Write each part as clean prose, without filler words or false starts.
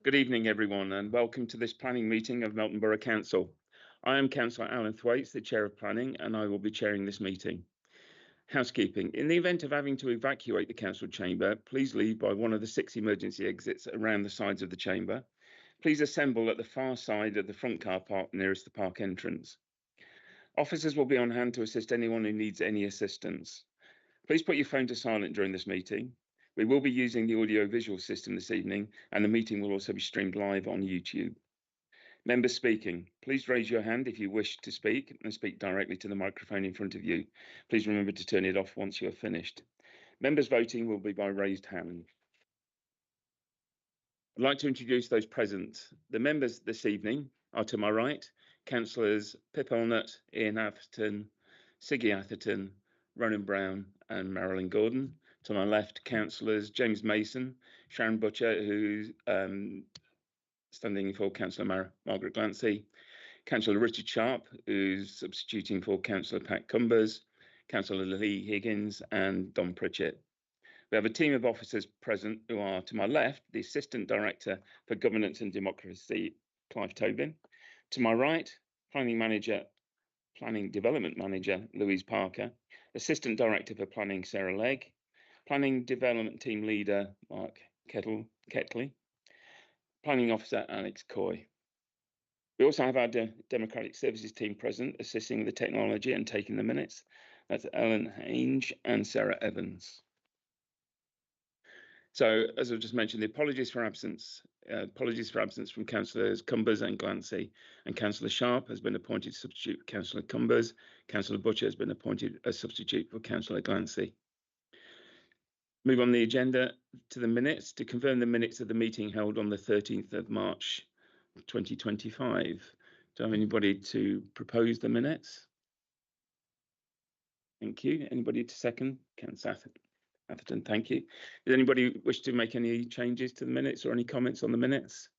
Good evening, everyone, and welcome to this planning meeting of Melton Borough Council. I am Councillor Alan Thwaites, the Chair of Planning, and I will be chairing this meeting. Housekeeping. In the event of having to evacuate the council chamber, please leave by one of the 6 emergency exits around the sides of the chamber. Please assemble at the far side of the front car park nearest the park entrance. Officers will be on hand to assist anyone who needs any assistance. Please put your phone to silent during this meeting. We will be using the audio-visual system this evening, and the meeting will also be streamed live on YouTube. Members speaking, please raise your hand if you wish to speak and speak directly to the microphone in front of you. Please remember to turn it off once you are finished. Members voting will be by raised hand. I'd like to introduce those present. The members this evening are to my right, Councillors Pip Elnett, Ian Atherton, Siggy Atherton, Ronan Brown and Marilyn Gordon. To my left, Councillors James Mason, Sharon Butcher, who's standing for Councillor Margaret Glancy, Councillor Richard Sharp, who's substituting for Councillor Pat Cumbers, Councillor Lee Higgins and Don Pritchett. We have a team of officers present who are, to my left, the Assistant Director for Governance and Democracy, Clive Tobin. To my right, Planning Development Manager, Louise Parker, Assistant Director for Planning, Sarah Legg, Planning Development Team Leader, Mark Ketley, Planning Officer, Alex Coy. We also have our Democratic Services team present, assisting the technology and taking the minutes. That's Ellen Hange and Sarah Evans. So, as I've just mentioned, the apologies for absence from Councillors Cumbers and Glancy, and Councillor Sharp has been appointed to substitute for Councillor Cumbers. Councillor Butcher has been appointed as substitute for Councillor Glancy. Move on the agenda to the minutes. To confirm the minutes of the meeting held on the 13th of March 2025. Do I have anybody to propose the minutes? Thank you. Anybody to second? Councillor Atherton, thank you. Does anybody wish to make any changes to the minutes or any comments on the minutes?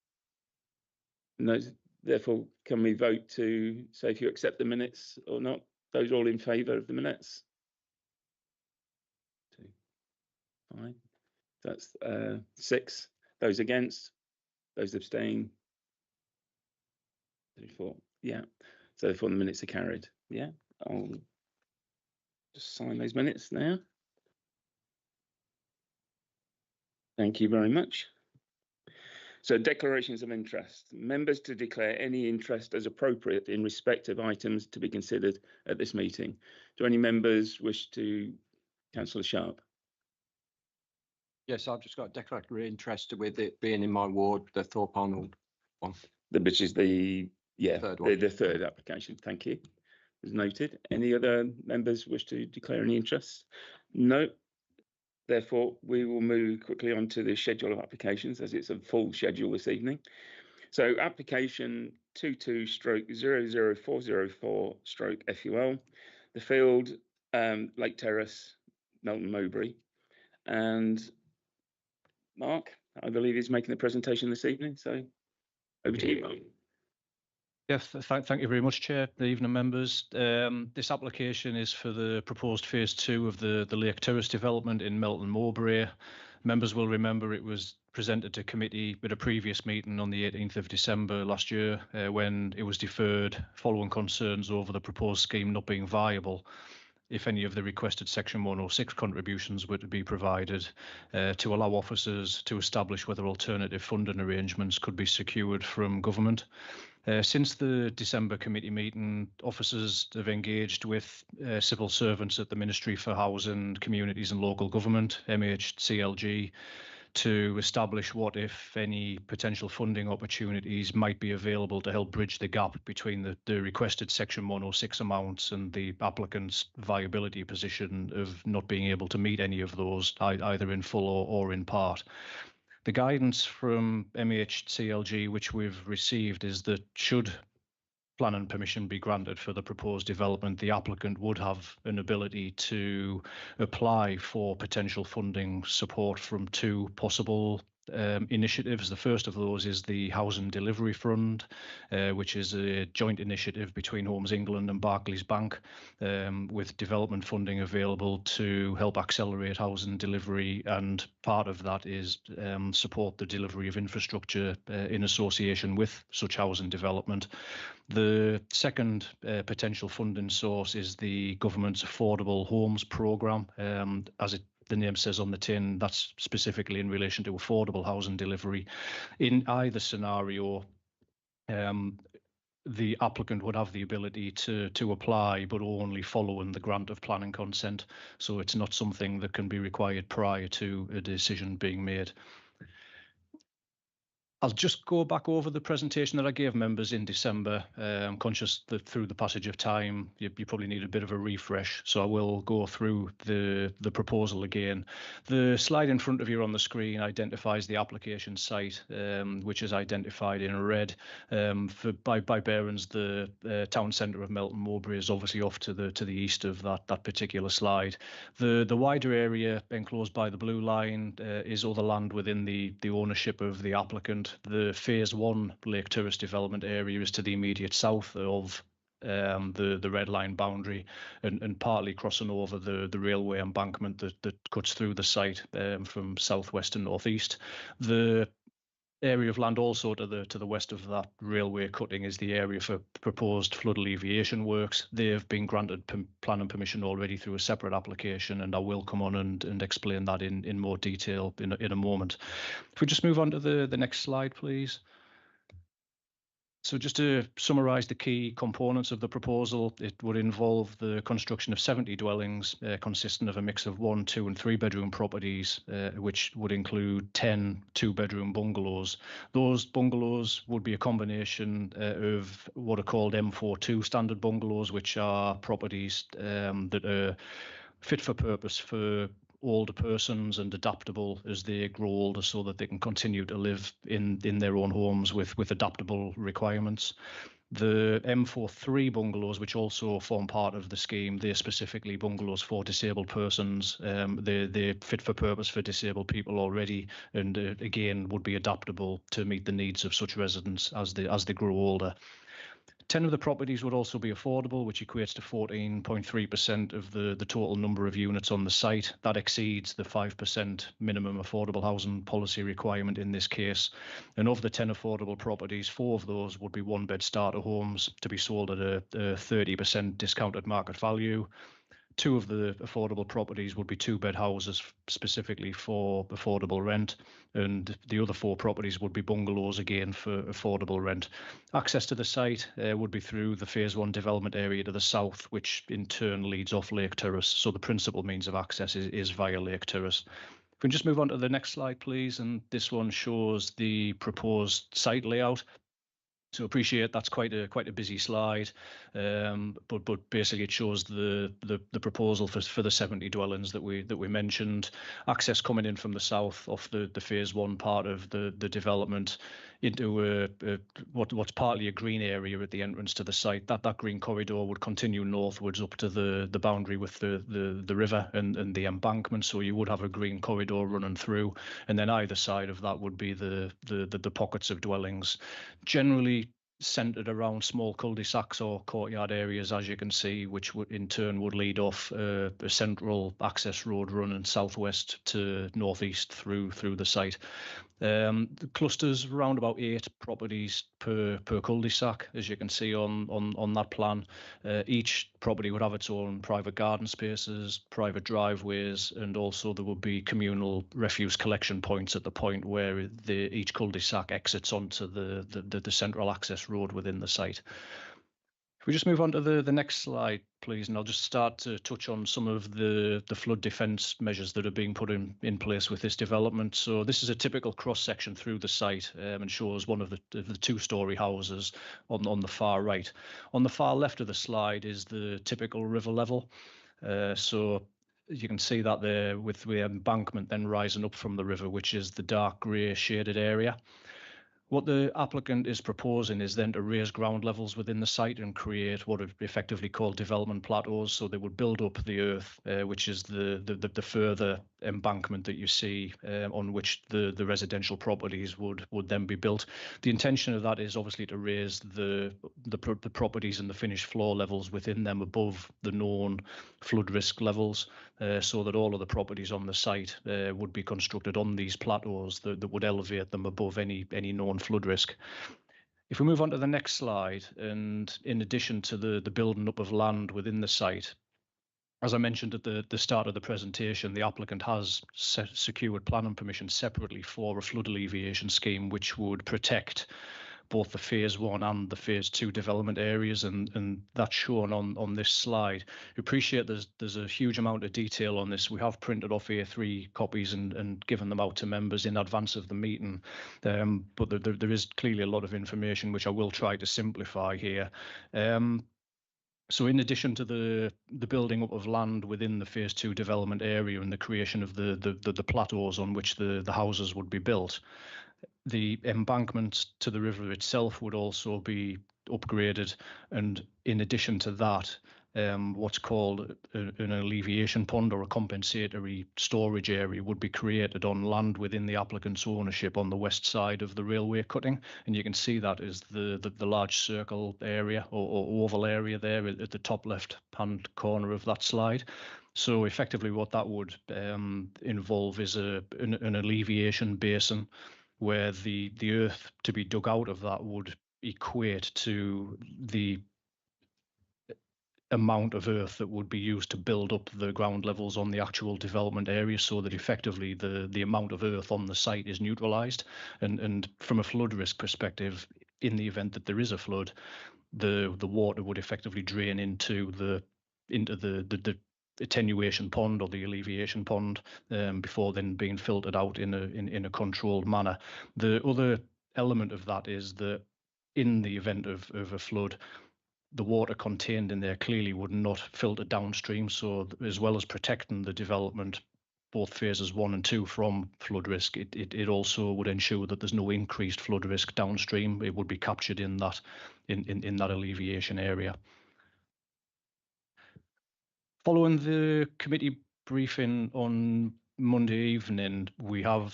No, therefore, can we vote to say if you accept the minutes or not? Those all in favour of the minutes? 2, 5. That's 6. Those against? Those abstain? 3, 4. Yeah. So therefore the minutes are carried. Yeah. I'll just sign those minutes now. Thank you very much. So declarations of interest. Members to declare any interest as appropriate in respect of items to be considered at this meeting. Do any members wish to? Councillor Sharp. Yes, I've just got a declaratory interest with it being in my ward, the Thorp Arnold one. Which is the third one. the third application. Thank you. Is noted. Any other members wish to declare any interest? No. Therefore, we will move quickly on to the schedule of applications, as it's a full schedule this evening. So application 22/00404/FUL, the field, Lake Terrace, Melton Mowbray. And Mark, I believe, is making the presentation this evening. So over to you, Mark. Yes, thank you very much, Chair. Good evening, members. This application is for the proposed phase 2 of the Lake Terrace development in Melton Mowbray. Members will remember it was presented to committee at a previous meeting on the 18th of December last year, when it was deferred following concerns over the proposed scheme not being viable if any of the requested Section 106 contributions were to be provided, to allow officers to establish whether alternative funding arrangements could be secured from government. Since the December committee meeting, officers have engaged with civil servants at the Ministry for Housing, Communities and Local Government, MHCLG, to establish what, if any, potential funding opportunities might be available to help bridge the gap between the requested Section 106 amounts and the applicant's viability position of not being able to meet any of those, either in full or in part. The guidance from MHCLG, which we've received, is that should planning permission be granted for the proposed development, the applicant would have an ability to apply for potential funding support from 2 possible initiatives. The first of those is the Housing Delivery Fund, which is a joint initiative between Homes England and Barclays Bank, with development funding available to help accelerate housing delivery, and part of that is support the delivery of infrastructure in association with such housing development. The second potential funding source is the government's Affordable Homes Programme. As the name says on the tin, that's specifically in relation to affordable housing delivery. In either scenario, the applicant would have the ability to apply, but only following the grant of planning consent. So it's not something that can be required prior to a decision being made. I'll just go back over the presentation that I gave members in December. I'm conscious that through the passage of time, you probably need a bit of a refresh. So I will go through the proposal again. The slide in front of you on the screen identifies the application site, which is identified in red. By bearings, the town centre of Melton Mowbray is obviously off to the east of that particular slide. The wider area enclosed by the blue line is other land within the ownership of the applicant. The Phase 1 Lake Terrace development area is to the immediate south of the red line boundary, and partly crossing over the railway embankment that cuts through the site from southwest to northeast. The area of land also to the west of that railway cutting is the area for proposed flood alleviation works. They have been granted planning permission already through a separate application, and I will come on and explain that in more detail in a moment. If we just move on to the next slide, please. So just to summarise the key components of the proposal, it would involve the construction of 70 dwellings consisting of a mix of 1, 2 and 3 bedroom properties, which would include 10 2-bedroom bungalows. Those bungalows would be a combination of what are called M42 standard bungalows, which are properties that are fit for purpose for older persons and adaptable as they grow older, so that they can continue to live in their own homes with adaptable requirements. The M43 bungalows, which also form part of the scheme, they're specifically bungalows for disabled persons. They're fit for purpose for disabled people already, and again would be adaptable to meet the needs of such residents as they grow older. 10 of the properties would also be affordable, which equates to 14.3% of the total number of units on the site. That exceeds the 5% minimum affordable housing policy requirement in this case. And of the 10 affordable properties, 4 of those would be 1-bed starter homes to be sold at a 30% discounted market value. 2 of the affordable properties would be 2-bed houses specifically for affordable rent, and the other 4 properties would be bungalows again for affordable rent. Access to the site would be through the Phase 1 development area to the south, which in turn leads off Lake Terrace. So the principal means of access is via Lake Terrace. If we can just move on to the next slide, please, and this one shows the proposed site layout. So appreciate that's quite a busy slide, but basically it shows the proposal for the 70 dwellings that we mentioned. Access coming in from the south off the Phase 1 part of the development into what's partly a green area at the entrance to the site. That green corridor would continue northwards up to the boundary with the river and the embankment. So you would have a green corridor running through, and then either side of that would be the pockets of dwellings, generally centred around small cul-de-sacs or courtyard areas, as you can see, which would in turn would lead off a central access road running southwest to northeast through the site. The clusters around about 8 properties per cul-de-sac, as you can see on that plan. Each property would have its own private garden spaces, private driveways, and also there would be communal refuse collection points at the point where each cul-de-sac exits onto the central access road within the site. If we just move on to the next slide, please, and I'll just start to touch on some of the flood defence measures that are being put in place with this development. So this is a typical cross-section through the site and shows one of the 2-storey houses on the far right. On the far left of the slide is the typical river level. So you can see that there with the embankment then rising up from the river, which is the dark grey shaded area. What the applicant is proposing is then to raise ground levels within the site and create what are effectively called development plateaus. So they would build up the earth, which is the further embankment that you see on which the residential properties would then be built. The intention of that is obviously to raise the properties and the finished floor levels within them above the known flood risk levels, so that all of the properties on the site would be constructed on these plateaus that would elevate them above any known flood risk. If we move on to the next slide, and in addition to the building up of land within the site, as I mentioned at the start of the presentation, the applicant has secured planning permission separately for a flood alleviation scheme, which would protect both the phase 1 and the phase 2 development areas, and that's shown on this slide. We appreciate there's a huge amount of detail on this. We have printed off A3 copies and given them out to members in advance of the meeting, but there is clearly a lot of information which I will try to simplify here. So in addition to the building up of land within the phase 2 development area and the creation of the plateaus on which the houses would be built, the embankment to the river itself would also be upgraded, and in addition to that, what's called an alleviation pond or a compensatory storage area would be created on land within the applicant's ownership on the west side of the railway cutting, and you can see that is the large circle area or oval area there at the top left hand corner of that slide. So effectively what that would involve is an alleviation basin, where the earth to be dug out of that would equate to the amount of earth that would be used to build up the ground levels on the actual development area, so that effectively the amount of earth on the site is neutralized. And from a flood risk perspective, in the event that there is a flood, the water would effectively drain into the attenuation pond or the alleviation pond before then being filtered out in a controlled manner. The other element of that is that in the event of a flood, the water contained in there clearly would not filter downstream. So as well as protecting the development, both phases 1 and 2 from flood risk, it also would ensure that there's no increased flood risk downstream. It would be captured in that alleviation area. Following the committee briefing on Monday evening, we are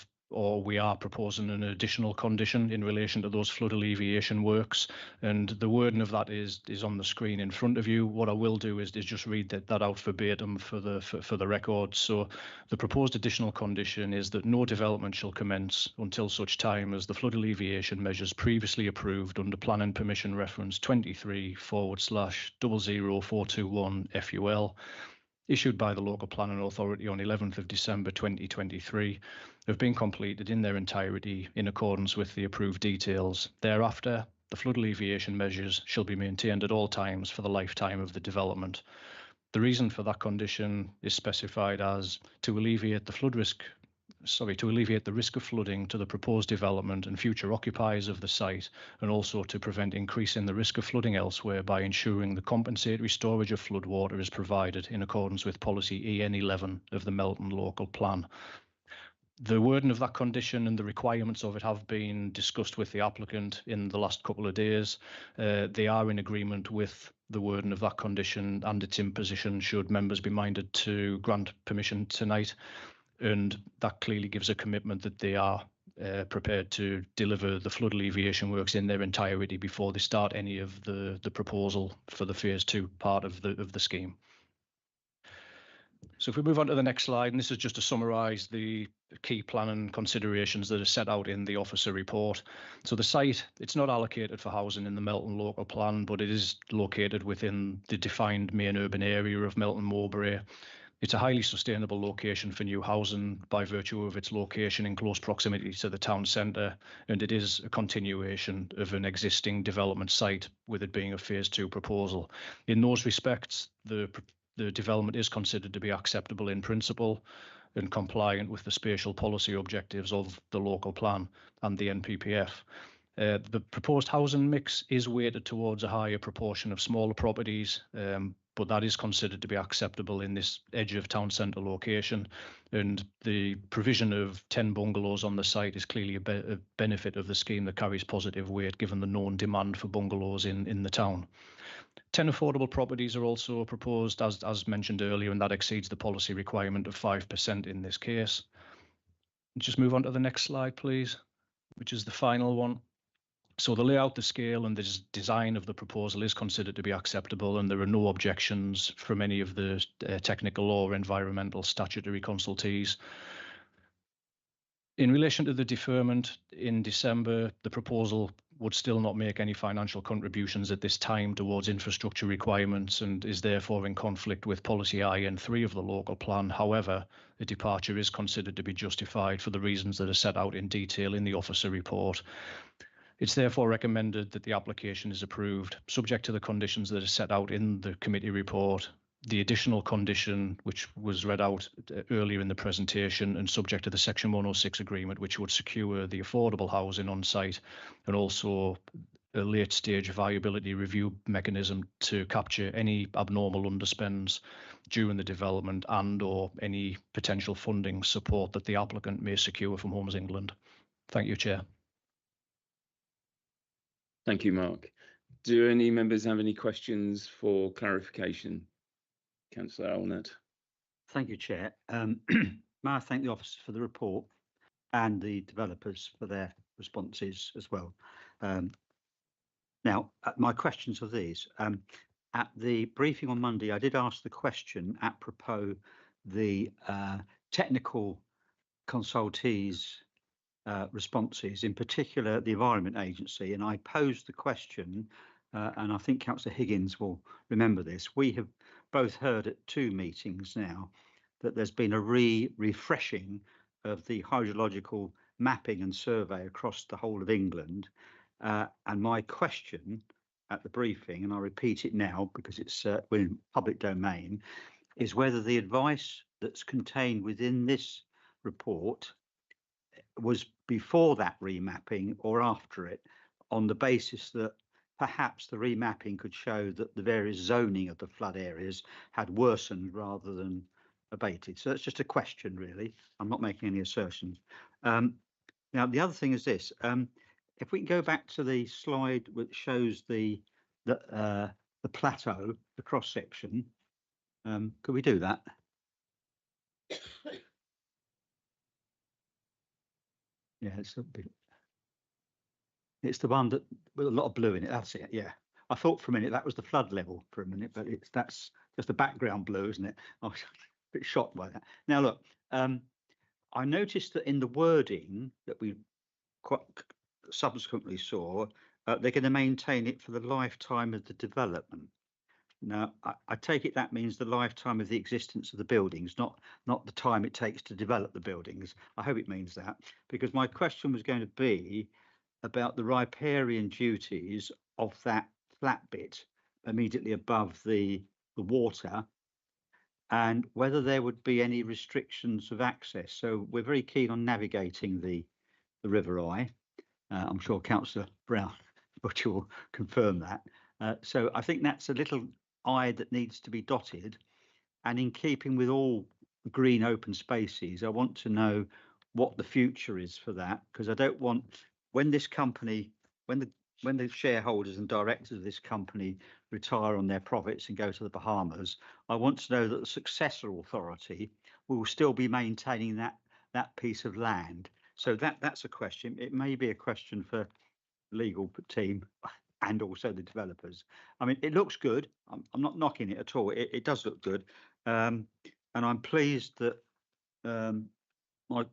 proposing an additional condition in relation to those flood alleviation works, and the wording of that is on the screen in front of you. What I will do is just read that out verbatim for the record. So the proposed additional condition is that no development shall commence until such time as the flood alleviation measures previously approved under planning permission reference 23/00421 FUL, issued by the local planning authority on 11th of December 2023, have been completed in their entirety in accordance with the approved details. Thereafter, the flood alleviation measures shall be maintained at all times for the lifetime of the development. The reason for that condition is specified as to alleviate the risk of flooding to the proposed development and future occupiers of the site, and also to prevent increasing the risk of flooding elsewhere by ensuring the compensatory storage of flood water is provided in accordance with policy EN11 of the Melton Local Plan. The wording of that condition and the requirements of it have been discussed with the applicant in the last couple of days. They are in agreement with the wording of that condition and its imposition should members be minded to grant permission tonight. And that clearly gives a commitment that they are prepared to deliver the flood alleviation works in their entirety before they start any of the proposal for the phase 2 part of the scheme. So if we move on to the next slide, and this is just to summarise the key planning considerations that are set out in the officer report. So the site, it's not allocated for housing in the Melton Local Plan, but it is located within the defined main urban area of Melton Mowbray. It's a highly sustainable location for new housing by virtue of its location in close proximity to the town centre, and it is a continuation of an existing development site, with it being a phase 2 proposal. In those respects, the development is considered to be acceptable in principle and compliant with the spatial policy objectives of the local plan and the NPPF. The proposed housing mix is weighted towards a higher proportion of smaller properties, but that is considered to be acceptable in this edge of town centre location. And the provision of 10 bungalows on the site is clearly a benefit of the scheme that carries positive weight given the known demand for bungalows in the town. 10 affordable properties are also proposed, as mentioned earlier, and that exceeds the policy requirement of 5% in this case. Just move on to the next slide, please, which is the final one. So the layout, the scale and the design of the proposal is considered to be acceptable, and there are no objections from any of the technical or environmental statutory consultees. In relation to the deferment in December, the proposal would still not make any financial contributions at this time towards infrastructure requirements and is therefore in conflict with policy IN3 of the local plan. However, a departure is considered to be justified for the reasons that are set out in detail in the officer report. It's therefore recommended that the application is approved, subject to the conditions that are set out in the committee report, the additional condition which was read out earlier in the presentation, and subject to the Section 106 agreement, which would secure the affordable housing on site, and also a late stage viability review mechanism to capture any abnormal underspends during the development and or any potential funding support that the applicant may secure from Homes England. Thank you, Chair. Thank you, Mark. Do any members have any questions for clarification? Councillor Arnold. Thank you, Chair. May I thank the officer for the report and the developers for their responses as well. Now, my questions are these. At the briefing on Monday, I did ask the question apropos the technical consultees' responses, in particular the Environment Agency, and I posed the question, and I think Councillor Higgins will remember this. We have both heard at 2 meetings now that there's been a refreshing of the hydrological mapping and survey across the whole of England. And my question at the briefing, and I repeat it now because it's in public domain, is whether the advice that's contained within this report was before that remapping or after it, on the basis that perhaps the remapping could show that the various zoning of the flood areas had worsened rather than abated. So that's just a question, really. I'm not making any assertions. Now, the other thing is this. If we can go back to the slide which shows the plateau, the cross section, could we do that? Yeah, it's the one that with a lot of blue in it. That's it. Yeah, I thought for a minute that was the flood level for a minute, but that's just the background blue, isn't it? I was a bit shocked by that. Now look, I noticed that in the wording that we quite subsequently saw, they're going to maintain it for the lifetime of the development. Now, I take it that means the lifetime of the existence of the buildings, not the time it takes to develop the buildings. I hope it means that, because my question was going to be about the riparian duties of that flat bit immediately above the water, and whether there would be any restrictions of access. So we're very keen on navigating the River Eye. I'm sure Councillor Brown Butcher will confirm that. So I think that's a little I that needs to be dotted, and in keeping with all green open spaces, I want to know what the future is for that, because I don't want, when this company, when the shareholders and directors of this company retire on their profits and go to the Bahamas, I want to know that the successor authority will still be maintaining that piece of land. So that's a question. It may be a question for the legal team and also the developers. I mean, it looks good. I'm not knocking it at all. It does look good. And I'm pleased that my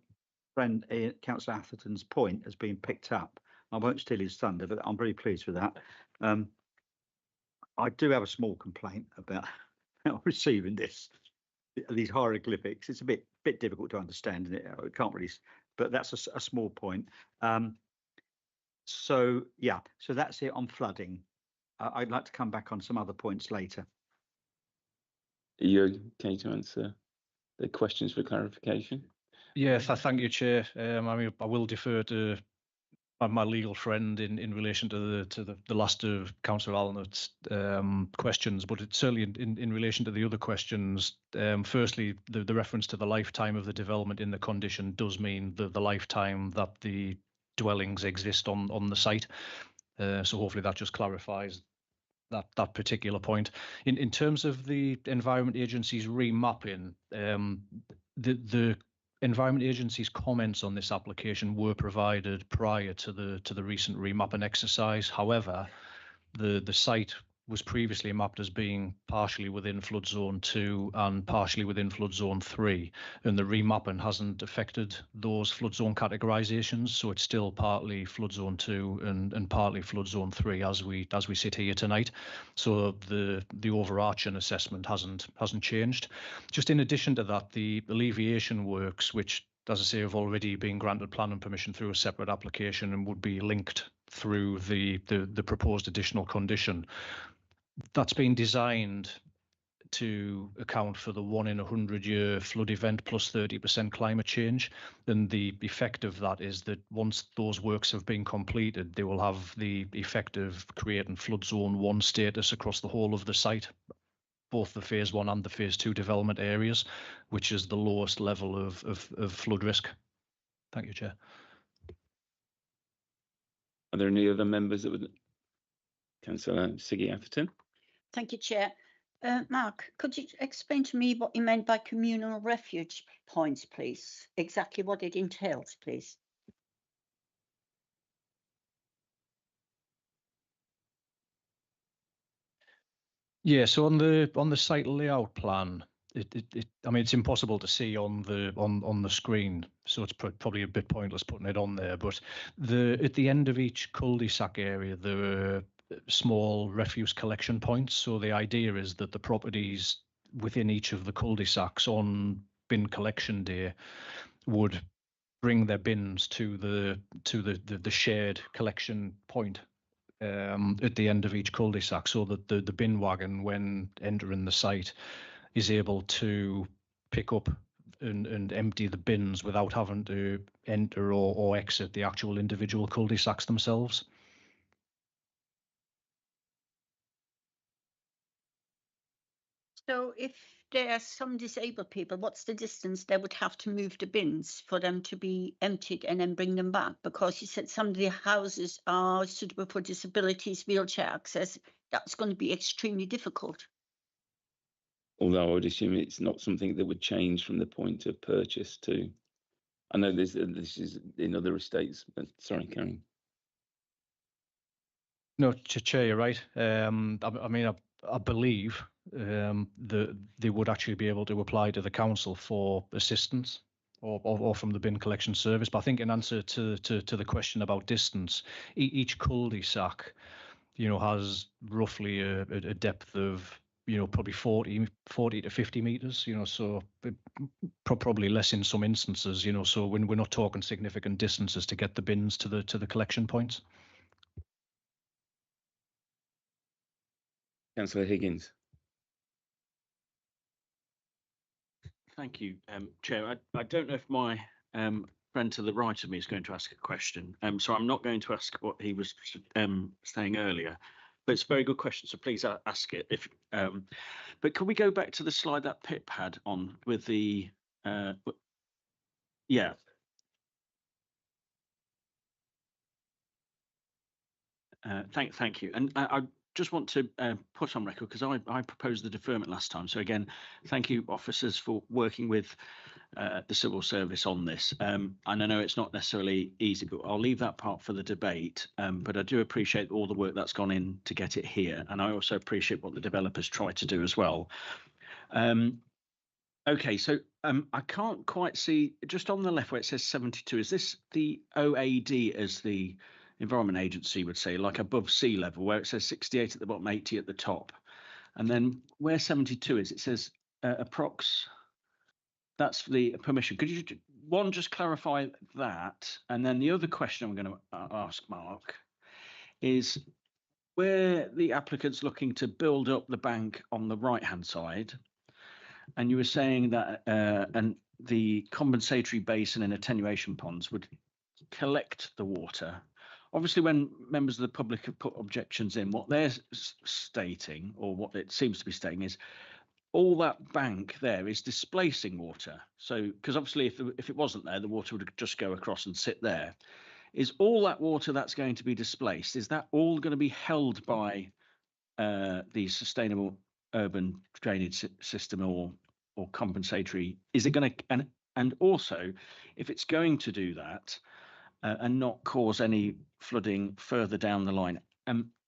friend Councillor Atherton's point has been picked up. I won't steal his thunder, but I'm very pleased with that. I do have a small complaint about receiving these hieroglyphics. It's a bit difficult to understand, and it can't really, but that's a small point. So yeah, so that's it on flooding. I'd like to come back on some other points later. Are you okay to answer the questions for clarification? Yes, thank you, Chair. I mean, I will defer to my legal friend in relation to the last of Councillor Allen's questions, but it's certainly in relation to the other questions. Firstly, the reference to the lifetime of the development in the condition does mean the lifetime that the dwellings exist on the site. So hopefully that just clarifies that particular point. In terms of the Environment Agency's remapping, the Environment Agency's comments on this application were provided prior to the recent remapping exercise. However, the site was previously mapped as being partially within flood zone 2 and partially within flood zone 3, and the remapping hasn't affected those flood zone categorizations, so it's still partly flood zone 2 and partly flood zone 3 as we sit here tonight. So the overarching assessment hasn't changed. Just in addition to that, the alleviation works, which, as I say, have already been granted planning permission through a separate application and would be linked through the proposed additional condition, that's been designed to account for the 1 in 100-year flood event plus 30% climate change. And the effect of that is that once those works have been completed, they will have the effect of creating flood zone 1 status across the whole of the site, both the phase 1 and the phase 2 development areas, which is the lowest level of flood risk. Thank you, Chair. Are there any other members that would? Councillor Siggy Atherton. Thank you, Chair. Mark, could you explain to me what you meant by communal refuge points, please? Exactly what it entails, please. Yeah, so on the site layout plan, I mean, it's impossible to see on the screen, so it's probably a bit pointless putting it on there. But at the end of each cul-de-sac area, there are small refuse collection points. So the idea is that the properties within each of the cul-de-sacs on bin collection day would bring their bins to the shared collection point at the end of each cul-de-sac, so that the bin wagon, when entering the site, is able to pick up and empty the bins without having to enter or exit the actual individual cul-de-sacs themselves. So if there are some disabled people, what's the distance they would have to move the bins for them to be emptied and then bring them back? Because you said some of the houses are suitable for disabilities, wheelchair access. That's going to be extremely difficult. Although I would assume it's not something that would change from the point of purchase to. I know this is in other estates, but sorry, Karen. No, Chair, you're right. I mean, I believe that they would actually be able to apply to the council for assistance or from the bin collection service. But I think in answer to the question about distance, each cul-de-sac, has roughly a depth of, probably 40 to 50 meters, so probably less in some instances, so when we're not talking significant distances to get the bins to the collection points. Councillor Higgins. Thank you, Chair. I don't know if my friend to the right of me is going to ask a question, so I'm not going to ask what he was saying earlier, but it's a very good question, so please ask it. But can we go back to the slide that Pip had on with the yeah. Thank you, and I just want to put on record, because I proposed the deferment last time. So again, thank you, officers, for working with the civil service on this. And I know it's not necessarily easy, but I'll leave that part for the debate. But I do appreciate all the work that's gone in to get it here. And I also appreciate what the developers try to do as well. Okay, so I can't quite see, just on the left where it says 72, is this the OAD as the Environment Agency would say, like above sea level, where it says 68 at the bottom, 80 at the top? And then where 72 is, it says approx, that's the permission. Could you, one, just clarify that? And then the other question I'm going to ask Mark is, where the applicant's looking to build up the bank on the right-hand side, and you were saying that and the compensatory basin and attenuation ponds would collect the water. obviously when members of the public have put objections in, what they're stating, or what it seems to be stating, is all that bank there is displacing water. So, because obviously if it wasn't there, the water would just go across and sit there. Is all that water that's going to be displaced, is that all going to be held by the sustainable urban drainage system or compensatory? Is it going to, and also, if it's going to do that and not cause any flooding further down the line,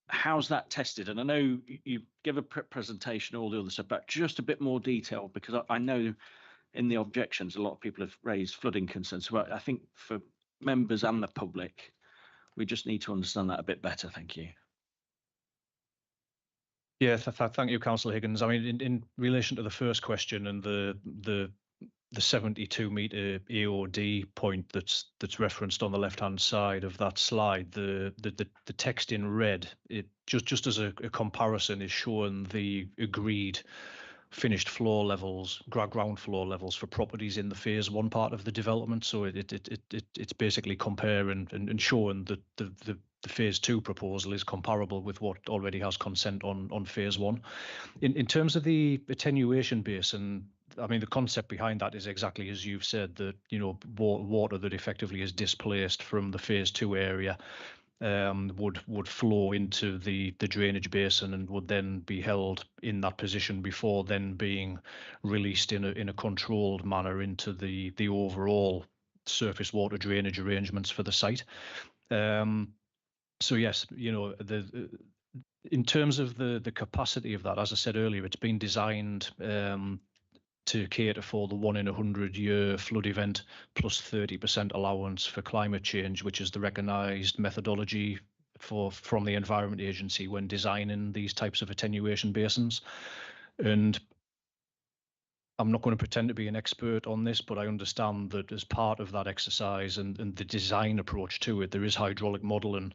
how's that tested? And I know you give a presentation, all the other stuff, but just a bit more detail, because I know in the objections, a lot of people have raised flooding concerns. So I think for members and the public, we just need to understand that a bit better. Thank you. Yeah, thank you, Councillor Higgins. I mean, in relation to the first question and the 72-metre AOD point that's referenced on the left-hand side of that slide, the text in red, it just as a comparison is showing the agreed finished floor levels, ground floor levels for properties in the phase 1 part of the development. So it's basically comparing and showing that the phase 2 proposal is comparable with what already has consent on phase 1. In terms of the attenuation basin, I mean, the concept behind that is exactly as you've said, that, you know, water that effectively is displaced from the phase 2 area would flow into the drainage basin and would then be held in that position before then being released in a controlled manner into the overall surface water drainage arrangements for the site. So yes, you know, in terms of the capacity of that, as I said earlier, it's been designed to cater for the 1 in 100 year flood event plus 30% allowance for climate change, which is the recognised methodology from the Environment Agency when designing these types of attenuation basins. And I'm not going to pretend to be an expert on this, but I understand that as part of that exercise and the design approach to it, there is hydraulic modelling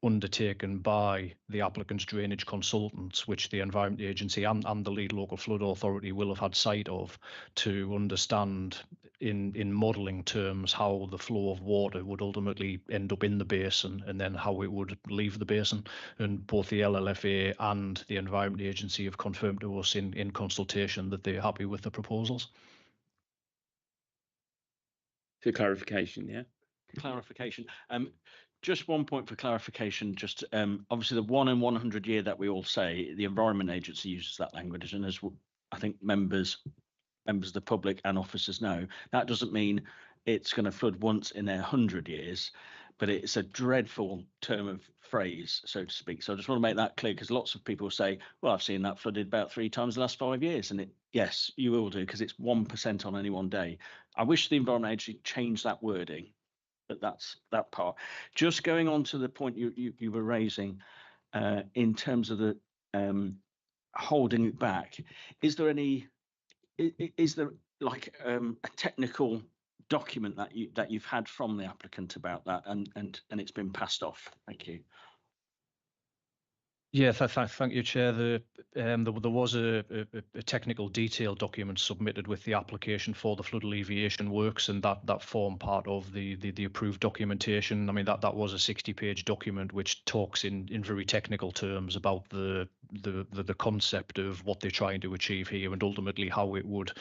undertaken by the applicant's drainage consultants, which the Environment Agency and the lead local flood authority will have had sight of, to understand in modelling terms how the flow of water would ultimately end up in the basin and then how it would leave the basin. And both the LLFA and the Environment Agency have confirmed to us in consultation that they're happy with the proposals. For clarification, yeah. Clarification. Just one point for clarification. Just obviously the 1 in 100 year that we all say, the Environment Agency uses that language, and as I think members of the public and officers know, that doesn't mean it's going to flood once in 100 years, but it's a dreadful term of phrase, so to speak. So I just want to make that clear, because lots of people say, well, I've seen that flooded about 3 times the last 5 years. And yes, you will do, because it's 1% on any one day. I wish the Environment Agency changed that wording, but that's that part. Just going on to the point you were raising in terms of the holding it back, is there like a technical document that you've had from the applicant about that and it's been passed off? Thank you. Yeah, thank you, Chair. There was a technical detail document submitted with the application for the flood alleviation works, and that formed part of the approved documentation. I mean, that was a 60-page document which talks in very technical terms about the concept of what they're trying to achieve here and ultimately how it would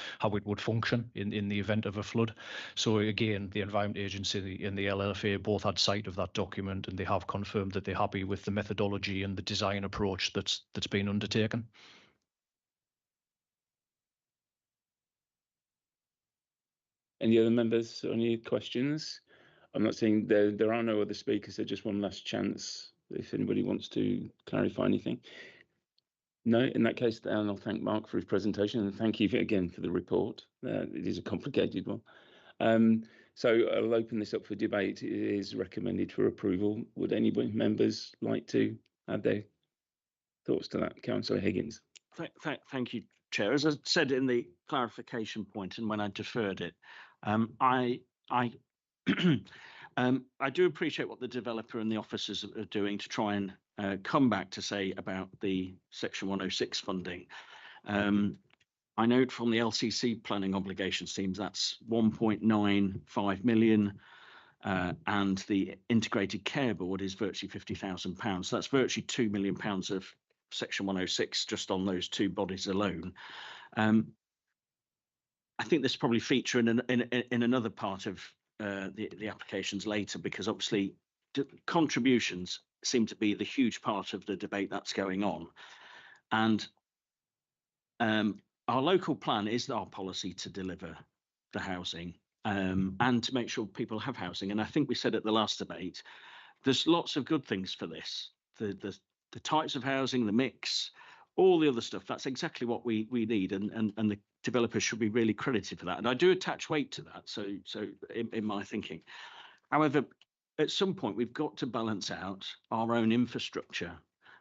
function in the event of a flood. So again, the Environment Agency and the LLFA both had sight of that document, and they have confirmed that they're happy with the methodology and the design approach that's been undertaken. Any other members or any questions? I'm not seeing there are no other speakers, so just one last chance if anybody wants to clarify anything. No, in that case, then I'll thank Mark for his presentation, and thank you again for the report. It is a complicated one. So I'll open this up for debate. It is recommended for approval. Would any members like to add their thoughts to that? Councillor Higgins. Thank you, Chair. As I said in the clarification point and when I deferred it, I do appreciate what the developer and the officers are doing to try and come back to say about the Section 106 funding. I note from the LCC planning obligations teams that's 1.95 million. and the integrated care board is virtually £50,000. So that's virtually £2 million of Section 106 just on those two bodies alone. I think this probably feature in another part of the applications later, because obviously contributions seem to be the huge part of the debate that's going on. And our local plan is our policy to deliver the housing and to make sure people have housing. And I think we said at the last debate, there's lots of good things for this. The types of housing, the mix, all the other stuff, that's exactly what we need, and the developers should be really credited for that. And I do attach weight to that, so in my thinking. However, at some point, we've got to balance out our own infrastructure,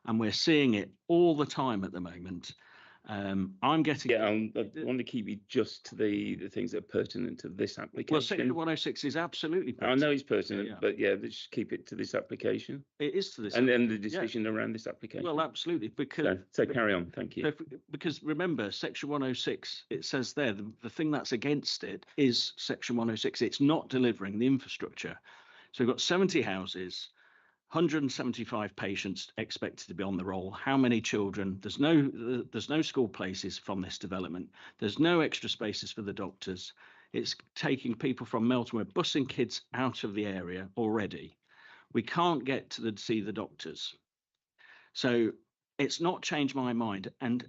and we're seeing it all the time at the moment. I'm getting... Yeah, I want to keep you just to the things that are pertinent to this application. Well, Section 106 is absolutely pertinent. I know it's pertinent, but yeah, let's keep it to this application. It is to this. And then the decision around this application. Well, absolutely, because... So carry on, thank you. Because remember, Section 106, it says there, the thing that's against it is Section 106. It's not delivering the infrastructure. So we've got 70 houses, 175 patients expected to be on the roll. How many children? There's no school places from this development. There's no extra spaces for the doctors. It's taking people from Melton. We're bussing kids out of the area already. We can't get to see the doctors. So it's not changed my mind. And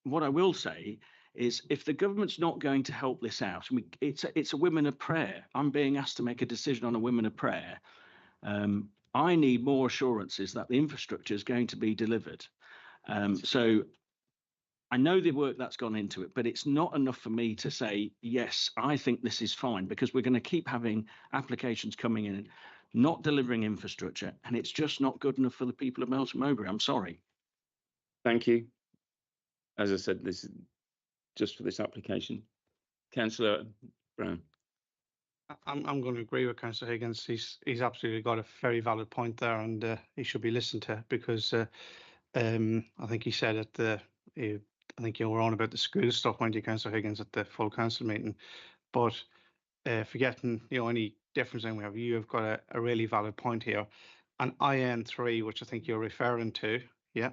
what I will say is, if the government's not going to help this out, it's a women of prayer. I'm being asked to make a decision on a women of prayer. I need more assurances that the infrastructure is going to be delivered. So I know the work that's gone into it, but it's not enough for me to say, yes, I think this is fine, because we're going to keep having applications coming in, not delivering infrastructure, and it's just not good enough for the people of Melton Mowbray. I'm sorry. Thank you. As I said, this is just for this application. Councillor Brown. I'm going to agree with Councillor Higgins. He's absolutely got a very valid point there, and he should be listened to, because I think he said I think you were on about the school stuff, weren't you, Councillor Higgins, at the full council meeting. But forgetting any difference in we have, you have got a really valid point here. And IN3, which I think you're referring to, yeah,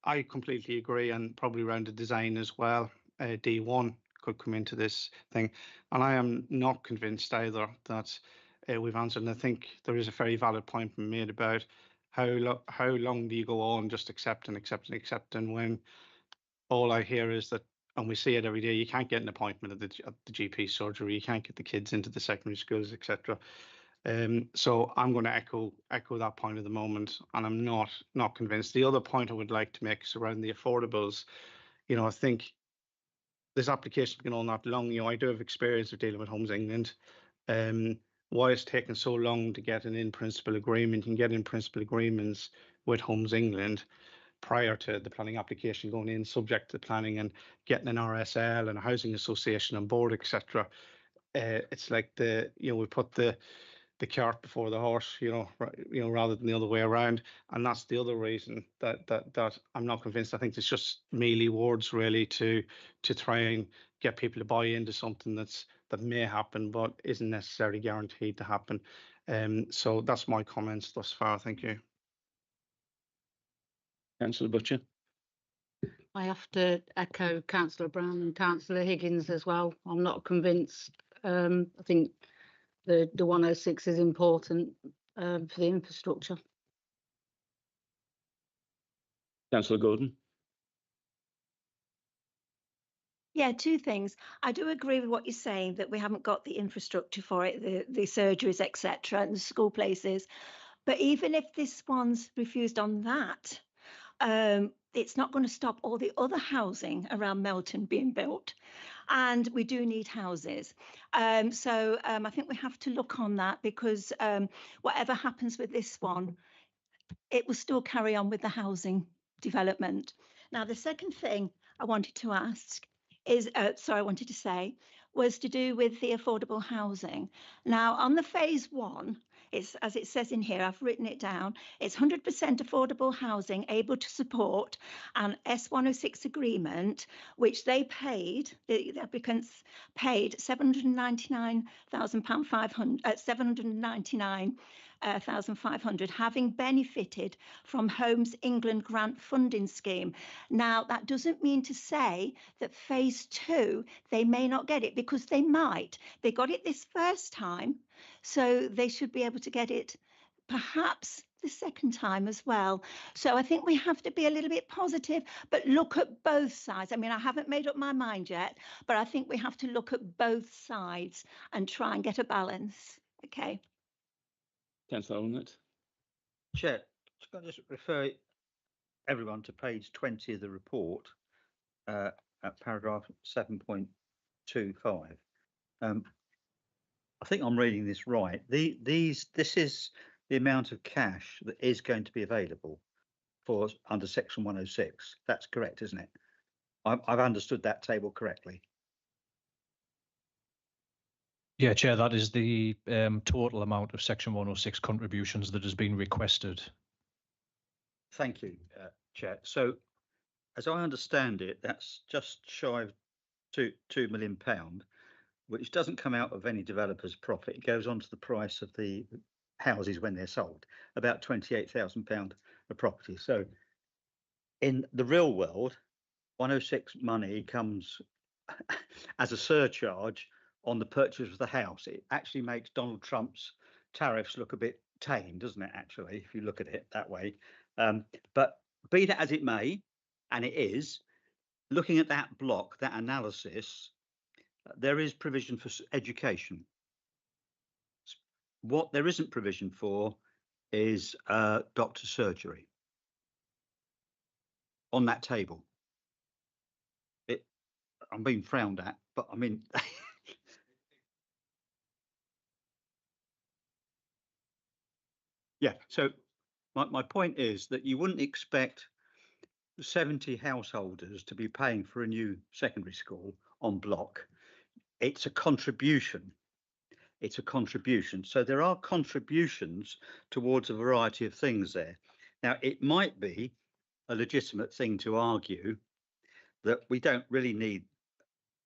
I completely agree, and probably around the design as well. D1 could come into this thing, and I am not convinced either that we've answered. And I think there is a very valid point made about how long do you go on just accepting when all I hear is that, and we see it every day, you can't get an appointment at the GP surgery, you can't get the kids into the secondary schools, etc. So I'm going to echo that point at the moment, and I'm not convinced. The other point I would like to make is around the affordables. I think this application has been on that long. I do have experience of dealing with Homes England. Why it's taken so long to get an in-principle agreement? You can get in-principle agreements with Homes England prior to the planning application going in, subject to planning and getting an RSL and a housing association on board, etc. It's like we put the cart before the horse, rather than the other way around. And that's the other reason that I'm not convinced. I think it's just mealy words really to try and get people to buy into something that may happen but isn't necessarily guaranteed to happen. So that's my comments thus far. Thank you. Councillor Butcher. I have to echo Councillor Brown and Councillor Higgins as well. I'm not convinced. I think the 106 is important for the infrastructure. Councillor Gordon. Yeah, two things. I do agree with what you're saying, that we haven't got the infrastructure for it, the surgeries, etc., and the school places. But even if this one's refused on that, it's not going to stop all the other housing around Melton being built. And we do need houses. So I think we have to look on that, because whatever happens with this one, it will still carry on with the housing development. Now, the second thing I wanted to ask is, was to do with the affordable housing. Now, on the phase 1, It's, as it says in here, I've written it down, it's 100% affordable housing able to support an S106 agreement, which they paid, the applicants paid £799,500, having benefited from Homes England grant funding scheme. Now, that doesn't mean to say that phase 2, they may not get it, because they might. They got it this first time, so they should be able to get it perhaps the second time as well. So I think we have to be a little bit positive, but look at both sides. I mean, I haven't made up my mind yet, but I think we have to look at both sides and try and get a balance. Okay. Councillor Arnold. Chair, can I just refer everyone to page 20 of the report at paragraph 7.25. I think I'm reading this right. This is the amount of cash that is going to be available for under section 106. That's correct, isn't it? I've understood that table correctly. Yeah, Chair, that is the total amount of section 106 contributions that has been requested. Thank you, Chair. So, as I understand it, that's just shy of £2 million, which doesn't come out of any developer's profit. It goes onto the price of the houses when they're sold, about £28,000 a property. So, in the real world, 106 money comes as a surcharge on the purchase of the house. It actually makes Donald Trump's tariffs look a bit tame, doesn't it, actually, if you look at it that way. But be that as it may, and it is, looking at that block, that analysis, there is provision for education. What there isn't provision for is doctor's surgery on that table. I'm being frowned at, but I mean, yeah. So my point is that you wouldn't expect 70 householders to be paying for a new secondary school on block. It's a contribution. It's a contribution. So there are contributions towards a variety of things there. Now, it might be a legitimate thing to argue that we don't really need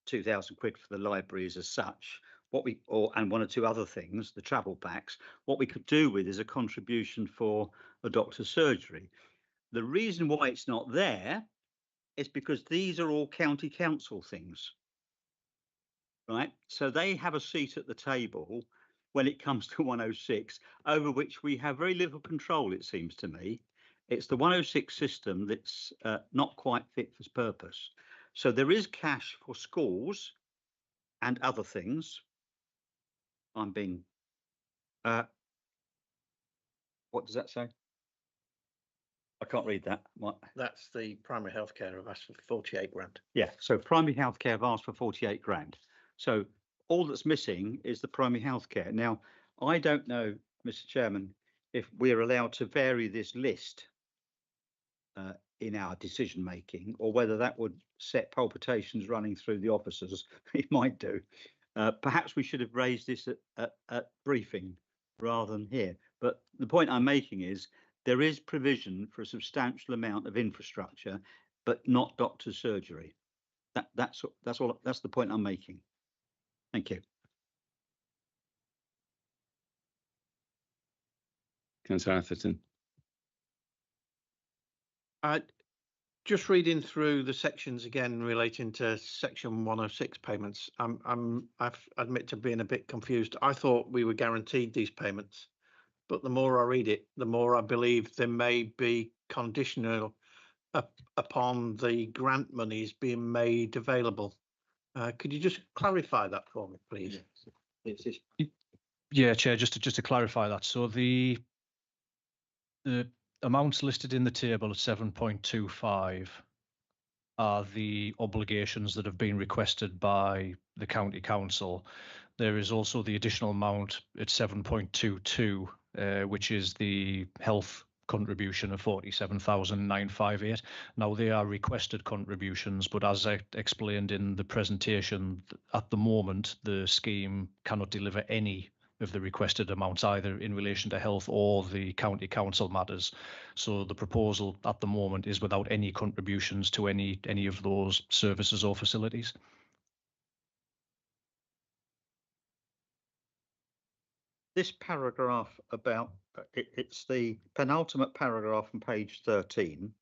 2,000 quid for the libraries as such. And one or two other things, the travel packs, what we could do with is a contribution for a doctor's surgery. The reason why it's not there is because these are all county council things, right? So they have a seat at the table when it comes to 106, over which we have very little control, it seems to me. It's the 106 system that's not quite fit for purpose. So there is cash for schools and other things. I'm being, what does that say? I can't read that. What? That's the primary healthcare have asked for 48 grand. Yeah, so primary healthcare have asked for 48 grand. So all that's missing is the primary healthcare. Now, I don't know, Mr. Chairman, if we're allowed to vary this list in our decision making, or whether that would set palpitations running through the officers. It might do. Perhaps we should have raised this at briefing rather than here. But the point I'm making is there is provision for a substantial amount of infrastructure, but not doctor's surgery. That's the point I'm making. Thank you. Councillor Atherton. Just reading through the sections again relating to section 106 payments, I admit to being a bit confused. I thought we were guaranteed these payments, but the more I read it, the more I believe they may be conditional upon the grant monies being made available. Could you just clarify that for me, please? Yeah, Chair, just to clarify that. So the amounts listed in the table at 7.25 are the obligations that have been requested by the county council. There is also the additional amount at 7.22, which is the health contribution of 47,958. Now, they are requested contributions, but as I explained in the presentation, at the moment the scheme cannot deliver any of the requested amounts, either in relation to health or the county council matters. So the proposal at the moment is without any contributions to any of those services or facilities. This paragraph about it's the penultimate paragraph on page 13.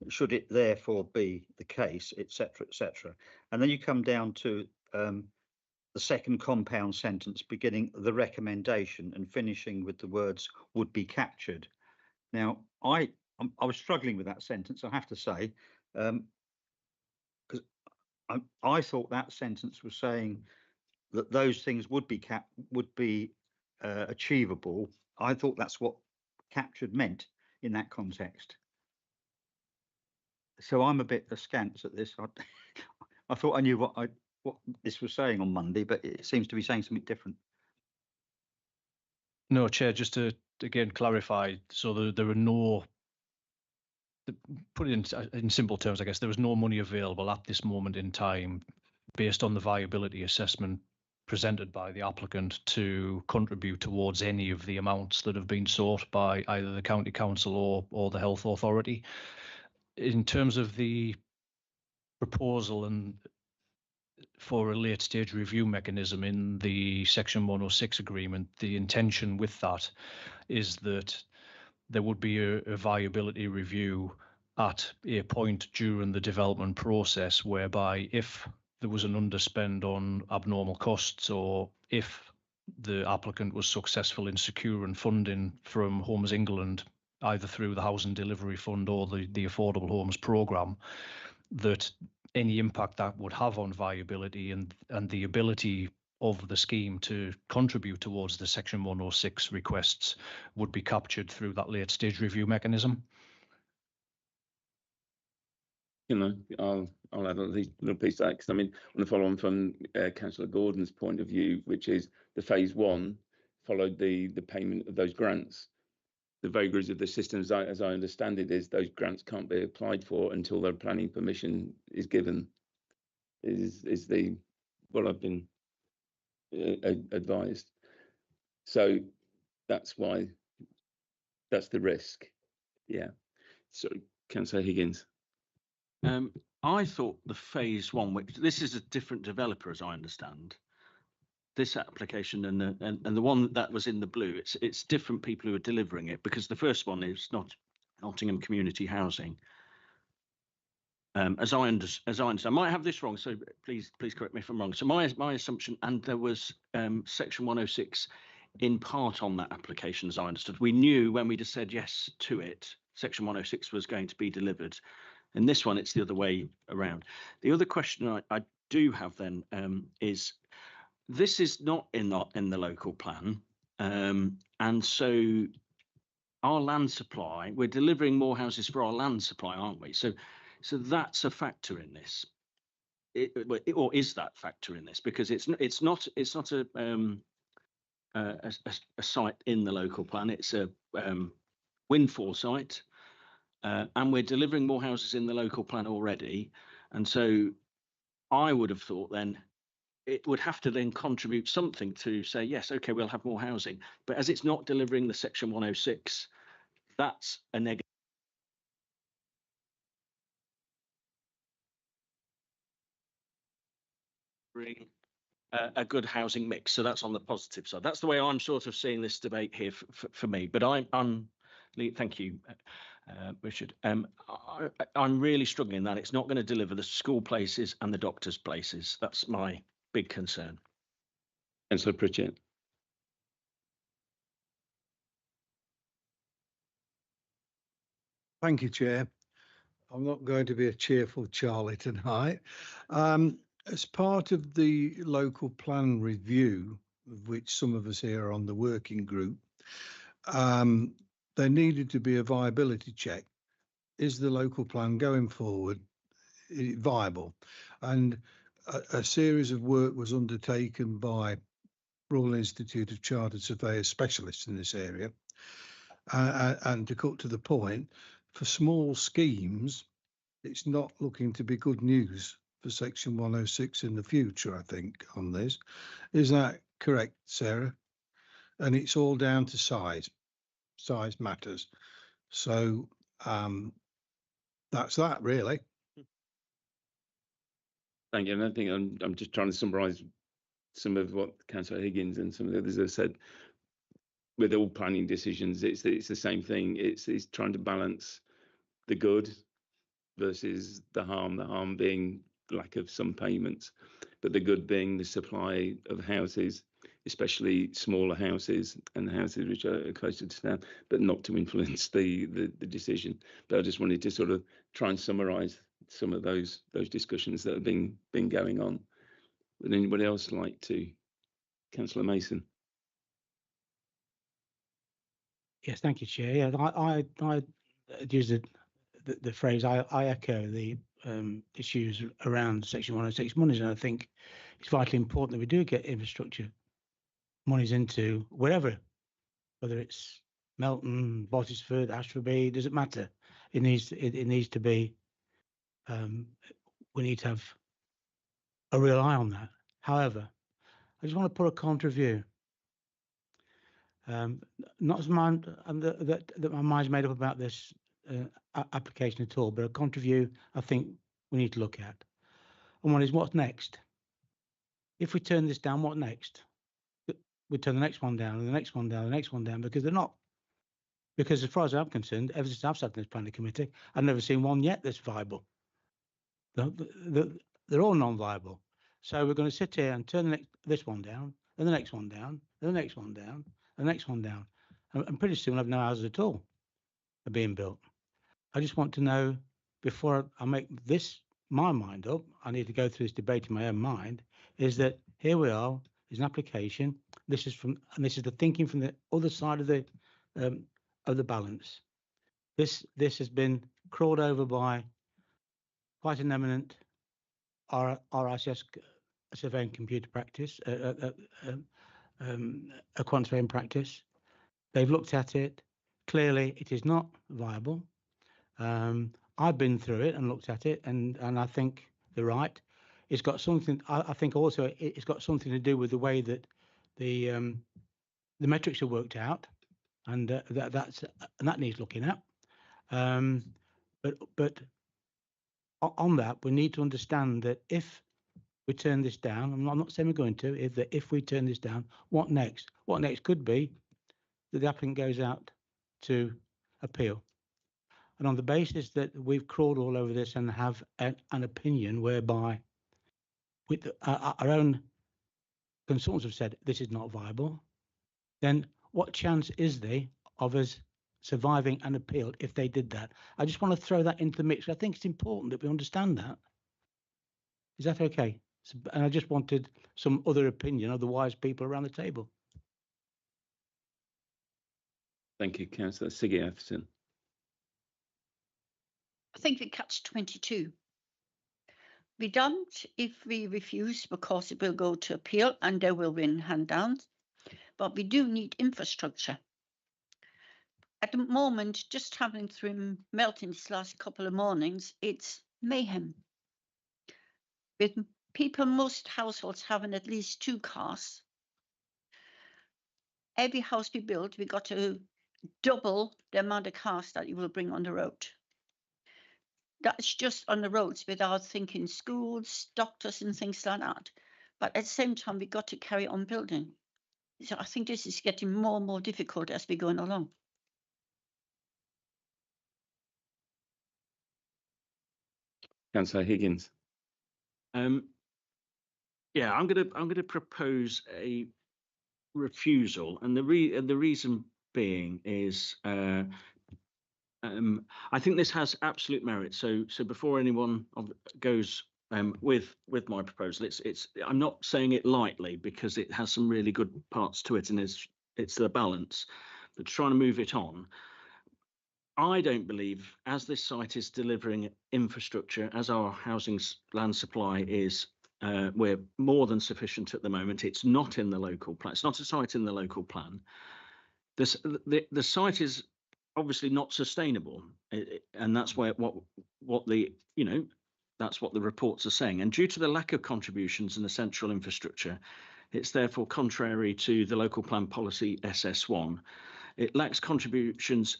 Should it therefore be the case, etc., etc., and then you come down to the second compound sentence beginning the recommendation and finishing with the words would be captured. Now, I was struggling with that sentence, I have to say, because I thought that sentence was saying that those things would be achievable. I thought that's what captured meant in that context. So I'm a bit askance at this. I thought I knew what this was saying on Monday, but it seems to be saying something different. No, Chair, just to again clarify, so there are no, put it in simple terms, I guess, there was no money available at this moment in time based on the viability assessment presented by the applicant to contribute towards any of the amounts that have been sought by either the county council or the health authority. In terms of the proposal and for a late stage review mechanism in the Section 106 agreement, the intention with that is that there would be a viability review at a point during the development process whereby if there was an underspend on abnormal costs, or if the applicant was successful in securing funding from Homes England, either through the Housing Delivery Fund or the Affordable Homes Programme, that any impact that would have on viability and the ability of the scheme to contribute towards the Section 106 requests would be captured through that late stage review mechanism. I'll add a little piece to that, because I mean, I want to follow on from Councillor Gordon's point of view, which is the phase one followed the payment of those grants. The vagaries of the system, as I understand it, is those grants can't be applied for until their planning permission is given. Is what I've been advised. So that's why that's the risk. Yeah. So, Councillor Higgins. I thought the phase one, which this is a different developer, as I understand this application, and the one that was in the blue, it's different people who are delivering it, because the first one is not Nottingham Community Housing. As I understand, I might have this wrong, so please correct me if I'm wrong. So my assumption, and there was Section 106 in part on that application, as I understood. We knew when we just said yes to it, Section 106 was going to be delivered. In this one, it's the other way around. The other question I do have then is, this is not in the local plan, and so our land supply, we're delivering more houses for our land supply, aren't we? So that's a factor in this, or is that factor in this? Because it's not a site in the local plan. It's a windfall site. And we're delivering more houses in the local plan already. And so I would have thought then it would have to then contribute something to say, yes, okay, we'll have more housing. But as it's not delivering the Section 106, that's a negative. A good housing mix. So that's on the positive side. That's the way I'm sort of seeing this debate here for me. But I'm thank you, Richard. I'm really struggling that it's not going to deliver the school places and the doctors' places. That's my big concern. And so, Pritchett. Thank you, Chair. I'm not going to be a cheerful Charlie tonight. As part of the local plan review, of which some of us here are on the working group, there needed to be a viability check. Is the local plan going forward viable? And a series of work was undertaken by Royal Institute of Chartered Surveyors specialists in this area. And to cut to the point, for small schemes, it's not looking to be good news for Section 106 in the future, I think, on this. Is that correct, Sarah? and it's all down to size. Size matters. So that's that really. Thank you. And I think I'm just trying to summarise some of what Councillor Higgins and some of the others have said. With all planning decisions, it's the same thing. It's trying to balance the good versus the harm. The harm being lack of some payments, but the good being the supply of houses, especially smaller houses and houses which are closer to town, but not to influence the decision. But I just wanted to sort of try and summarise some of those discussions that have been going on. Would anybody else like to? Councillor Mason. Yes, thank you, Chair. Yeah, I use the phrase. I echo the issues around Section 106 monies, and I think it's vitally important that we do get infrastructure monies into wherever, whether it's Melton, Bottisford, Ashford, doesn't matter. It needs to be. We need to have a real eye on that. However, I just want to put a counter view. Not as mine that my mind's made up about this application at all, but a counter view I think we need to look at. And one is, what's next? If we turn this down, what next? We turn the next one down, and the next one down, the next one down, because they're not. Because as far as I'm concerned, ever since I've sat in this planning committee, I've never seen one yet that's viable. They're all non-viable. So we're going to sit here and turn this one down, and the next one down, and the next one down, and the next one down. And pretty soon we'll have no houses at all are being built. I just want to know, before I make my mind up, I need to go through this debate in my own mind, is that here we are, there's an application. This is the thinking from the other side of the balance. This has been crawled over by quite an eminent RICS surveying computer practice, a quant surveying practice. They've looked at it. Clearly, it is not viable. I've been through it and looked at it, and I think they're right. It's got something. I think also it's got something to do with the way that the metrics are worked out, and that needs looking at. But on that, we need to understand that if we turn this down, I'm not saying we're going to, if we turn this down, what next? What next could be that the applicant goes out to appeal. And on the basis that we've crawled all over this and have an opinion whereby with our own consultants have said this is not viable, then what chance is there of us surviving an appeal if they did that? I just want to throw that into the mix. I think it's important that we understand that. Is that okay? And I just wanted some other opinion of the wise people around the table. Thank you, Councillor Siggy Atherton. I think we catch 22. We don't if we refuse, because it will go to appeal and they will win hand down. But we do need infrastructure. At the moment, just travelling through Melton these last couple of mornings, it's mayhem. With people, most households having at least 2 cars. Every house we build, we got to double the amount of cars that you will bring on the road. That's just on the roads without thinking schools, doctors and things like that. But at the same time, we've got to carry on building. So I think this is getting more and more difficult as we're going along. Councillor Higgins. Yeah, I'm gonna propose a refusal, and the reason being is I think this has absolute merit. So before anyone goes with my proposal, I'm not saying it lightly because it has some really good parts to it, and it's the balance. But trying to move it on, I don't believe, as this site is delivering infrastructure, as our housing land supply is, we're more than sufficient at the moment. It's not in the local plan. It's not a site in the local plan. The site is obviously not sustainable, and that's where that's what the reports are saying. And due to the lack of contributions in the central infrastructure, It's therefore contrary to the local plan policy SS1. It lacks contributions,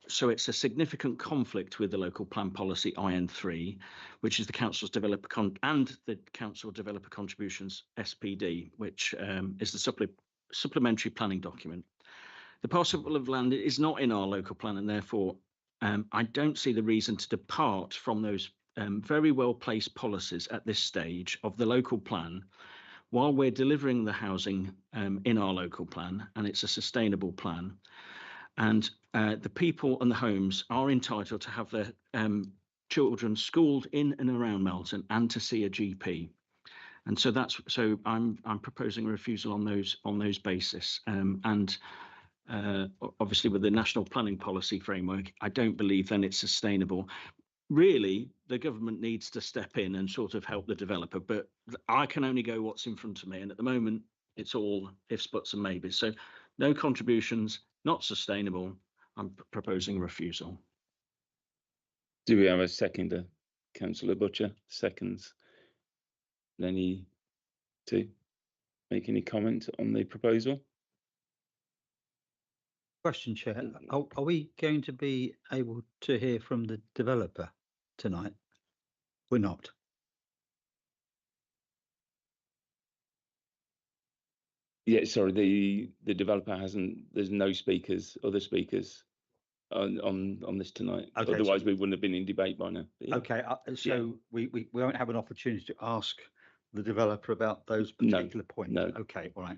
so it's a significant conflict with the local plan policy IN3, which is the council's developer and the council developer contributions SPD, which is the supplementary planning document. The parcel of land is not in our local plan, and therefore I don't see the reason to depart from those very well placed policies at this stage of the local plan while we're delivering the housing in our local plan, and it's a sustainable plan. And the people and the homes are entitled to have their children schooled in and around Melton and to see a GP. And so I'm proposing a refusal on those basis. Obviously with the national planning policy framework, I don't believe then it's sustainable. Really, the government needs to step in and sort of help the developer, but I can only go what's in front of me. And at the moment, it's all ifs, buts and maybes. So no contributions, not sustainable. I'm proposing refusal. Do we have a seconder? Councillor Butcher, seconds. Any to make any comment on the proposal? Question, Chair. Are we going to be able to hear from the developer tonight? We're not. Yeah, sorry, the developer hasn't, there's no speakers, other speakers on this tonight. Okay, Otherwise so we wouldn't have been in debate by now. Yeah. okay, so we won't have an opportunity to ask the developer about those particular points. No. Okay, all right.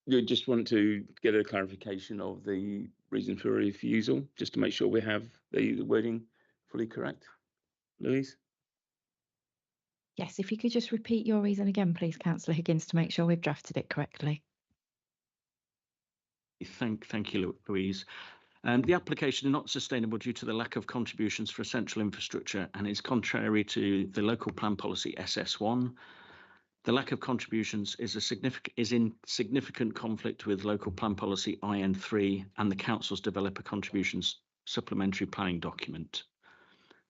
You just want to get a clarification of the reason for refusal, just to make sure we have the wording fully correct. Louise? Yes, if you could just repeat your reason again, please, Councillor Higgins, to make sure we've drafted it correctly. Thank you, Louise. The application is not sustainable due to the lack of contributions for essential infrastructure and is contrary to the local plan policy SS1. The lack of contributions is in significant conflict with local plan policy IN3 and the council's developer contributions supplementary planning document.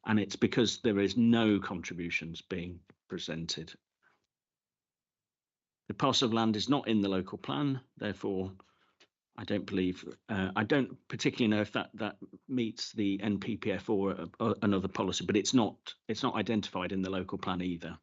And it's because there is no contributions being presented. The parcel of land is not in the local plan, therefore I don't believe, I don't particularly know if that meets the NPPF or another policy, but it's not identified in the local plan either.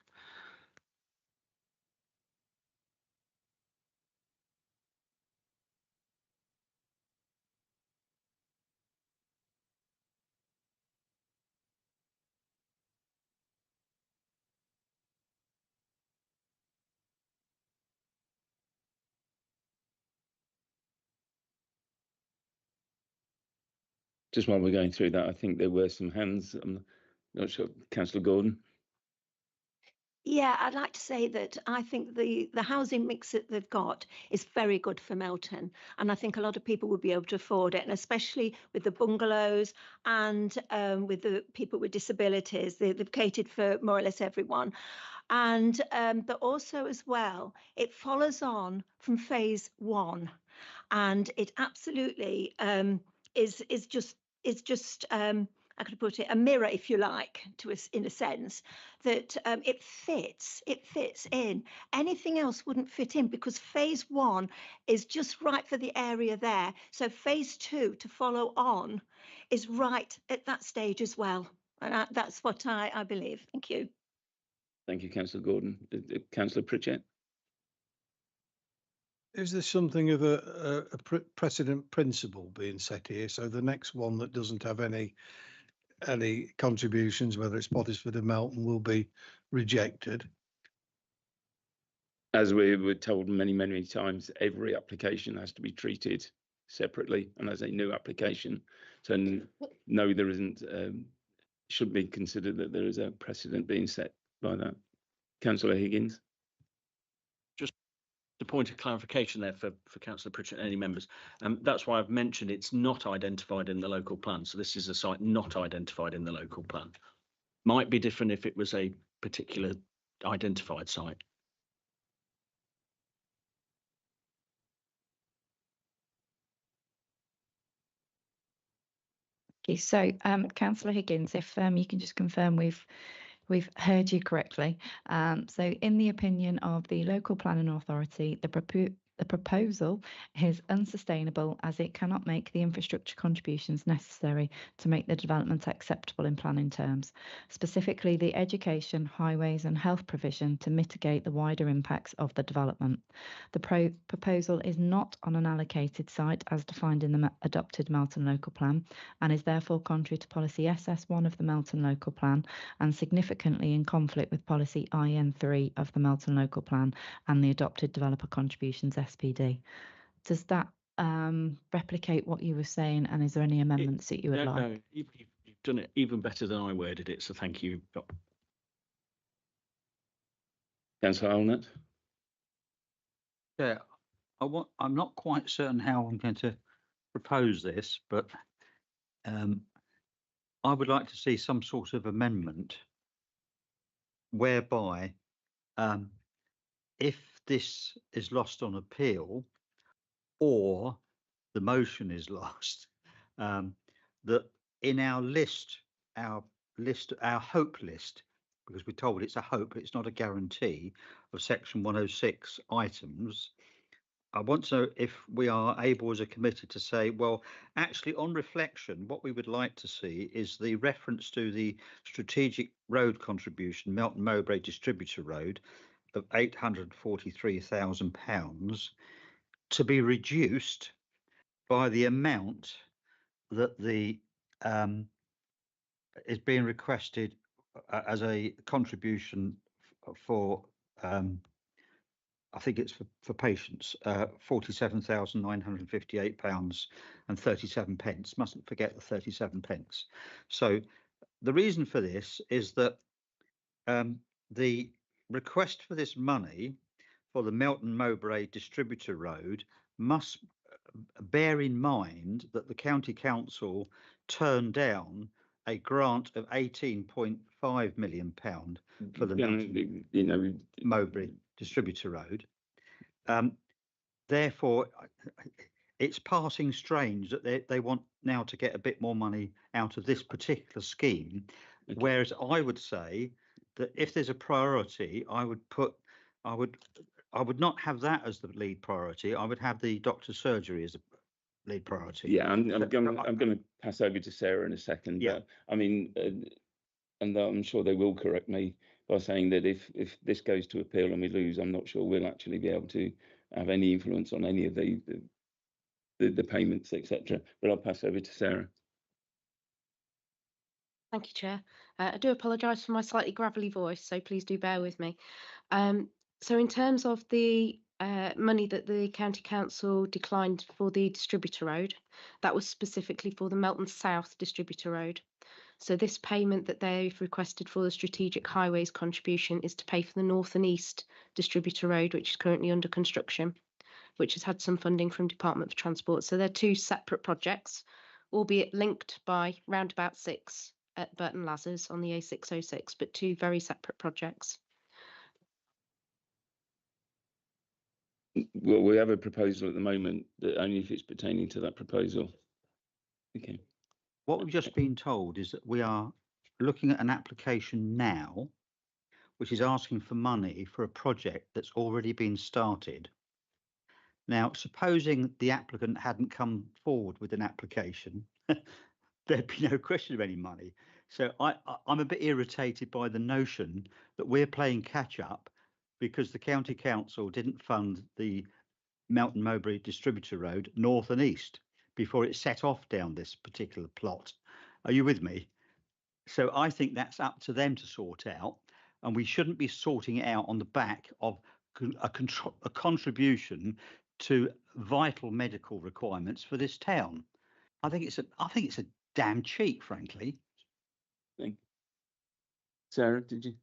Just while we're going through that, I think there were some hands. I'm not sure. Councillor Gordon? Yeah, I'd like to say that I think the housing mix that they've got is very good for Melton, and I think a lot of people would be able to afford it, and especially with the bungalows and with the people with disabilities, they've catered for more or less everyone. And but also as well, it follows on from phase 1, and it absolutely is just I could put it, a mirror, if you like, to us in a sense, that it fits in. Anything else wouldn't fit in because phase 1 is just right for the area there. So phase 2 to follow on is right at that stage as well. And that's what I believe. Thank you. Thank you, Councillor Gordon. Councillor Pritchett? Is there something of a precedent principle being set here? So the next one that doesn't have any contributions, whether it's Pottersford or Melton, will be rejected? As we were told many times, every application has to be treated separately and as a new application. So no, there isn't, shouldn't be considered that there is a precedent being set by that. Councillor Higgins? Just a point of clarification there for Councillor Pritchett and any members. That's why I've mentioned it's not identified in the local plan. So this is a site not identified in the local plan. Might be different if it was a particular identified site. Okay, so Councillor Higgins, if you can just confirm we've We've heard you correctly. So in the opinion of the local planning authority, the proposal is unsustainable as it cannot make the infrastructure contributions necessary to make the development acceptable in planning terms, specifically the education, highways and health provision to mitigate the wider impacts of the development. The proposal is not on an allocated site as defined in the adopted Melton Local Plan and is therefore contrary to policy SS1 of the Melton Local Plan and significantly in conflict with policy IN3 of the Melton Local Plan and the adopted developer contributions SPD. Does that replicate what you were saying, and is there any amendments that you would like? No, you've done it even better than I worded it, so thank you. Councillor Arnold. Yeah, I'm not quite certain how I'm going to propose this, but I would like to see some sort of amendment whereby if this is lost on appeal or the motion is lost, that in our hope list, because we're told it's a hope, it's not a guarantee of section 106 items, I want to know if we are able as a committee to say, well, actually on reflection, what we would like to see is the reference to the strategic road contribution, Melton Mowbray Distributor Road, of £843,000 to be reduced by the amount that the is being requested as a contribution for I think it's for patients, £47,958.37. Mustn't forget the 37 pence. So the reason for this is that the request for this money for the Melton Mowbray Distributor Road must bear in mind that the County Council turned down a grant of £18.5 million for the Melton Mowbray Distributor Road. Therefore, it's passing strange that they want now to get a bit more money out of this particular scheme, whereas I would say that if there's a priority, I would not have that as the lead priority. I would have the doctor's surgery as a lead priority. Yeah, I'm going to pass over to Sarah in a second. Yeah. But I mean, and I'm sure they will correct me by saying that if this goes to appeal and we lose, I'm not sure we'll actually be able to have any influence on any of the payments, etc. But I'll pass over to Sarah. Thank you, Chair. I do apologise for my slightly gravelly voice, so please do bear with me. So in terms of the money that the County Council declined for the Distributor Road, that was specifically for the Melton South Distributor Road. So this payment that they've requested for the Strategic Highways contribution is to pay for the North and East Distributor Road, which is currently under construction, which has had some funding from Department for Transport. So they're two separate projects, albeit linked by roundabout 6 at Burton Lazars on the A606, but two very separate projects. Well, we have a proposal at the moment that only if it's pertaining to that proposal. Okay. What we've just been told is that we are looking at an application now, which is asking for money for a project that's already been started. Now, supposing the applicant hadn't come forward with an application, there'd be no question of any money. So I'm a bit irritated by the notion that we're playing catch up because the County Council didn't fund the Melton Mowbray Distributor Road north and east before it set off down this particular plot. Are you with me? So I think that's up to them to sort out, and we shouldn't be sorting it out on the back of a contribution to vital medical requirements for this town. I think it's a damn cheat, frankly. Sarah, did you?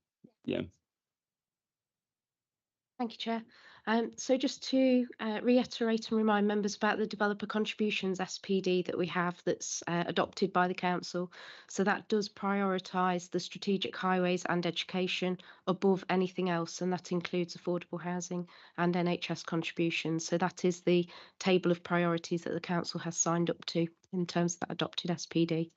Yeah. Thank you, Chair. So just to reiterate and remind members about the developer contributions SPD that we have that's adopted by the council. So that does prioritise the strategic highways and education above anything else, and that includes affordable housing and NHS contributions. So that is the table of priorities that the council has signed up to in terms of that adopted SPD.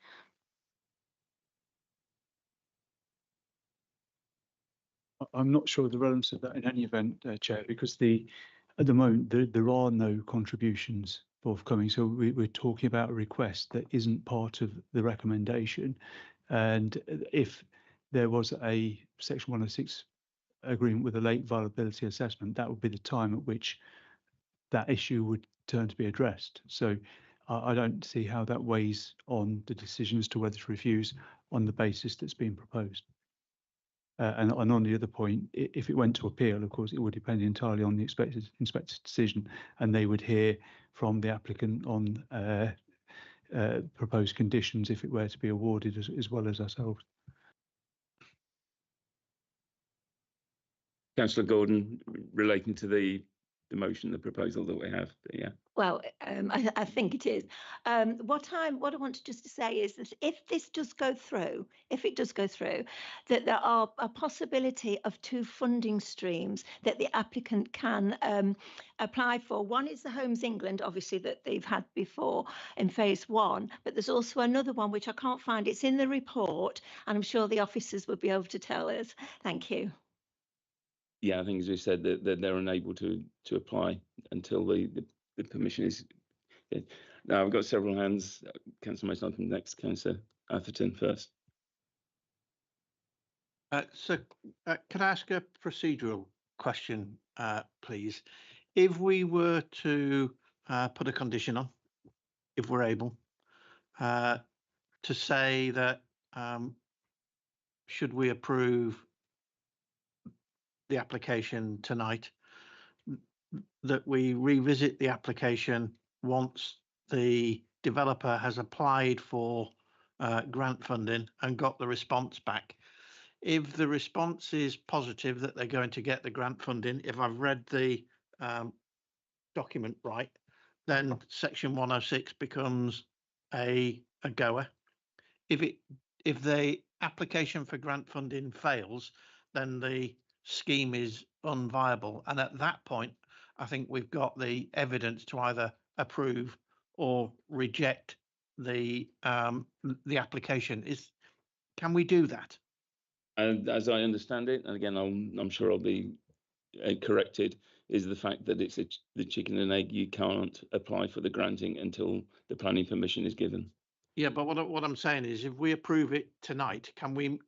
I'm not sure of the relevance of that in any event, Chair, because at the moment there are no contributions forthcoming. So we're talking about a request that isn't part of the recommendation. And if there was a Section 106 agreement with a late viability assessment, that would be the time at which that issue would turn to be addressed. So I don't see how that weighs on the decision as to whether to refuse on the basis that's been proposed. And on the other point, if it went to appeal, of course, it would depend entirely on the inspector's decision, and they would hear from the applicant on proposed conditions if it were to be awarded, as well as ourselves. Councillor Gordon, relating to the motion, the proposal that we have, yeah. Well, I think it is. What I want to just say is that if this does go through, that there are a possibility of 2 funding streams that the applicant can apply for. One is the Homes England, obviously, that they've had before in phase 1, but there's also another one which I can't find. It's in the report, and I'm sure the officers would be able to tell us. Thank you. Yeah, I think as we said that they're unable to apply until the permission is. Now I've got several hands. Councillor Mason, next. Councillor Atherton first. Can I ask a procedural question, please? If we were to put a condition on, if we're able, to say that should we approve the application tonight, that we revisit the application once the developer has applied for grant funding and got the response back. If the response is positive that they're going to get the grant funding, if I've read the document right, then Section 106 becomes a goer. If the application for grant funding fails, then the scheme is unviable, and at that point I think we've got the evidence to either approve or reject the application. Can we do that? And as I understand it, and again I'm sure I'll be corrected, is the fact that it's the chicken and egg. You can't apply for the granting until the planning permission is given. Yeah, but what I'm saying is, if we approve it tonight, can we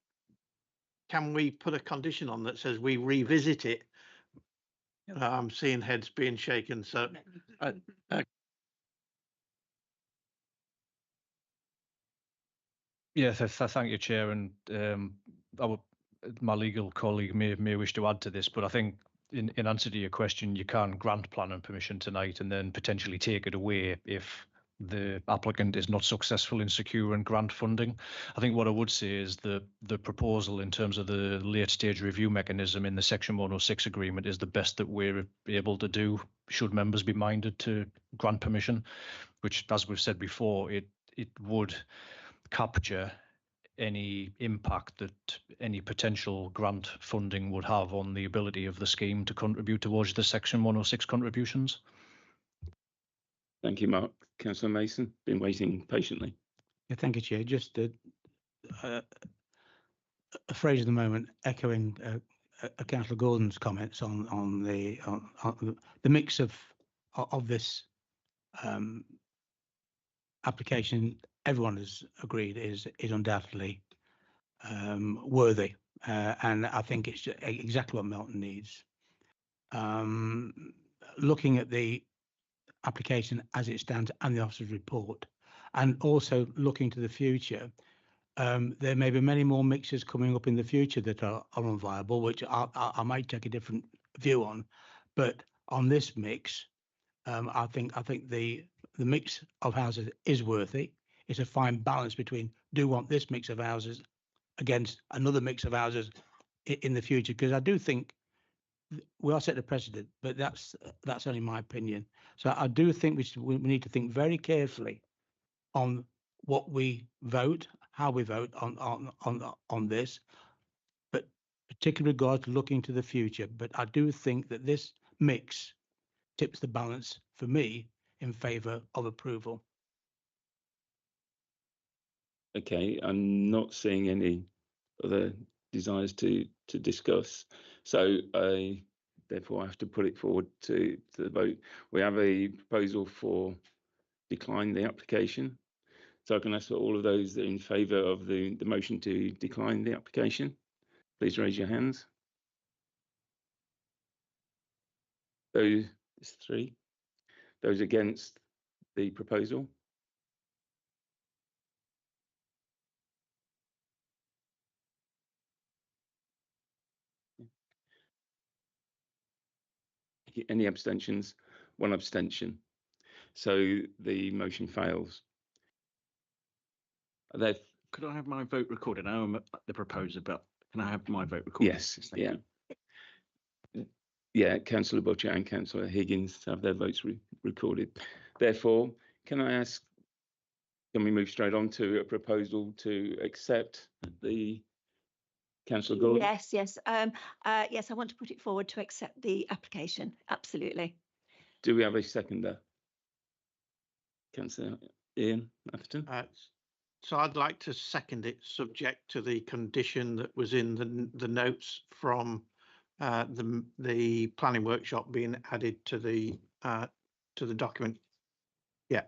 put a condition on that says we revisit it? I'm seeing heads being shaken, so Yeah, thank you, Chair, and my legal colleague may wish to add to this, but I think in answer to your question, you can grant planning permission tonight and then potentially take it away if the applicant is not successful in securing grant funding. I think what I would say is the proposal in terms of the late stage review mechanism in the Section 106 agreement is the best that we're able to do should members be minded to grant permission, which, as we've said before, it would capture any impact that any potential grant funding would have on the ability of the scheme to contribute towards the Section 106 contributions. Thank you, Mark. Councillor Mason, been waiting patiently. Yeah, thank you, Chair. Just a phrase at the moment, echoing Councillor Gordon's comments on the mix of this application. Everyone has agreed is undoubtedly worthy, and I think it's exactly what Melton needs. Looking at the application as it stands and the officer's report, and also looking to the future, there may be many more mixes coming up in the future that are unviable, which I might take a different view on. But on this mix, I think the mix of houses is worthy. It's a fine balance between do want this mix of houses against another mix of houses in the future, because I do think we are setting a precedent, but that's only my opinion. So I do think we need to think very carefully on what we vote, how we vote on this, but particularly regard to looking to the future. But I do think that this mix tips the balance for me in favour of approval. Okay, I'm not seeing any other desires to discuss. So therefore I have to put it forward to the vote. We have a proposal for decline the application. So I can ask for all of those that are in favour of the motion to decline the application. Please raise your hands. Those three. Those against the proposal. Any abstentions? One abstention. So the motion fails. Could I have my vote recorded? I am the proposer, but can I have my vote recorded? Yes, yeah. Yeah, Councillor Butcher and Councillor Higgins have their votes recorded. Therefore, can I ask, can we move straight on to a proposal to accept the Councillor Gordon? Yes, yes. Yes, I want to put it forward to accept the application. Absolutely. Do we have a seconder? Councillor Ian Atherton? So I'd like to second it, subject to the condition that was in the notes from the planning workshop being added to the document. Yeah.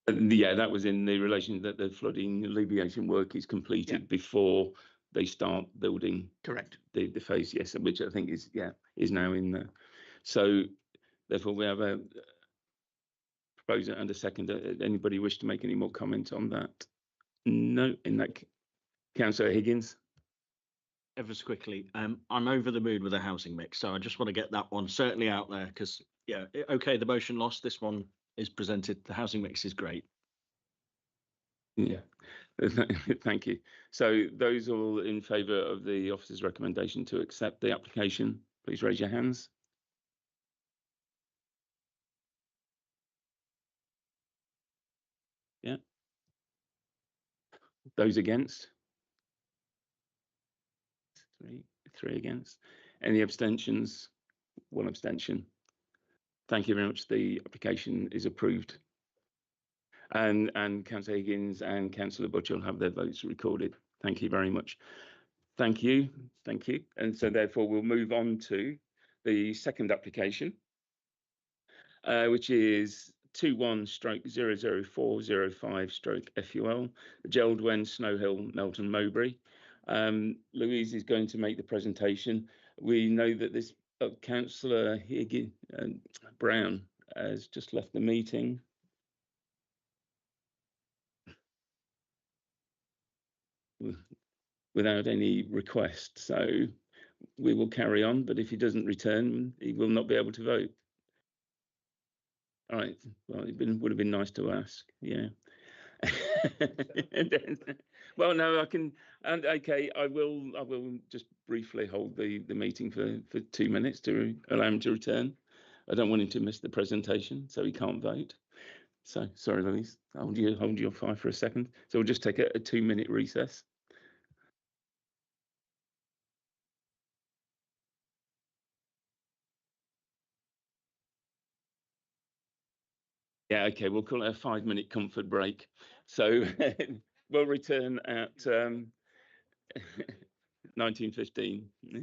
Yeah, that was in the relation that the flooding alleviation work is completed before they start building. Correct. The phase, yes, which I think is now in there. So therefore we have a proposer and a seconder. Anybody wish to make any more comment on that? No. In that, Councillor Higgins. Ever so quickly, I'm over the moon with a housing mix, so I just want to get that one certainly out there because, yeah, okay, the motion lost. This one is presented. The housing mix is great. Yeah, thank you. So those all in favour of the officer's recommendation to accept the application, please raise your hands. Yeah. Those against? Three against. Any abstentions? One abstention. Thank you very much. The application is approved. And Councillor Higgins and Councillor Butcher will have their votes recorded. Thank you very much. Thank you. Thank you. And so therefore we'll move on to the second application, which is 21/00405/FUL, Geldwen, Snow Hill, Melton Mowbray. Louise is going to make the presentation. We know that this Councillor Higgins Brown has just left the meeting. Without any request, so we will carry on, but if he doesn't return, he will not be able to vote. All right, well, would have been nice to ask, yeah. Well, no, I can, and okay, I will just briefly hold the meeting for 2 minutes to allow him to return. I don't want him to miss the presentation, so he can't vote. So sorry, Louise, hold your fire for a second. So we'll just take a 2-minute recess. Yeah, okay, we'll call it a 5-minute comfort break. So we'll return at 19:15. Yeah.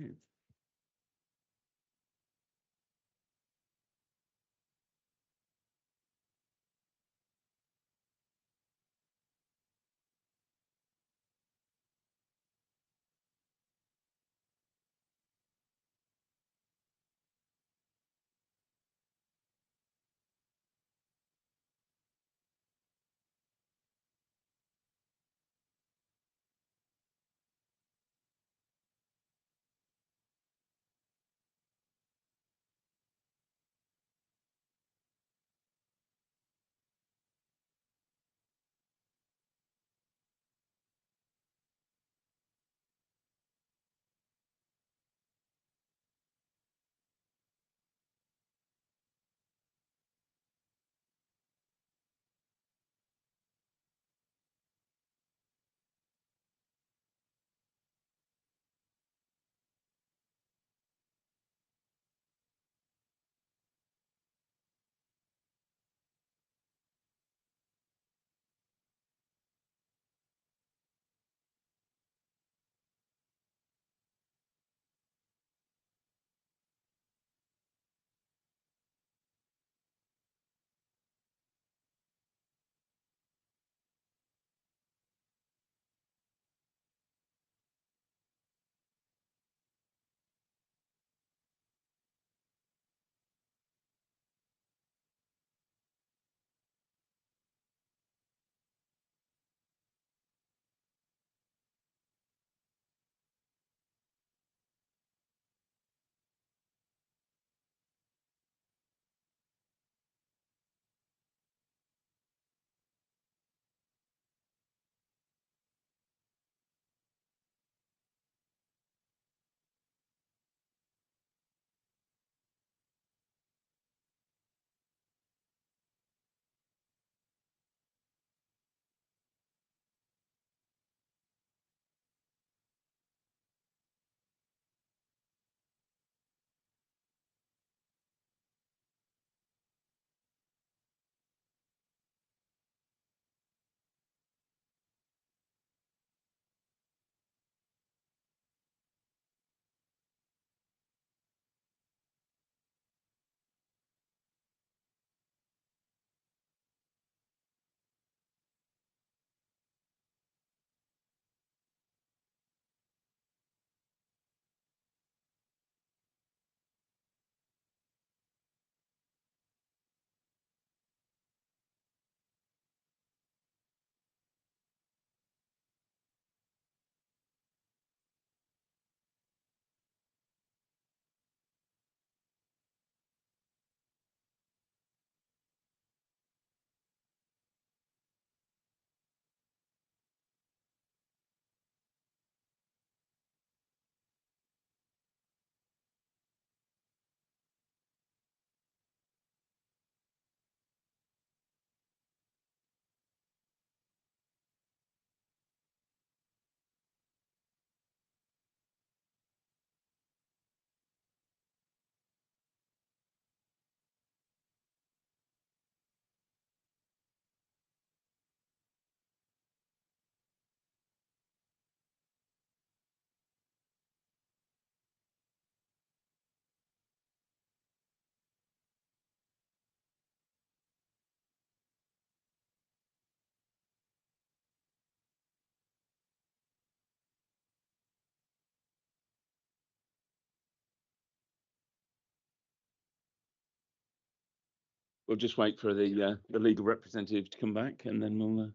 we'll just wait for the legal representative to come back, and then we'll.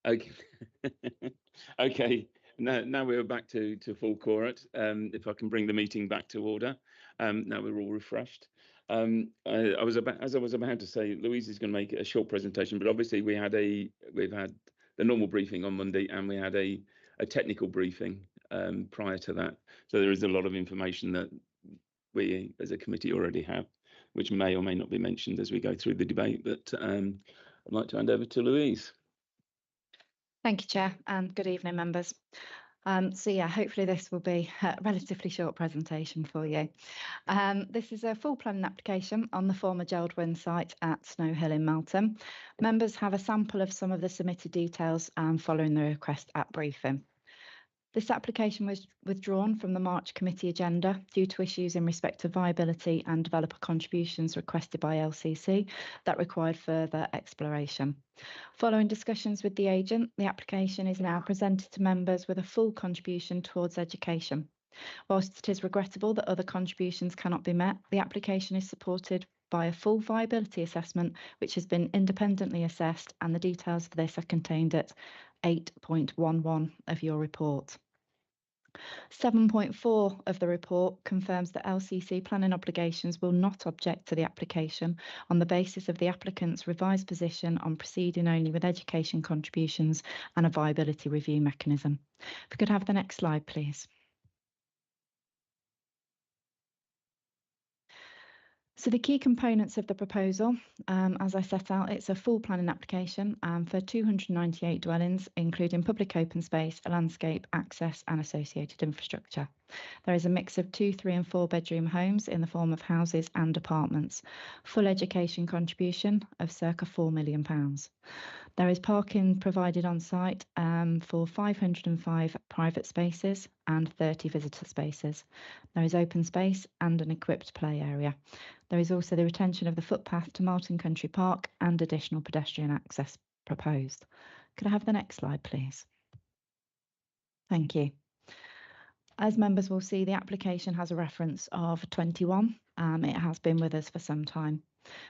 Okay. Okay. Now we're back to full quorum. If I can bring the meeting back to order. Now we're all refreshed. I was about to say, Louise is going to make a short presentation, but obviously we've had the normal briefing on Monday, and we had a technical briefing prior to that. So there is a lot of information that we as a committee already have, which may or may not be mentioned as we go through the debate. But I'd like to hand over to Louise. Thank you, Chair, and good evening, members. So yeah, hopefully this will be a relatively short presentation for you. This is a full planning application on the former Geldwyn site at Snow Hill in Melton. Members have a sample of some of the submitted details following the request at briefing. This application was withdrawn from the March committee agenda due to issues in respect of viability and developer contributions requested by LCC that required further exploration. Following discussions with the agent, the application is now presented to members with a full contribution towards education. Whilst it is regrettable that other contributions cannot be met, the application is supported by a full viability assessment, which has been independently assessed, and the details for this are contained at 8.11 of your report. 7.4 of the report confirms that LCC planning obligations will not object to the application on the basis of the applicant's revised position on proceeding only with education contributions and a viability review mechanism. If we could have the next slide, please. So the key components of the proposal, as I set out, it's a full planning application for 298 dwellings, including public open space, landscape, access and associated infrastructure. There is a mix of 2, 3 and 4 bedroom homes in the form of houses and apartments. Full education contribution of circa £4 million. There is parking provided on site for 505 private spaces and 30 visitor spaces. There is open space and an equipped play area. There is also the retention of the footpath to Martin Country Park and additional pedestrian access proposed. Could I have the next slide, please? Thank you. As members will see, the application has a reference of 21. It has been with us for some time.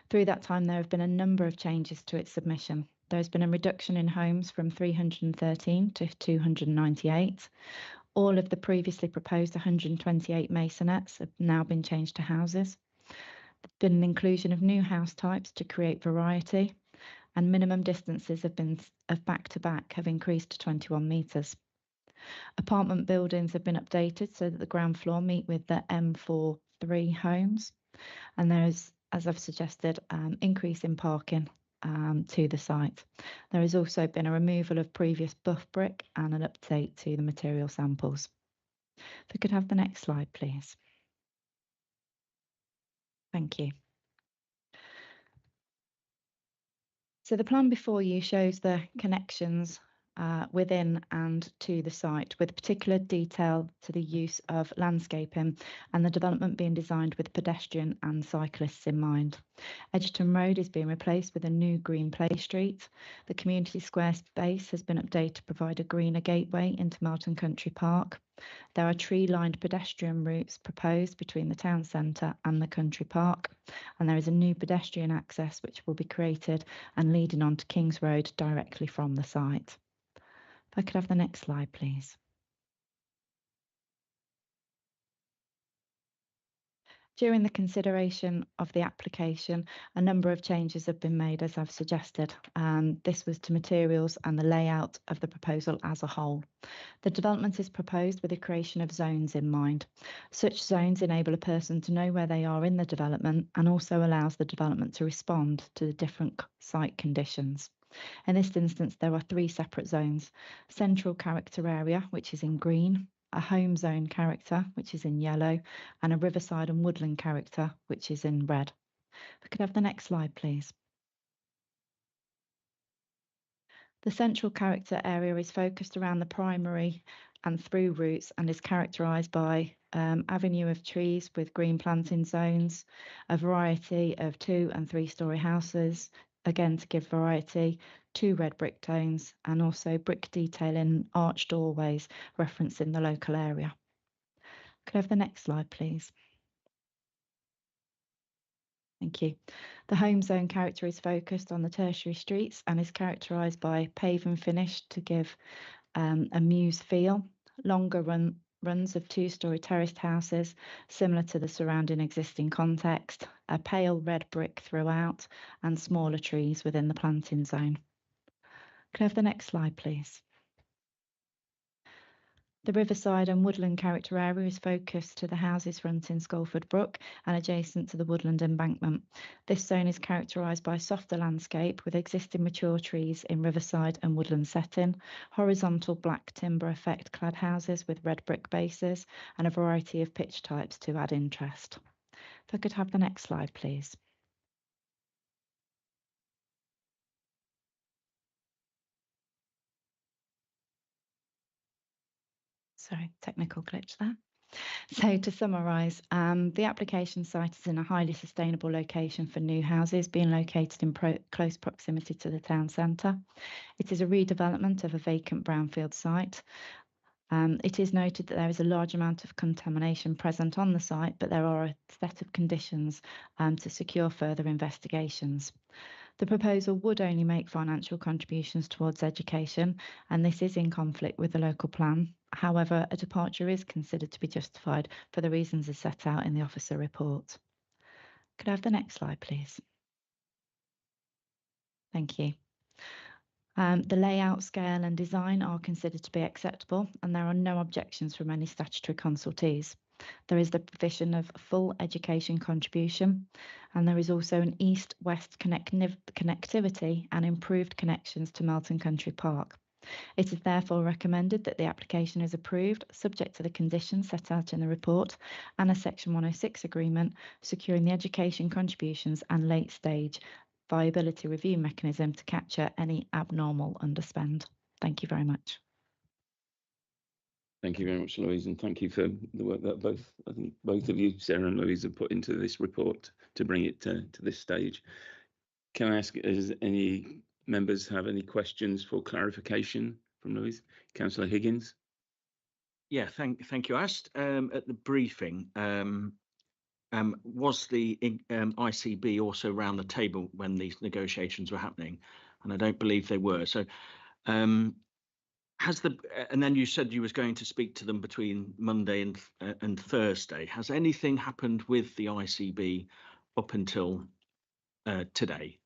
Through that time, there have been a number of changes to its submission. There has been a reduction in homes from 313 to 298. All of the previously proposed 128 masonettes have now been changed to houses. There's been an inclusion of new house types to create variety, and minimum distances of back-to-back have increased to 21 metres. Apartment buildings have been updated so that the ground floor meet with the M43 homes, and there is, as I've suggested, increase in parking to the site. There has also been a removal of previous buff brick and an update to the material samples. If we could have the next slide, please. Thank you. So the plan before you shows the connections within and to the site, with particular detail to the use of landscaping and the development being designed with pedestrian and cyclists in mind. Edgerton Road is being replaced with a new green play street. The community square space has been updated to provide a greener gateway into Martin Country Park. There are tree-lined pedestrian routes proposed between the town centre and the country park, and there is a new pedestrian access which will be created and leading onto Kings Road directly from the site. If I could have the next slide, please. During the consideration of the application, a number of changes have been made, as I've suggested. This was to materials and the layout of the proposal as a whole. The development is proposed with the creation of zones in mind. Such zones enable a person to know where they are in the development and also allows the development to respond to the different site conditions. In this instance, there are 3 separate zones: central character area, which is in green, a home zone character, which is in yellow, and a riverside and woodland character, which is in red. If we could have the next slide, please. The central character area is focused around the primary and through routes and is characterised by avenue of trees with green planting zones, a variety of 2 and 3 storey houses, again to give variety, 2 red brick tones, and also brick detailing arched doorways referencing the local area. Could I have the next slide, please? Thank you. The home zone character is focused on the tertiary streets and is characterised by pave and finish to give a mews feel, longer runs of 2-storey terraced houses similar to the surrounding existing context, a pale red brick throughout, and smaller trees within the planting zone. Can I have the next slide, please? The riverside and woodland character area is focused to the houses fronting Sculford Brook and adjacent to the woodland embankment. This zone is characterised by softer landscape with existing mature trees in riverside and woodland setting, horizontal black timber effect clad houses with red brick bases, and a variety of pitch types to add interest. If I could have the next slide, please. Sorry, technical glitch there. So to summarise, the application site is in a highly sustainable location for new houses being located in close proximity to the town centre. It is a redevelopment of a vacant brownfield site. It is noted that there is a large amount of contamination present on the site, but there are a set of conditions to secure further investigations. The proposal would only make financial contributions towards education, and this is in conflict with the local plan. However, a departure is considered to be justified for the reasons as set out in the officer report. Could I have the next slide, please? Thank you. The layout, scale and design are considered to be acceptable, and there are no objections from any statutory consultees. There is the provision of full education contribution, and there is also an east-west connectivity and improved connections to Melton Country Park. It is therefore recommended that the application is approved, subject to the conditions set out in the report and a Section 106 agreement securing the education contributions and late-stage viability review mechanism to capture any abnormal underspend. Thank you very much. Thank you very much, Louise, and thank you for the work that both of you, Sarah and Louise, have put into this report to bring it to this stage. Can I ask, does any members have any questions for clarification from Louise? Councillor Higgins. Yeah, thank you. I asked at the briefing, was the ICB also around the table when these negotiations were happening? And I don't believe they were. So and then you said you was going to speak to them between Monday and Thursday. Has anything happened with the ICB up until today?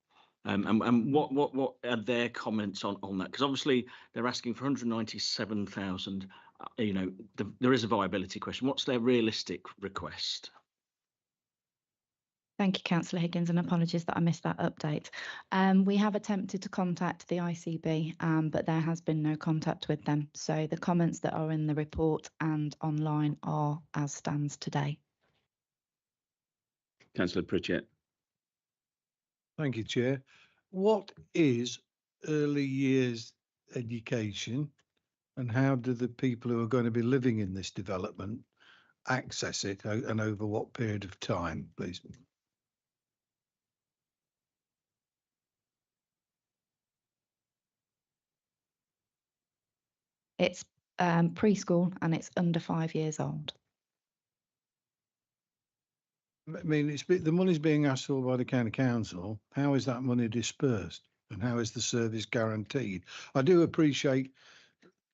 And what are their comments on that? Because obviously they're asking for 197,000. You know, there is a viability question. What's their realistic request? Thank you, Councillor Higgins, and apologies that I missed that update. We have attempted to contact the ICB, but there has been no contact with them. So the comments that are in the report and online are as stands today. Councillor Pritchett. Thank you, Chair. What is early years education, and how do the people who are going to be living in this development access it, and over what period of time, please? It's preschool and it's under 5 years old. I mean, the money's being asked for by the county council. How is that money dispersed, and how is the service guaranteed? I do appreciate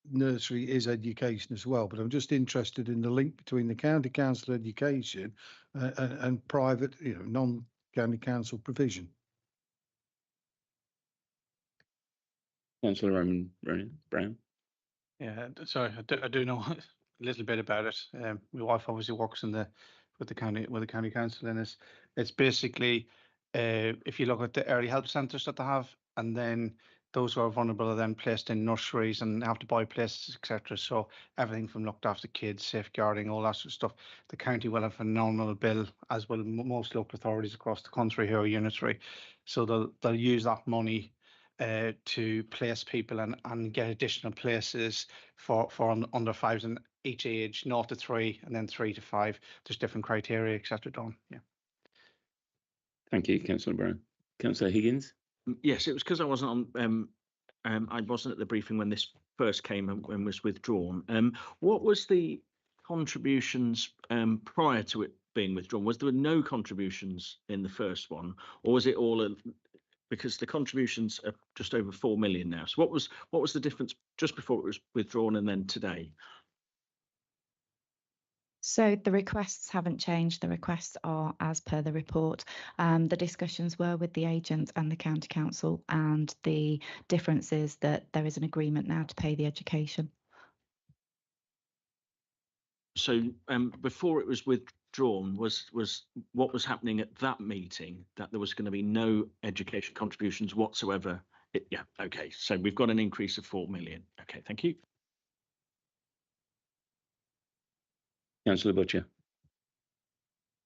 nursery is education as well, but I'm just interested in the link between the county council education and private, non-county council provision. Councillor Brown. Yeah, sorry, I do know a little bit about it. My wife obviously works with the county council, and it's basically if you look at the early help centres that they have, and then those who are vulnerable are then placed in nurseries and have to buy places, etc. So everything from looked after kids, safeguarding, all that sort of stuff. The county will have a nominal bill, as will most local authorities across the country who are unitary. So they'll use that money to place people and get additional places for under fives and each age, 0 to 3 and then 3 to 5. There's different criteria, etc. done. Yeah. Thank you, Councillor Brown. Councillor Higgins. Yes, it was because I wasn't on. I wasn't at the briefing when this first came and was withdrawn. What was the contributions prior to it being withdrawn? Was there no contributions in the first one, or was it all? Because the contributions are just over 4 million now. So what was the difference just before it was withdrawn and then today? So the requests haven't changed. The requests are as per the report. The discussions were with the agent and the county council, and the difference is that there is an agreement now to pay the education. So before it was withdrawn, was what was happening at that meeting that there was going to be no education contributions whatsoever? Yeah, okay. So we've got an increase of 4 million. Okay, thank you. Councillor Butcher.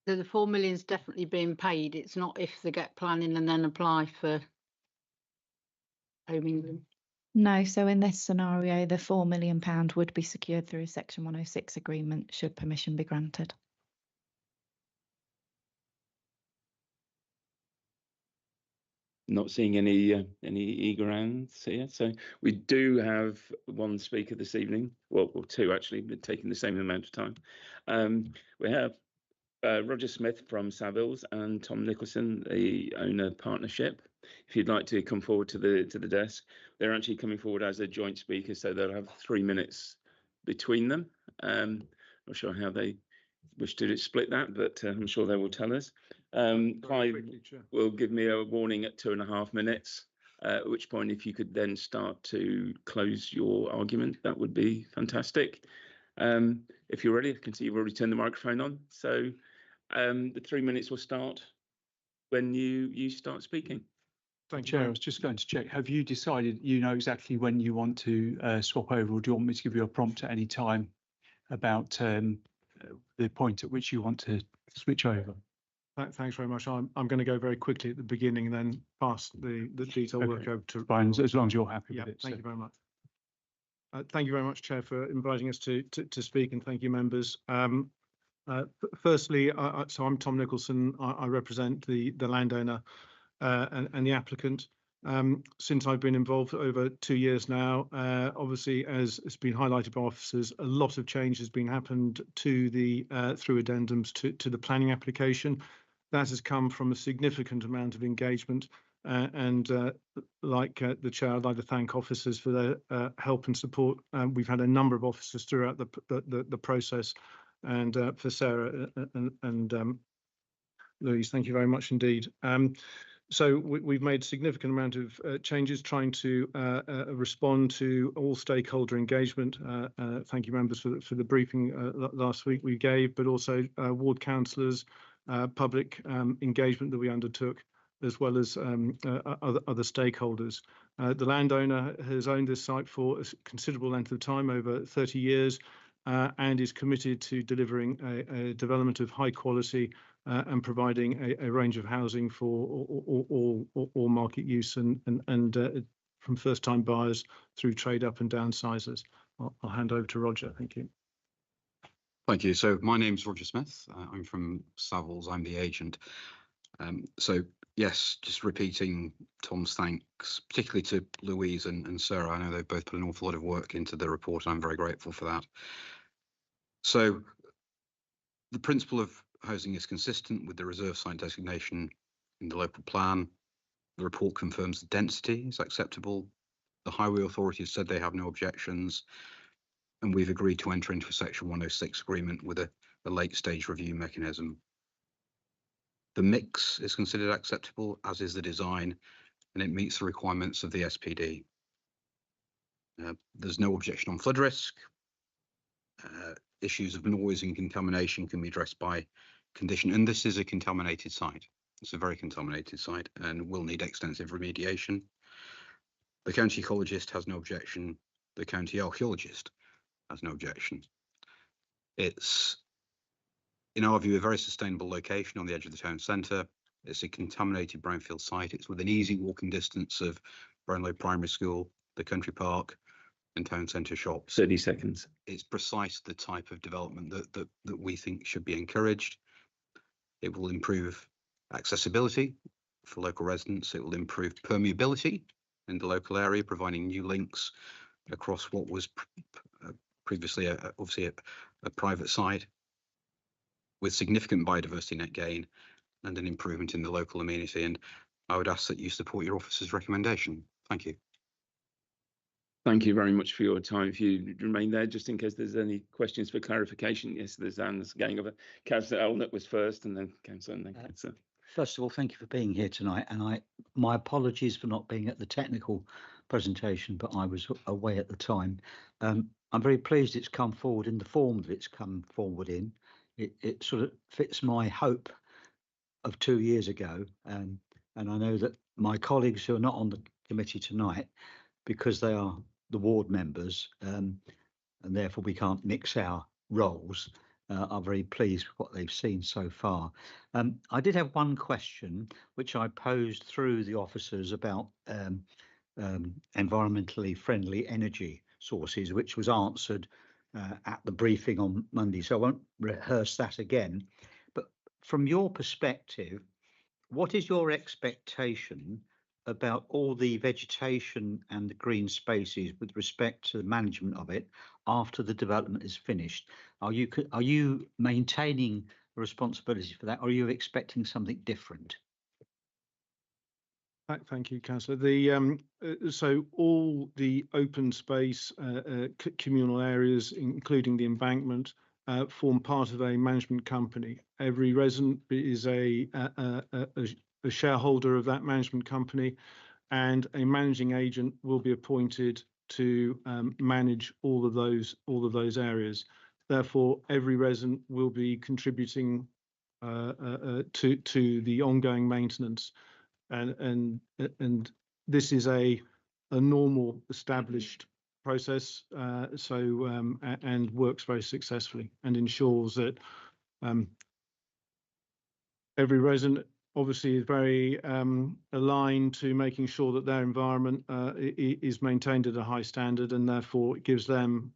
So the 4 million's definitely being paid. It's not if they get planning and then apply for Home England. No, so in this scenario, the £4 million would be secured through a Section 106 agreement should permission be granted. Not seeing any eager hands here. So we do have one speaker this evening. Well, or two actually, but taking the same amount of time. We have Roger Smith from Savills and Tom Nicholson, the owner partnership. If you'd like to come forward to the desk, they're actually coming forward as a joint speaker, so they'll have 3 minutes between them. Not sure how they wish to split that, but I'm sure they will tell us. Clive will give me a warning at 2.5 minutes, at which point if you could then start to close your argument, that would be fantastic. If you're ready, I can see you've already turned the microphone on. So the 3 minutes will start when you start speaking. Thank you, Chair. I was just going to check. Have you decided you know exactly when you want to swap over, or do you want me to give you a prompt at any time about the point at which you want to switch over? Thanks very much. I'm going to go very quickly at the beginning and then pass the detailed work over to. Fine, as long as you're happy with it. Thank you very much. Thank you very much, Chair, for inviting us to speak, and thank you, members. Firstly, so I'm Tom Nicholson. I represent the landowner and the applicant. Since I've been involved for over 2 years now, obviously, as it's been highlighted by officers, a lot of change has been happened to the through addendums to the planning application. That has come from a significant amount of engagement, and like the Chair, I'd like to thank officers for their help and support. We've had a number of officers throughout the process, and for Sarah and Louise, thank you very much indeed. So we've made a significant amount of changes trying to respond to all stakeholder engagement. Thank you, members, for the briefing last week we gave, but also ward councillors, public engagement that we undertook, as well as other stakeholders. The landowner has owned this site for a considerable length of time, over 30 years, and is committed to delivering a development of high quality and providing a range of housing for all market use and from first-time buyers through trade up and downsizers. I'll hand over to Roger. Thank you. Thank you. So my name's Roger Smith. I'm from Savills. I'm the agent. So yes, just repeating Tom's thanks, particularly to Louise and Sarah. I know they've both put an awful lot of work into the report, and I'm very grateful for that. So the principle of housing is consistent with the reserve site designation in the local plan. The report confirms the density is acceptable. The highway authority has said they have no objections, and we've agreed to enter into a Section 106 agreement with a late stage review mechanism. The mix is considered acceptable, as is the design, and it meets the requirements of the SPD. There's no objection on flood risk. Issues of noise and contamination can be addressed by condition, and this is a contaminated site. It's a very contaminated site and will need extensive remediation. The county ecologist has no objection. The county archaeologist has no objection. It's, in our view, a very sustainable location on the edge of the town centre. It's a contaminated brownfield site. It's within easy walking distance of Brownlow Primary School, the Country Park, and Town Centre shops. 30 seconds. It's precise the type of development that we think should be encouraged. It will improve accessibility for local residents. It will improve permeability in the local area, providing new links across what was previously obviously a private side, with significant biodiversity net gain and an improvement in the local amenity. And I would ask that you support your officer's recommendation. Thank you. Thank you very much for your time. If you remain there, just in case there's any questions for clarification. Yes, there's Anne's gang of it. Councillor Elnett was first, and then Councillor and then Councillor. First of all, thank you for being here tonight, and my apologies for not being at the technical presentation, but I was away at the time. I'm very pleased it's come forward in the form that it's come forward in. It sort of fits my hope of 2 years ago, and I know that my colleagues who are not on the committee tonight, because they are the ward members, and therefore we can't mix our roles, are very pleased with what they've seen so far. I did have one question which I posed through the officers about environmentally friendly energy sources, which was answered at the briefing on Monday, so I won't rehearse that again. But from your perspective, what is your expectation about all the vegetation and the green spaces with respect to the management of it after the development is finished? Are you maintaining the responsibility for that, or are you expecting something different? Thank you, Councillor. So all the open space communal areas, including the embankment, form part of a management company. Every resident is a shareholder of that management company, and a managing agent will be appointed to manage all of those areas. Therefore, every resident will be contributing to the ongoing maintenance, and this is a normal established process, and works very successfully, and ensures that every resident obviously is very aligned to making sure that their environment is maintained at a high standard, and therefore it gives them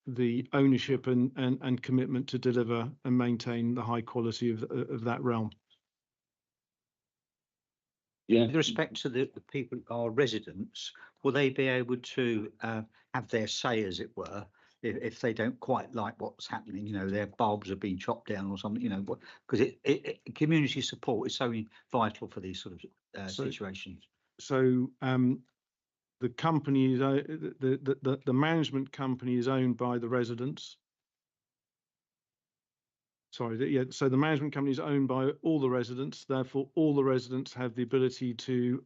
the ownership and commitment to deliver and maintain the high quality of that realm. Yeah. With respect to the people, our residents, will they be able to have their say, as it were, if they don't quite like what's happening? You know, their bulbs are being chopped down or something. You know, because community support is so vital for these sort of situations. So the company, the management company is owned by the residents. Sorry, yeah. So the management company is owned by all the residents. Therefore, all the residents have the ability to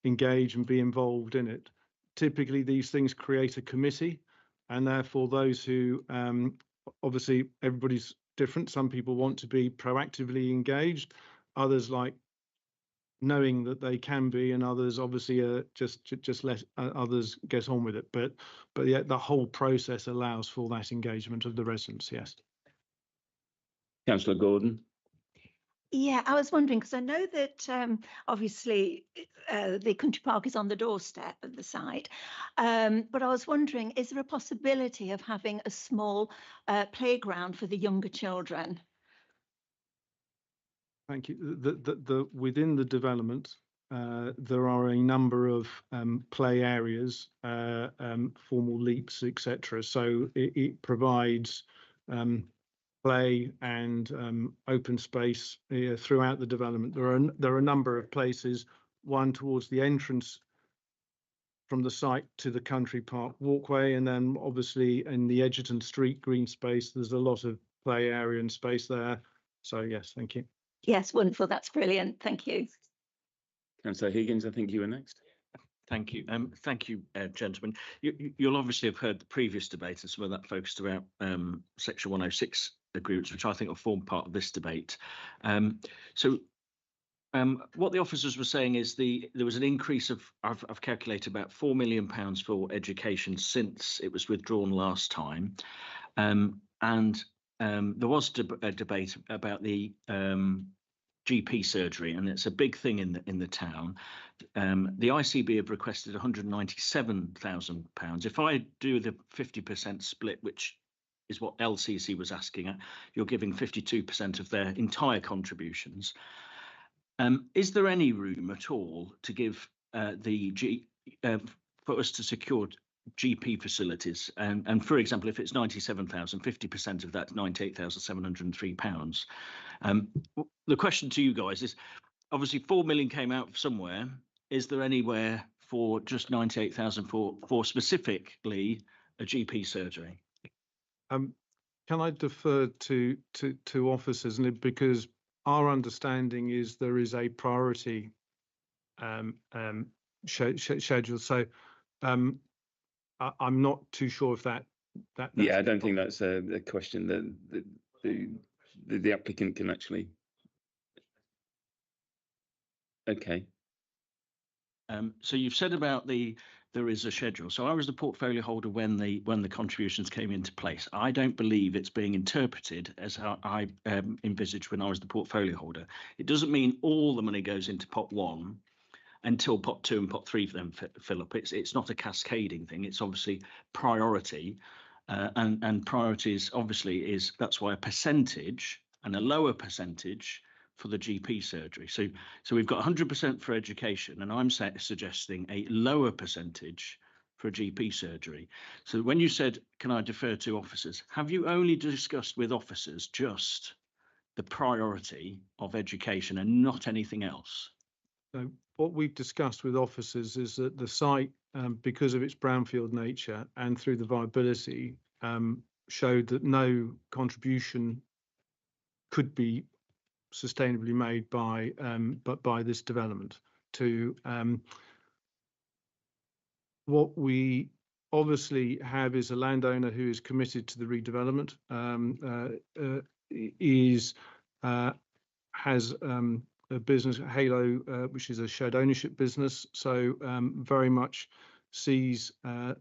engage and be involved in it. Typically, these things create a committee, and therefore those who obviously everybody's different. Some people want to be proactively engaged. Others like knowing that they can be, and others obviously just let others get on with it. But yeah, the whole process allows for that engagement of the residents. Yes. Councillor Gordon. Yeah, I was wondering, because I know that obviously the country park is on the doorstep of the site, but I was wondering, is there a possibility of having a small playground for the younger children? Thank you. Within the development, there are a number of play areas, formal leaps, etc. So it provides play and open space throughout the development. There are a number of places, one towards the entrance from the site to the country park walkway, and then obviously in the Edgerton Street green space, there's a lot of play area and space there. So yes, thank you. Yes, wonderful. That's brilliant. Thank you. Councillor Higgins, I think you were next. Thank you. Thank you, gentlemen. You'll obviously have heard the previous debate, and some of that focused about Section 106 agreements, which I think will form part of this debate. What the officers were saying is there was an increase of, I've calculated, about £4 million for education since it was withdrawn last time, and there was a debate about the GP surgery, and it's a big thing in the town. the ICB have requested £197,000. If I do the 50% split, which is what LCC was asking at, you're giving 52% of their entire contributions. Is there any room at all to give for us to secure GP facilities? And for example, if it's 97,000, 50% of that's £98,703. The question to you guys is, obviously 4 million came out somewhere. Is there anywhere for just 98,000 for specifically a GP surgery? Can I defer to officers, because our understanding is there is a priority schedule. So I'm not too sure if that. Yeah, I don't think that's a question that the applicant can actually. Okay. So you've said about there is a schedule. So I was the portfolio holder when the contributions came into place. I don't believe it's being interpreted as how I envisaged when I was the portfolio holder. It doesn't mean all the money goes into pot 1 until pot 2 and pot 3 for them fill up. It's not a cascading thing. It's obviously priority, and priorities obviously that's why a percentage and a lower percentage for the GP surgery. So we've got 100% for education, and I'm suggesting a lower percentage for a GP surgery. So when you said, can I defer to officers, have you only discussed with officers just the priority of education and not anything else? So what we've discussed with officers is that the site, because of its brownfield nature and through the viability, showed that no contribution could be sustainably made by this development. To what we obviously have is a landowner who is committed to the redevelopment, has a business, Halo, which is a shared ownership business, so very much sees the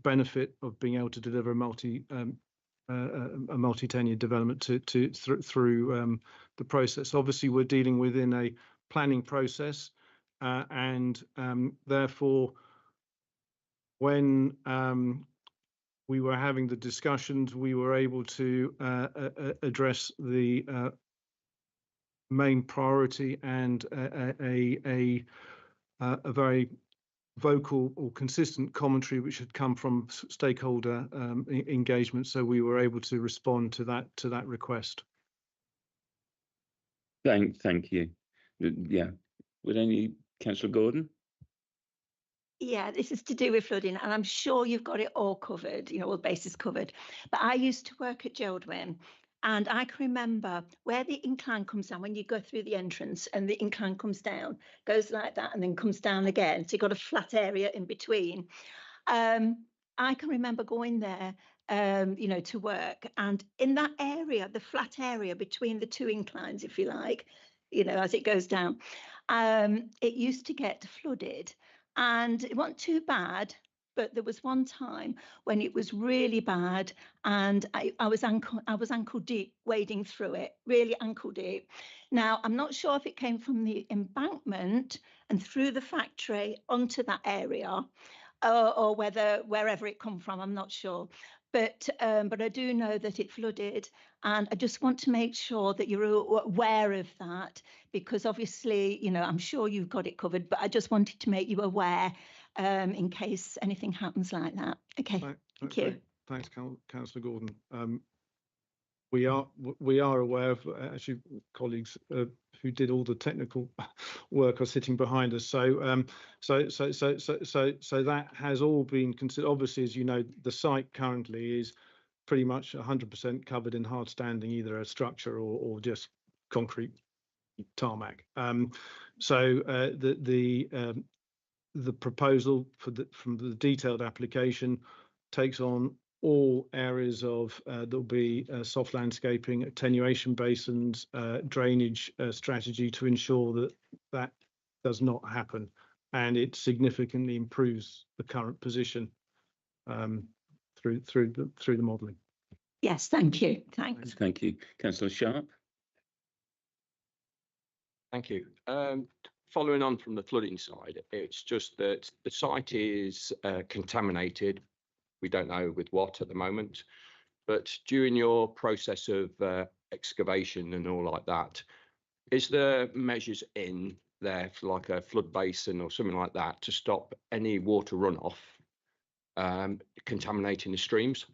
benefit of being able to deliver a multi-tenure development through the process. Obviously, we're dealing within a planning process, and therefore, when we were having the discussions, we were able to address the main priority and a very vocal or consistent commentary which had come from stakeholder engagement, so we were able to respond to that request. Thank you. Yeah, Councillor Gordon? Yeah, this is to do with flooding, and I'm sure you've got it all covered, all bases covered. But I used to work at Jodwin, and I can remember where the incline comes down, when you go through the entrance and the incline comes down, goes like that and then comes down again. So you've got a flat area in between. I can remember going there, to work, and in that area, the flat area between the two inclines, if you like, as it goes down, it used to get flooded, and it wasn't too bad. But there was one time when it was really bad, and I was ankle deep wading through it, really ankle deep. Now, I'm not sure if it came from the embankment and through the factory onto that area, or wherever it come from, I'm not sure. But I do know that it flooded, and I just want to make sure that you're aware of that, because obviously, I'm sure you've got it covered, but I just wanted to make you aware in case anything happens like that. Okay, thank you. Thanks, Councillor Gordon. We are aware of, actually, colleagues who did all the technical work are sitting behind us. So that has all been considered. Obviously, as you know, the site currently is pretty much 100% covered in hard standing, either a structure or just concrete tarmac. So the proposal from the detailed application takes on all areas of there'll be soft landscaping, attenuation basins, drainage strategy to ensure that does not happen, and it significantly improves the current position through the modelling. Yes, thank you. Thanks. Thank you, Councillor Sharp. Thank you. following on from the flooding side, it's just that the site is contaminated. We don't know with what at the moment, but during your process of excavation and all like that, is there measures in there for like a flood basin or something like that to stop any water runoff contaminating the streams?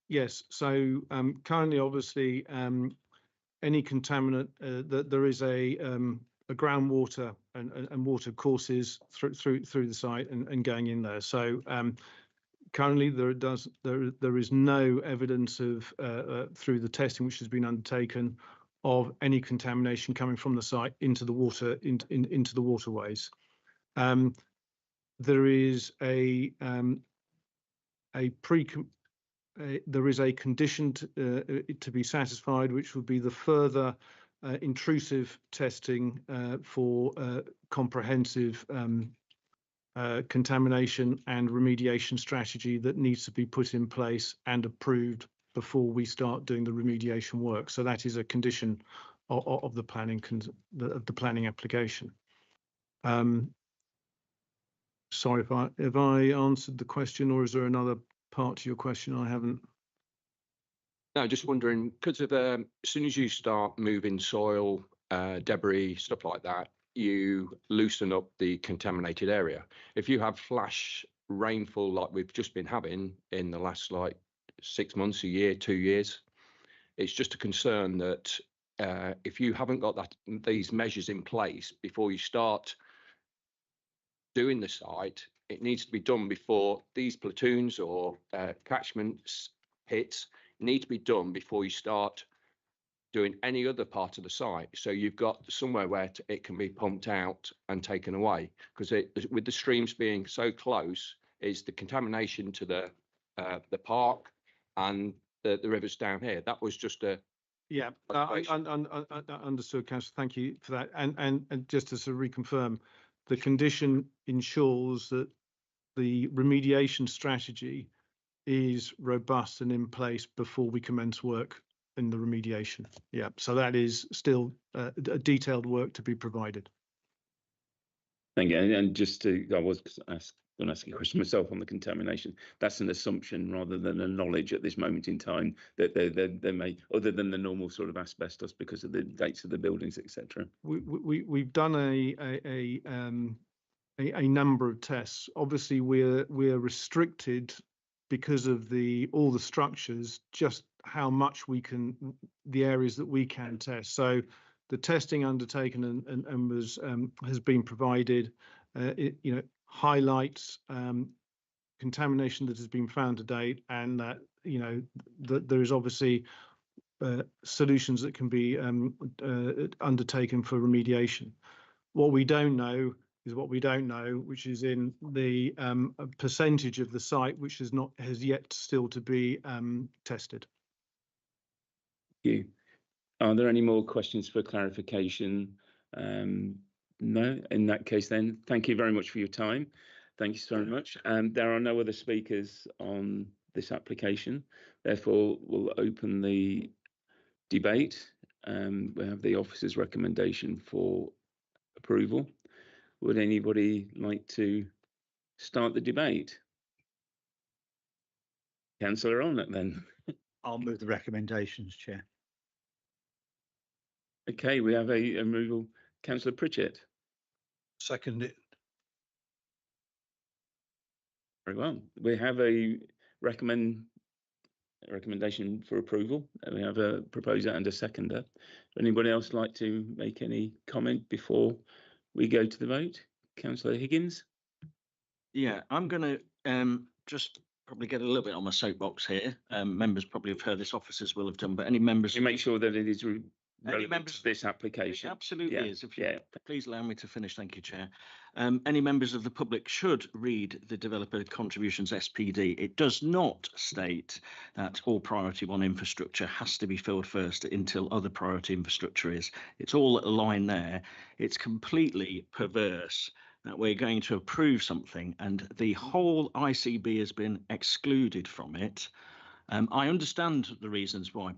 Yes. So currently, obviously, any contaminant that there is a groundwater and water courses through the site and going in there. So currently, there is no evidence of through the testing which has been undertaken of any contamination coming from the site into the water into the waterways. There is there is a condition to be satisfied, which would be the further intrusive testing for comprehensive contamination and remediation strategy that needs to be put in place and approved before we start doing the remediation work. So that is a condition of the planning application. Sorry if I answered the question, or is there another part to your question I haven't? No, just wondering, because of as soon as you start moving soil, debris, stuff like that, you loosen up the contaminated area. If you have flash rainfall like we've just been having in the last like 6 months, a year, 2 years, it's just a concern that if you haven't got these measures in place before you start doing the site, it needs to be done before these platoons or catchments hits need to be done before you start doing any other part of the site. So you've got somewhere where it can be pumped out and taken away, because with the streams being so close, is the contamination to the park and the rivers down here. That was just a yeah. I understood, Councillor. Thank you for that. And just to sort of reconfirm, the condition ensures that the remediation strategy is robust and in place before we commence work in the remediation. Yeah, so that is still a detailed work to be provided. Thank you. And just to, I was going to ask a question myself on the contamination. That's an assumption rather than a knowledge at this moment in time that they may, other than the normal sort of asbestos because of the dates of the buildings, etc. We've done a number of tests. Obviously, we're restricted because of all the structures, just how much we can, the areas that we can test. So the testing undertaken and was has been provided, highlights contamination that has been found to date, and that that there is obviously solutions that can be undertaken for remediation. What we don't know is what we don't know, which is in the percentage of the site which has yet still to be tested. Thank you. Are there any more questions for clarification? No. In that case, then, thank you very much for your time. Thank you so much. There are no other speakers on this application. Therefore, we'll open the debate. We have the officer's recommendation for approval. Would anybody like to start the debate? Councillor Arnold, then. I'll move the recommendations, Chair. Okay, we have a removal. Councillor Pritchett. Second it. Very well. We have a recommendation for approval. We have a proposer and a seconder. Would anybody else like to make any comment before we go to the vote? Councillor Higgins. Yeah, I'm going to just probably get a little bit on my soapbox here. Members probably have heard this, officers will have done, but any members... You make sure that it is any members to this application. It absolutely is. If you yeah. Please allow me to finish. Thank you, Chair. Any members of the public should read the Developer Contributions SPD. It does not state that all priority one infrastructure has to be filled first until other priority infrastructure is. It's all a line there. It's completely perverse that we're going to approve something and the whole ICB has been excluded from it. I understand the reasons why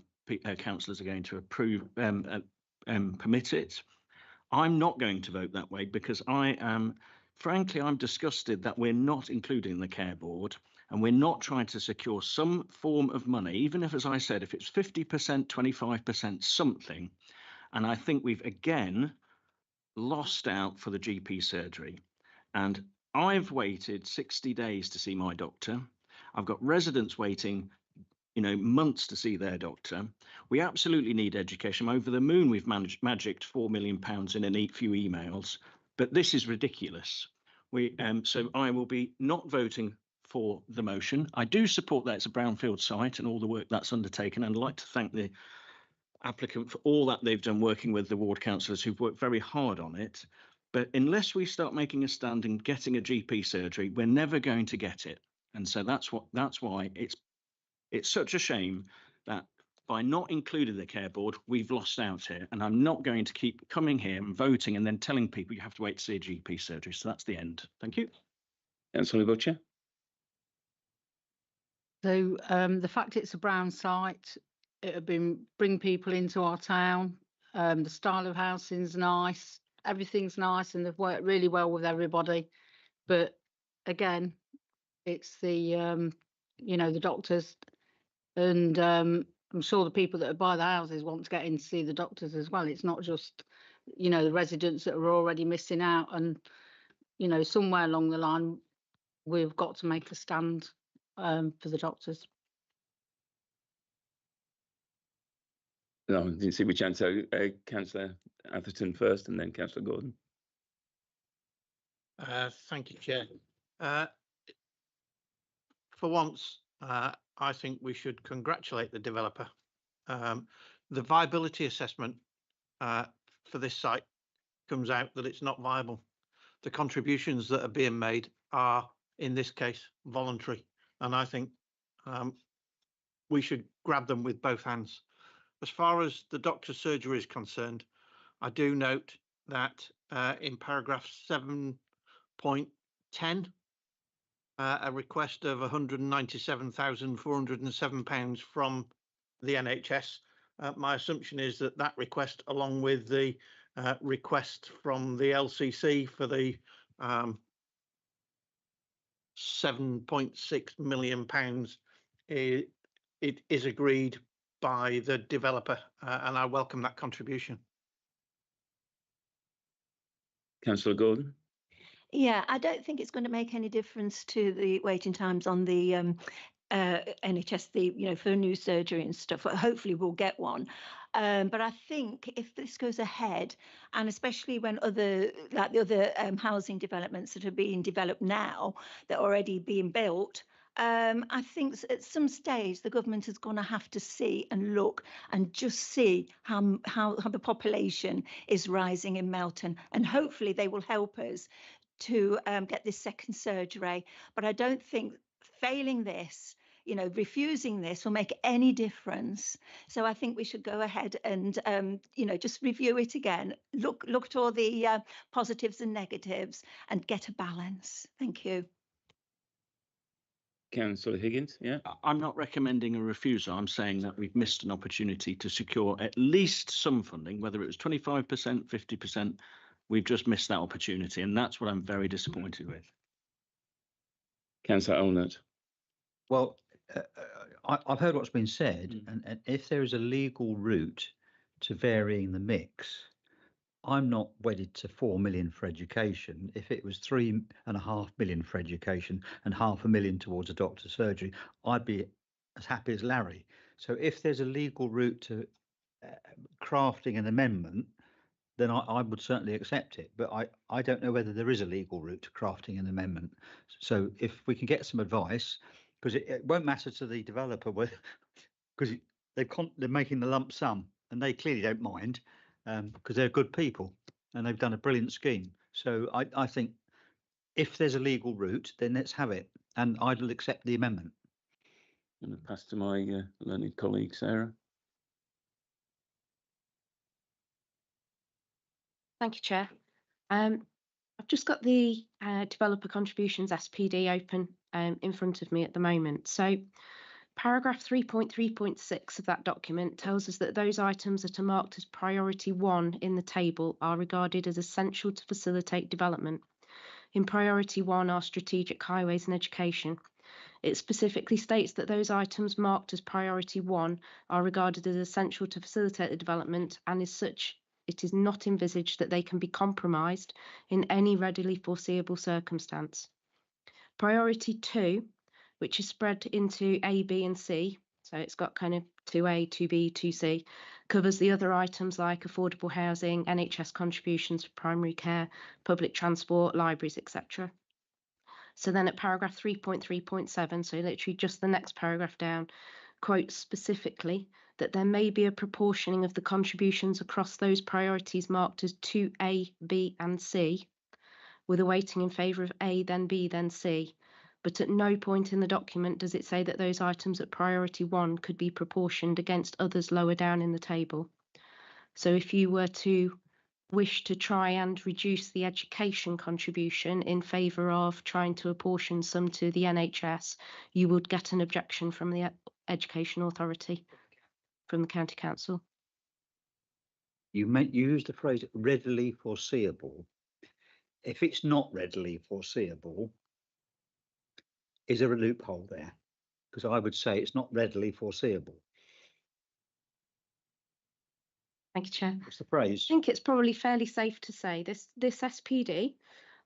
councillors are going to approve, permit it. I'm not going to vote that way because frankly, I'm disgusted that we're not including the care board and we're not trying to secure some form of money, even if, as I said, if it's 50%, 25%, something. And I think we've again lost out for the GP surgery. And I've waited 60 days to see my doctor. I've got residents waiting, months to see their doctor. We absolutely need education. I'm over the moon we've magicked £4 million in a neat few emails, but this is ridiculous. So I will be not voting for the motion. I do support that it's a brownfield site and all the work that's undertaken, and I'd like to thank the applicant for all that they've done working with the ward councillors who've worked very hard on it. But unless we start making a stand and getting a GP surgery, we're never going to get it. And so that's why it's such a shame that by not including the care board, we've lost out here. And I'm not going to keep coming here and voting and then telling people you have to wait to see a GP surgery. So that's the end. Thank you. Councillor Butcher. So the fact it's a brown site, it'll bring people into our town. The style of housing's nice, everything's nice, and they've worked really well with everybody. But again, it's the the doctors, and I'm sure the people that buy the houses want to get in to see the doctors as well. It's not just the residents that are already missing out, and somewhere along the line we've got to make a stand for the doctors. No, I didn't see which answer. Councillor Atherton first and then Councillor Gordon. Thank you, Chair. For once, I think we should congratulate the developer. The viability assessment for this site comes out that it's not viable. The contributions that are being made are, in this case, voluntary, and I think we should grab them with both hands. As far as the doctor's surgery is concerned, I do note that in paragraph 7.10, a request of £197,407 from the NHS. My assumption is that that request, along with the request from the LCC for the £7.6 million, it is agreed by the developer, and I welcome that contribution. Councillor Gordon. Yeah, I don't think it's going to make any difference to the waiting times on the NHS, for a new surgery and stuff. Hopefully we'll get one. But I think if this goes ahead, and especially when the other housing developments that are being developed now, that are already being built, I think at some stage the government is going to have to see and look and just see how the population is rising in Melton, and hopefully they will help us to get this second surgery. But I don't think failing this, refusing this will make any difference. So I think we should go ahead and, just review it again, look at all the positives and negatives and get a balance. Thank you. Councillor Higgins, yeah. I'm not recommending a refusal. I'm saying that we've missed an opportunity to secure at least some funding, whether it was 25%, 50%. We've just missed that opportunity, and that's what I'm very disappointed with. Councillor Olnett. Well, I've heard what's been said, and if there is a legal route to varying the mix, I'm not wedded to 4 million for education. If it was 3.5 million for education and £500,000 towards a doctor's surgery, I'd be as happy as Larry. So if there's a legal route to crafting an amendment, then I would certainly accept it. But I don't know whether there is a legal route to crafting an amendment. So if we can get some advice, because it won't matter to the developer, because they're making the lump sum and they clearly don't mind, because they're good people and they've done a brilliant scheme. So I think if there's a legal route, then let's have it, and I'd accept the amendment. I'm going to pass to my learned colleague, Sarah. Thank you, Chair. I've just got the developer contributions SPD open in front of me at the moment. So Paragraph 3.3.6 of that document tells us that those items that are marked as priority 1 in the table are regarded as essential to facilitate development. In priority 1 are strategic highways and education. It specifically states that those items marked as priority 1 are regarded as essential to facilitate the development, and as such, it is not envisaged that they can be compromised in any readily foreseeable circumstance. Priority 2, which is spread into A, B and C, so it's got kind of 2A, 2B, 2C, covers the other items like affordable housing, NHS contributions for primary care, public transport, libraries, etc. So then at paragraph 3.3.7, so literally just the next paragraph down, quotes specifically that there may be a proportioning of the contributions across those priorities marked as 2A, B and C, with a weighting in favour of A, then B, then C. But at no point in the document does it say that those items at priority 1 could be proportioned against others lower down in the table. So if you were to wish to try and reduce the education contribution in favour of trying to apportion some to the NHS, you would get an objection from the Education Authority, from the County Council. You used the phrase readily foreseeable. If it's not readily foreseeable, is there a loophole there? Because I would say it's not readily foreseeable. Thank you, Chair. What's the phrase? I think it's probably fairly safe to say this SPD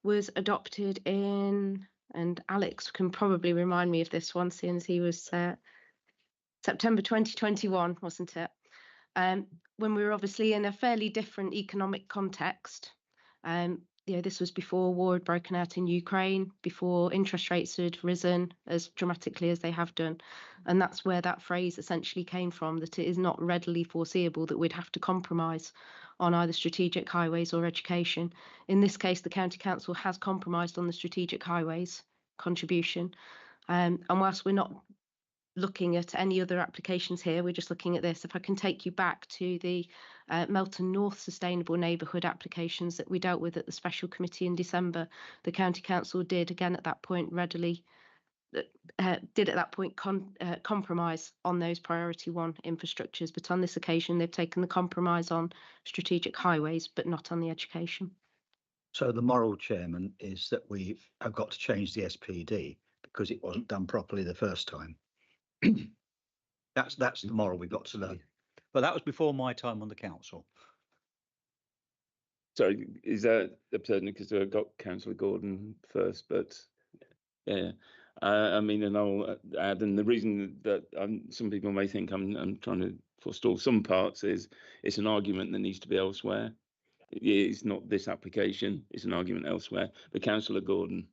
was adopted in, and Alex can probably remind me of this one, seeing as he was September 2021, wasn't it? When we were obviously in a fairly different economic context. This was before war had broken out in Ukraine, before interest rates had risen as dramatically as they have done. And that's where that phrase essentially came from, that it is not readily foreseeable that we'd have to compromise on either strategic highways or education. In this case, the County Council has compromised on the strategic highways contribution. And whilst we're not looking at any other applications here, we're just looking at this. If I can take you back to the Melton North Sustainable Neighbourhood applications that we dealt with at the Special Committee in December, the County Council did again at that point compromise on those priority 1 infrastructures, but on this occasion they've taken the compromise on strategic highways but not on the education. So the moral, Chairman, is that we have got to change the SPD because it wasn't done properly the first time. That's the moral we've got to know. But that was before my time on the council. So is that absurd because I got Councillor Gordon first, but yeah. I mean, and I'll add, and the reason that some people may think I'm trying to forestall some parts is it's an argument that needs to be elsewhere. It's not this application, it's an argument elsewhere. But Councillor Gordon.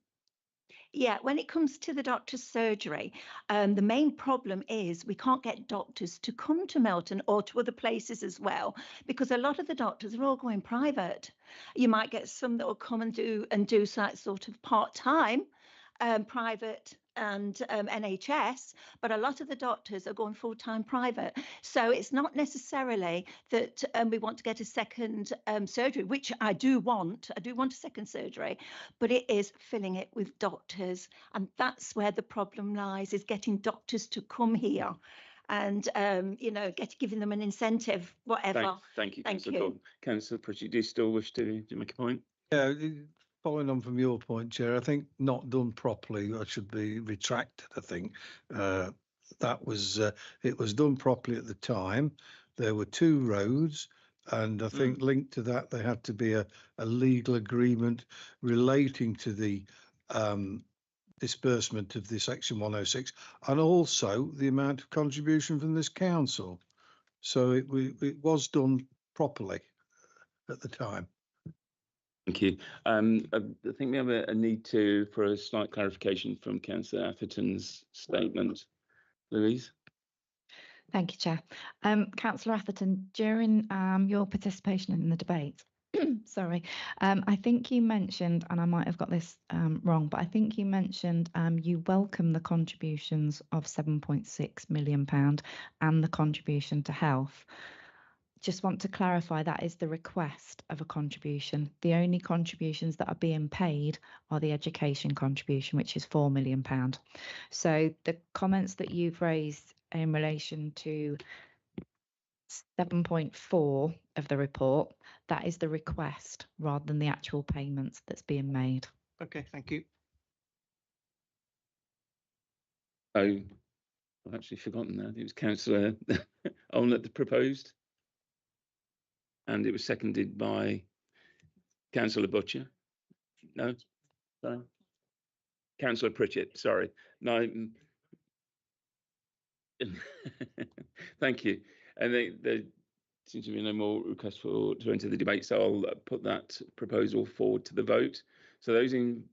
Yeah, when it comes to the doctor's surgery, the main problem is we can't get doctors to come to Melton or to other places as well, because a lot of the doctors are all going private. You might get some that will come and do sort of part-time private and NHS, but a lot of the doctors are going full-time private. So it's not necessarily that we want to get a second surgery, which I do want. I do want a second surgery, but it is filling it with doctors. And that's where the problem lies, is getting doctors to come here and, giving them an incentive, whatever. Thank you, Councillor Gordon. Councillor Pritchett, do you still wish to make a point? Yeah. Following on from your point, Chair, I think not done properly. I should be retracted. I think that was it was done properly at the time. There were 2 roads, and I think linked to that there had to be a legal agreement relating to the disbursement of the Section 106, and also the amount of contribution from this council. So it was done properly at the time. Thank you. I think we have a need for a slight clarification from Councillor Atherton's statement. Louise? Thank you, Chair. Councillor Atherton, during your participation in the debate, sorry, I think you mentioned, and I might have got this wrong, but I think you mentioned you welcome the contributions of £7.6 million and the contribution to health. just want to clarify that is the request of a contribution. The only contributions that are being paid are the education contribution, which is £4 million. So the comments that you've raised in relation to 7.4 of the report, that is the request rather than the actual payments that's being made. Okay, thank you. Oh, I've actually forgotten that. It was Councillor Arnold that proposed, and it was seconded by Councillor Butcher. No, sorry. Councillor Pritchett, sorry. No. Thank you. And there seems to be no more requests to enter the debate, so I'll put that proposal forward to the vote. So those in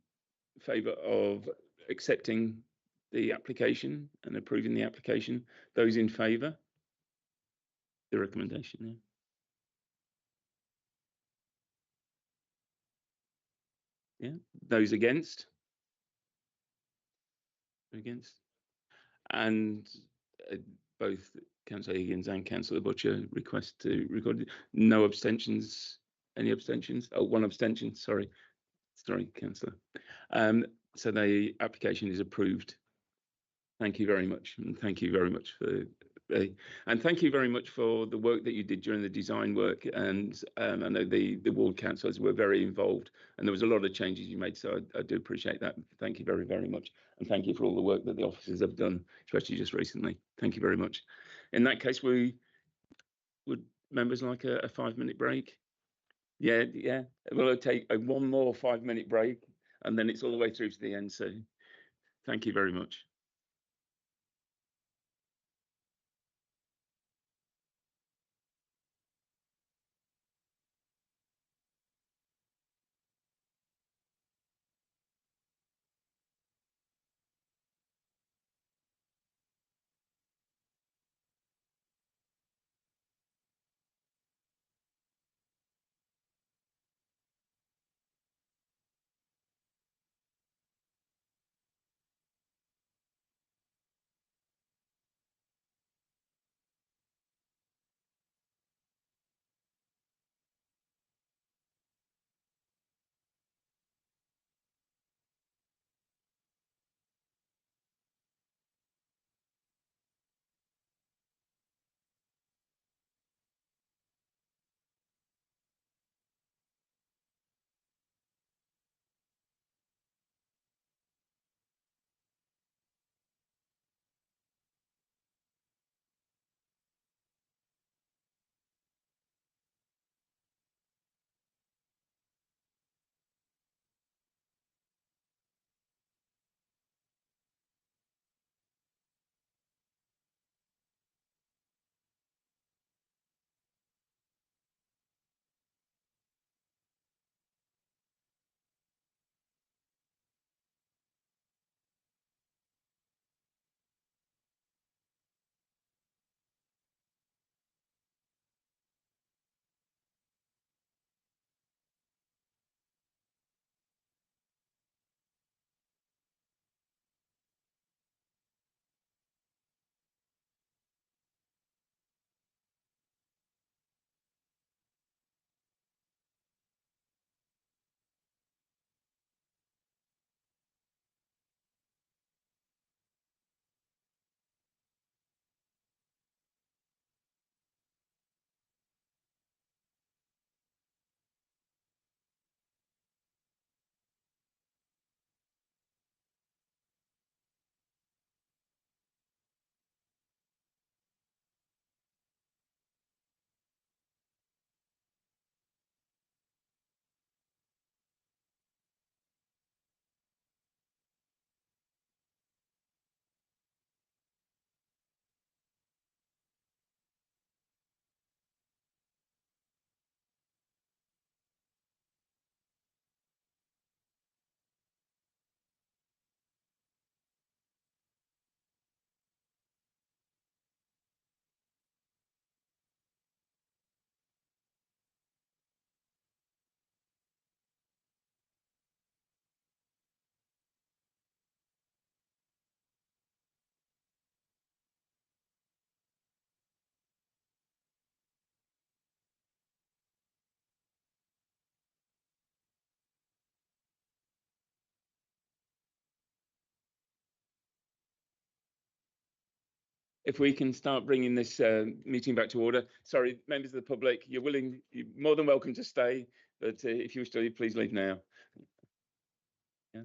favour of accepting the application and approving the application, those in favour, the recommendation. Yeah. Those against? Against? And both Councillor Higgins and Councillor Butcher request to record. No abstentions. Any abstentions? Oh, one abstention. Sorry, Councillor. So the application is approved. Thank you very much, and thank you very much for and thank you very much for the work that you did during the design work. And I know the ward councillors were very involved, and there was a lot of changes you made. So I do appreciate that. Thank you very, very much, and thank you for all the work that the officers have done, especially just recently. Thank you very much. In that case, would members like a 5-minute break? Yeah. We'll take one more 5-minute break, and then it's all the way through to the end. So thank you very much. if we can start bringing this meeting back to order. Sorry, members of the public, you're more than welcome to stay, but if you wish to leave, please leave now. Yeah.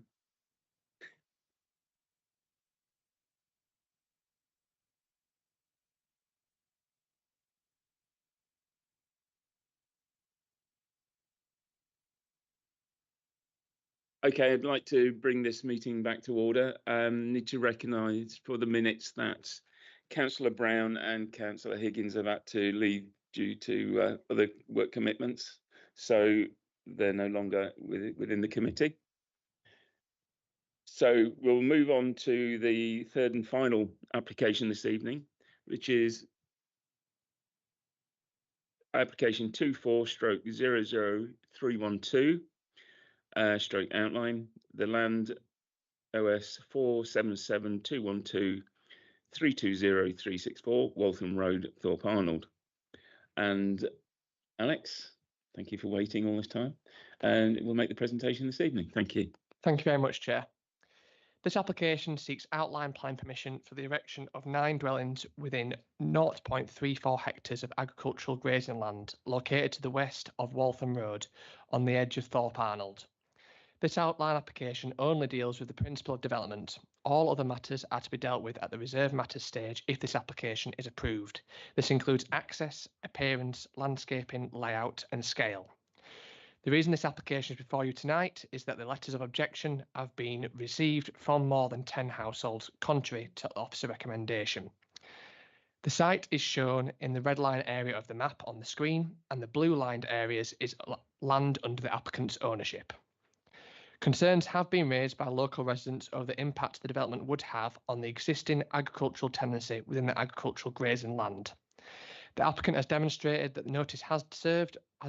Okay, I'd like to bring this meeting back to order. Need to recognise for the minutes that Councillor Brown and Councillor Higgins have had to leave due to other work commitments, so they're no longer within the committee. So we'll move on to the third and final application this evening, which is application 24/00312, stroke outline, the land OS 477212320 Waltham Road, Thorp Arnold. And Alex, thank you for waiting all this time, and we'll make the presentation this evening. Thank you. Thank you very much, Chair. This application seeks outline plan permission for the erection of 9 dwellings within 0.34 hectares of agricultural grazing land located to the west of Waltham Road on the edge of Thorp Arnold. This outline application only deals with the principle of development. All other matters are to be dealt with at the reserve matters stage if this application is approved. This includes access, appearance, landscaping, layout and scale. The reason this application is before you tonight is that the letters of objection have been received from more than 10 households, contrary to officer recommendation. The site is shown in the red line area of the map on the screen, and the blue lined areas is land under the applicant's ownership. Concerns have been raised by local residents over the impact the development would have on the existing agricultural tenancy within the agricultural grazing land. The applicant has demonstrated that the notice has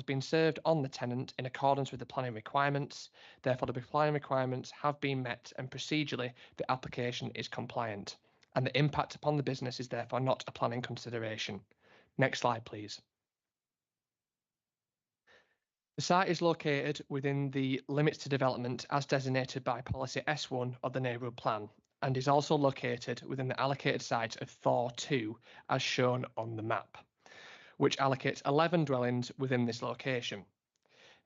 been served on the tenant in accordance with the planning requirements. Therefore, the planning requirements have been met and procedurally the application is compliant, and the impact upon the business is therefore not a planning consideration. Next slide, please. The site is located within the limits to development as designated by policy S1 of the neighbourhood plan, and is also located within the allocated site of Thor 2 as shown on the map, which allocates 11 dwellings within this location.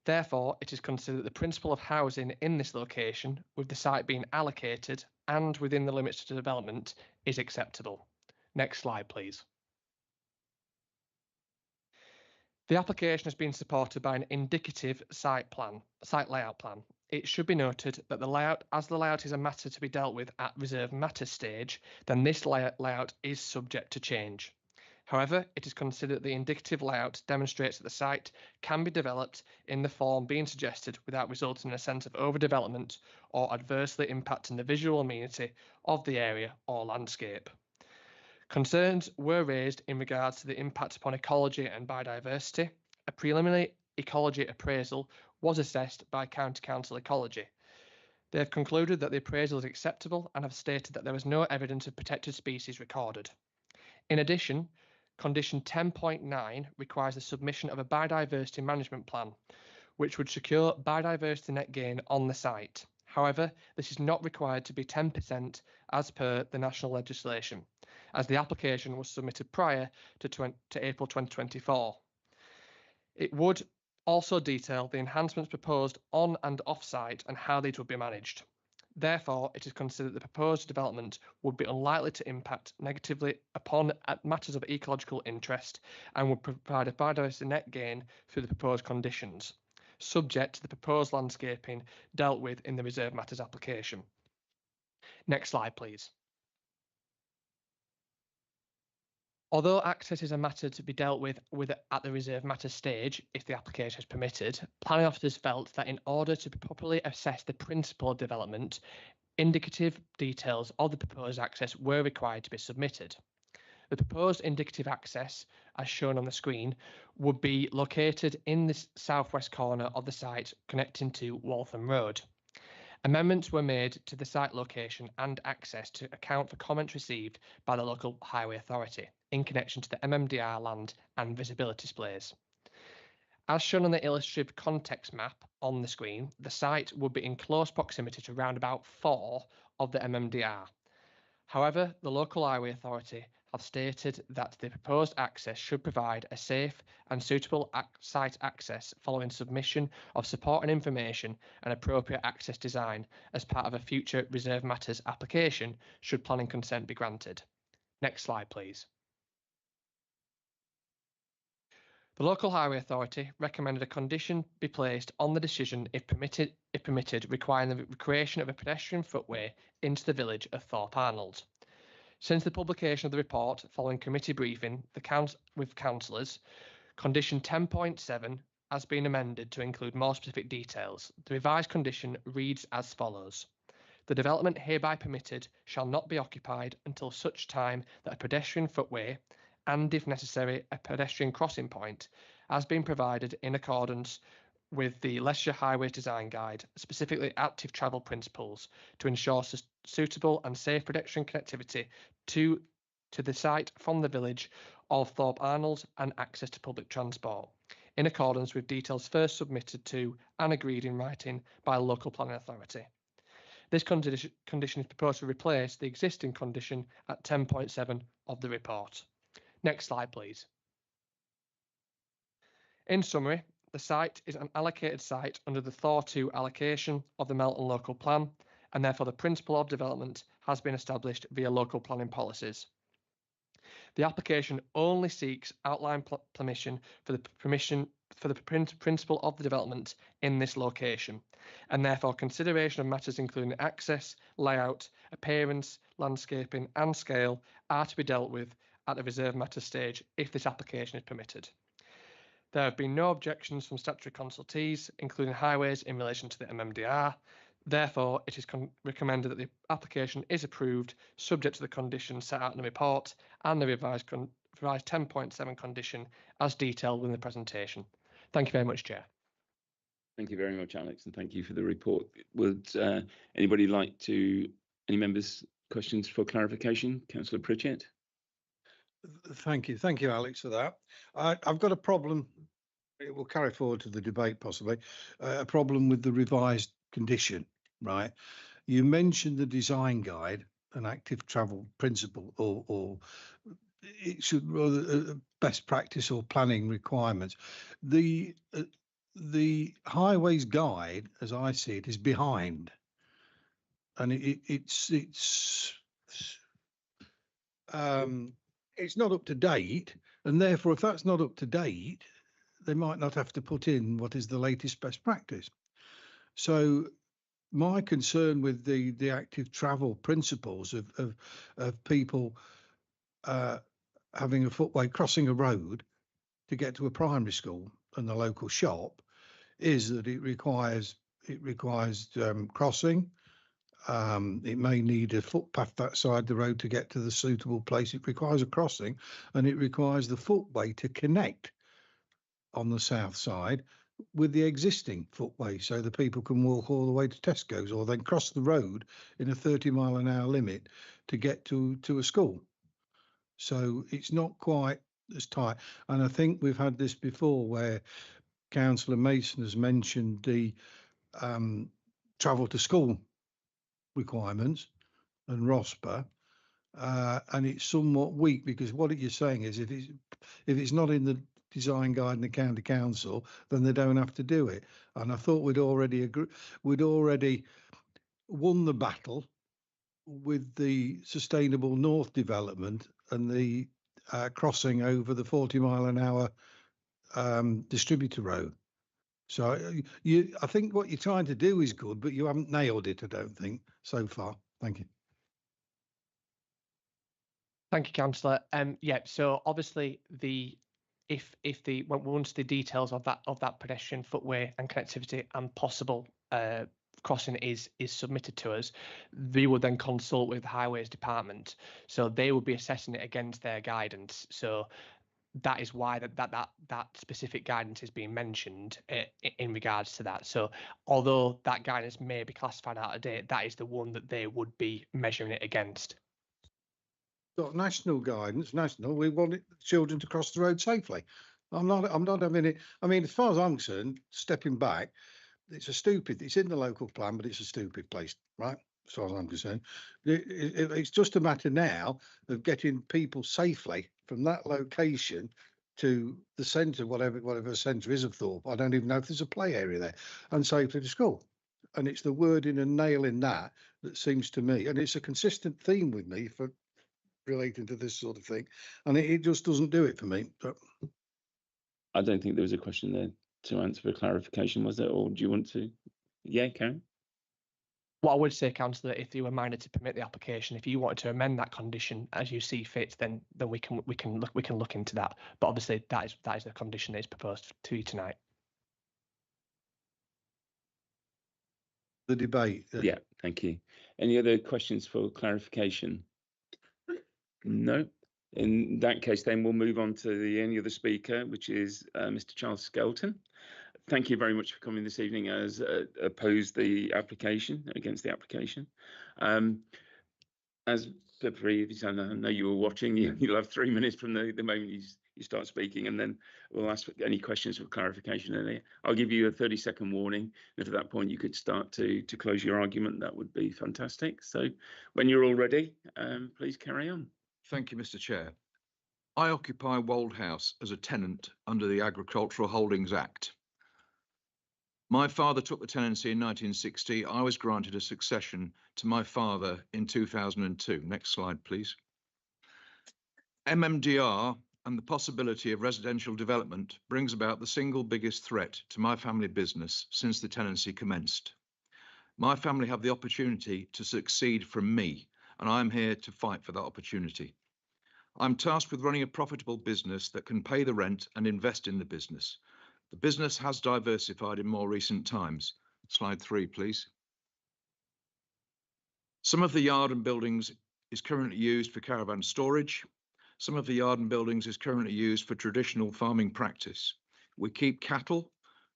Therefore, it is considered the principle of housing in this location, with the site being allocated and within the limits to development, is acceptable. Next slide, please. The application has been supported by an indicative site layout plan. It should be noted that the layout is a matter to be dealt with at reserve matters stage, then this layout is subject to change. However, it is considered that the indicative layout demonstrates that the site can be developed in the form being suggested without resulting in a sense of overdevelopment or adversely impacting the visual amenity of the area or landscape. Concerns were raised in regards to the impact upon ecology and biodiversity. A preliminary ecology appraisal was assessed by County Council Ecology. They have concluded that the appraisal is acceptable and have stated that there was no evidence of protected species recorded. In addition, Condition 10.9 requires the submission of a biodiversity management plan, which would secure biodiversity net gain on the site. However, this is not required to be 10% as per the national legislation, as the application was submitted prior to April 2024. It would also detail the enhancements proposed on and off-site and how these would be managed. Therefore, it is considered the proposed development would be unlikely to impact negatively upon matters of ecological interest and would provide a biodiversity net gain through the proposed conditions, subject to the proposed landscaping dealt with in the reserve matters application. Next slide, please. Although access is a matter to be dealt with at the reserve matters stage, if the application is permitted, planning officers felt that in order to properly assess the principle of development, indicative details of the proposed access were required to be submitted. The proposed indicative access, as shown on the screen, would be located in the southwest corner of the site connecting to Waltham Road. Amendments were made to the site location and access to account for comments received by the local highway authority in connection to the MMDR land and visibility displays. As shown on the illustrative context map on the screen, the site would be in close proximity to roundabout 4 of the MMDR. However, the local highway authority have stated that the proposed access should provide a safe and suitable site access following submission of supporting information and appropriate access design as part of a future reserve matters application should planning consent be granted. Next slide, please. The local highway authority recommended a condition be placed on the decision if permitted, requiring the creation of a pedestrian footway into the village of Thorp Arnold. Since the publication of the report following committee briefing with councillors, condition 10.7 has been amended to include more specific details. The revised condition reads as follows. The development hereby permitted shall not be occupied until such time that a pedestrian footway and, if necessary, a pedestrian crossing point has been provided in accordance with the Leicestershire Highways Design Guide, specifically active travel principles, to ensure suitable and safe pedestrian connectivity to the site from the village of Thorp Arnold and access to public transport, in accordance with details first submitted to and agreed in writing by a local planning authority. This condition is proposed to replace the existing condition at 10.7 of the report. Next slide, please. In summary, the site is an allocated site under the Thor 2 allocation of the Melton local plan, and therefore the principle of development has been established via local planning policies. The application only seeks outline permission for the principle of the development in this location, and therefore consideration of matters including access, layout, appearance, landscaping and scale are to be dealt with at the reserve matter stage if this application is permitted. There have been no objections from statutory consultees, including highways, in relation to the MMDR. Therefore, it is recommended that the application is approved, subject to the conditions set out in the report and the revised 10.7 condition as detailed within the presentation. Thank you very much, Chair. Thank you very much, Alex, and thank you for the report. Would anybody like to, any members, questions for clarification? Councillor Pritchett. Thank you, Alex, for that. I've got a problem. It will carry forward to the debate, possibly. A problem with the revised condition, right? You mentioned the design guide, an active travel principle, or it should rather best practice or planning requirements. The highways guide, as I see it, is behind, and it's not up to date, and therefore, if that's not up to date, they might not have to put in what is the latest best practice. So my concern with the active travel principles of people having a footway crossing a road to get to a primary school and the local shop is that it requires crossing. It may need a footpath that side the road to get to the suitable place. It requires a crossing, and it requires the footway to connect on the south side with the existing footway, so the people can walk all the way to Tesco's or then cross the road in a 30-mile-an-hour limit to get to a school. So it's not quite as tight. And I think we've had this before where Councillor Mason has mentioned the travel to school requirements and ROSPA, and it's somewhat weak, because what you're saying is if it's not in the design guide and the county council, then they don't have to do it. And I thought we'd already won the battle with the sustainable north development and the crossing over the 40-mile-an-hour distributor road. So I think what you're trying to do is good, but you haven't nailed it, I don't think, so far. Thank you. Thank you, Councillor. Yeah, so obviously once the details of that pedestrian footway and connectivity and possible crossing is submitted to us, we would then consult with the Highways Department. So they would be assessing it against their guidance. So that is why that specific guidance is being mentioned in regards to that. So although that guidance may be classified out of date, that is the one that they would be measuring it against. Got national guidance. We want children to cross the road safely. I'm not having it. I mean, as far as I'm concerned, stepping back, it's in the local plan, but it's a stupid place, right? as far as I'm concerned. It's just a matter now of getting people safely from that location to the centre, whatever the centre is of Thorpe. I don't even know if there's a play area there, and safely to school. And it's the wording and nailing that seems to me, and it's a consistent theme with me for relating to this sort of thing, and it just doesn't do it for me. But I don't think there was a question there to answer for clarification, was there? Or do you want to? Yeah, Karen. What I would say, councillor, if you were minded to permit the application, if you wanted to amend that condition as you see fit, then we can look into that. But obviously, that is the condition that is proposed to you tonight. the debate. Yeah, thank you. Any other questions for clarification? No. In that case, then we'll move on to the only other speaker, which is Mr. Charles Skelton. Thank you very much for coming this evening as opposed the application, against the application. As for previous, I know you were watching, you'll have 3 minutes from the moment you start speaking, and then we'll ask any questions for clarification earlier. I'll give you a 30-second warning. If at that point you could start to close your argument, that would be fantastic. So when you're all ready, please carry on. Thank you, Mr. Chair. I occupy Wold House as a tenant under the Agricultural Holdings Act. My father took the tenancy in 1960. I was granted a succession to my father in 2002. Next slide, please. MMDR and the possibility of residential development brings about the single biggest threat to my family business since the tenancy commenced. My family have the opportunity to succeed from me, and I'm here to fight for that opportunity. I'm tasked with running a profitable business that can pay the rent and invest in the business. The business has diversified in more recent times. Slide 3, please. Some of the yard and buildings is currently used for caravan storage. Some of the yard and buildings is currently used for traditional farming practice. We keep cattle,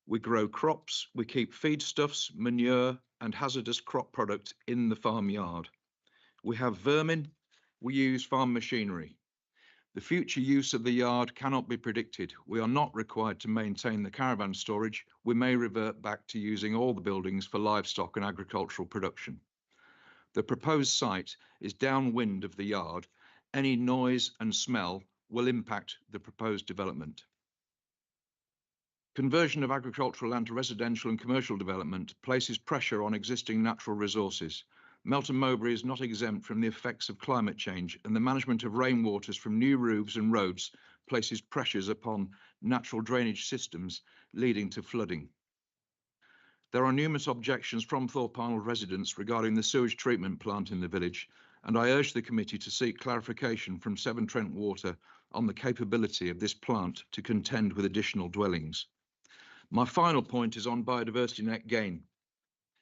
we grow crops, we keep feedstuffs, manure and hazardous crop products in the farmyard. We have vermin, we use farm machinery. The future use of the yard cannot be predicted. We are not required to maintain the caravan storage. We may revert back to using all the buildings for livestock and agricultural production. The proposed site is downwind of the yard. Any noise and smell will impact the proposed development. Conversion of agricultural land to residential and commercial development places pressure on existing natural resources. Melton Mowbray is not exempt from the effects of climate change, and the management of rainwaters from new roofs and roads places pressures upon natural drainage systems, leading to flooding. There are numerous objections from Thorp Arnold residents regarding the sewage treatment plant in the village, and I urge the committee to seek clarification from Severn Trent Water on the capability of this plant to contend with additional dwellings. My final point is on biodiversity net gain.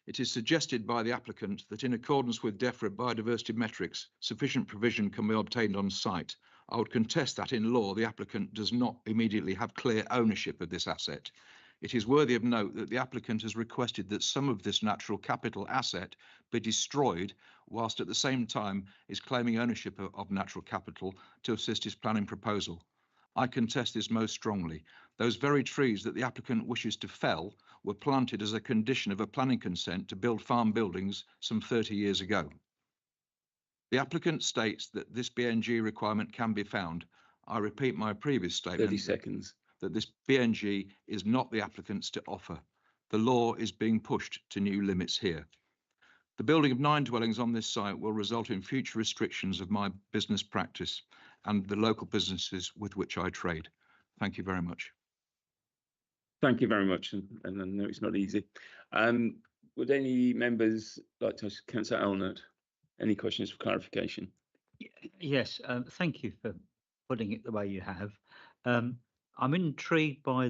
It is suggested by the applicant that in accordance with DEFRA biodiversity metrics, sufficient provision can be obtained on site. I would contest that in law the applicant does not immediately have clear ownership of this asset. It is worthy of note that the applicant has requested that some of this natural capital asset be destroyed, whilst at the same time is claiming ownership of natural capital to assist his planning proposal. I contest this most strongly. Those very trees that the applicant wishes to fell were planted as a condition of a planning consent to build farm buildings some 30 years ago. The applicant states that this BNG requirement can be found. I repeat my previous statement. 30 seconds. That this BNG is not the applicant's to offer. The law is being pushed to new limits here. The building of 9 dwellings on this site will result in future restrictions of my business practice and the local businesses with which I trade. Thank you very much. Thank you very much, and I know it's not easy. Would any members like to ask Councillor Elnett any questions for clarification? Yes, thank you for putting it the way you have. I'm intrigued by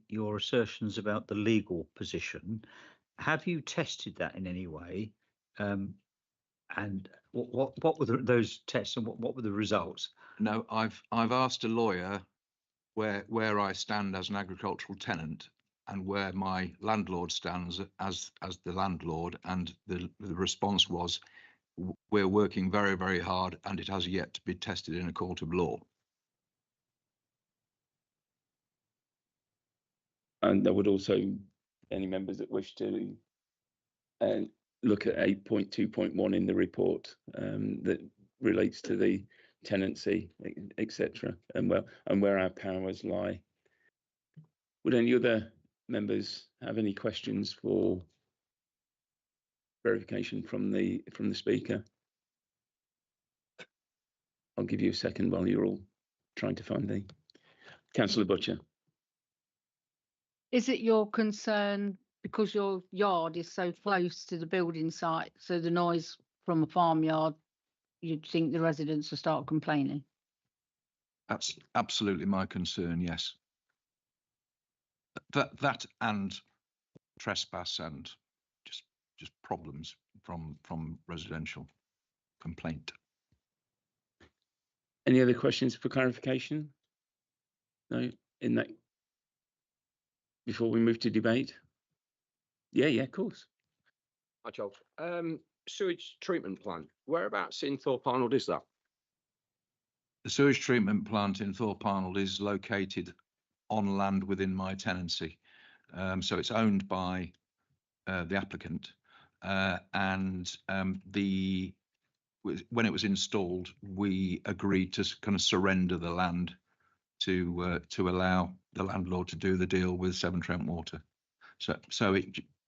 your assertions about the legal position. Have you tested that in any way? And what were those tests, and what were the results? No, I've asked a lawyer where I stand as an agricultural tenant and where my landlord stands as the landlord, and the response was, we're working very, very hard and it has yet to be tested in a court of law. And there would also any members that wish to look at 8.2.1 in the report that relates to the tenancy, etc., and where our powers lie. Would any other members have any questions for verification from the speaker? I'll give you a second while you're all trying to find the Councillor Butcher. Is it your concern because your yard is so close to the building site, so the noise from a farmyard, you'd think the residents will start complaining? That's absolutely my concern, yes. That and trespass and just problems from residential complaint. Any other questions for clarification? No, in that, before we move to debate? Yeah, of course. Hi, Charles. Sewage treatment plant. Whereabouts in Thorp Arnold is that? The sewage treatment plant in Thorp Arnold is located on land within my tenancy. So it's owned by the applicant, and when it was installed, we agreed to kind of surrender the land to allow the landlord to do the deal with Severn Trent Water. So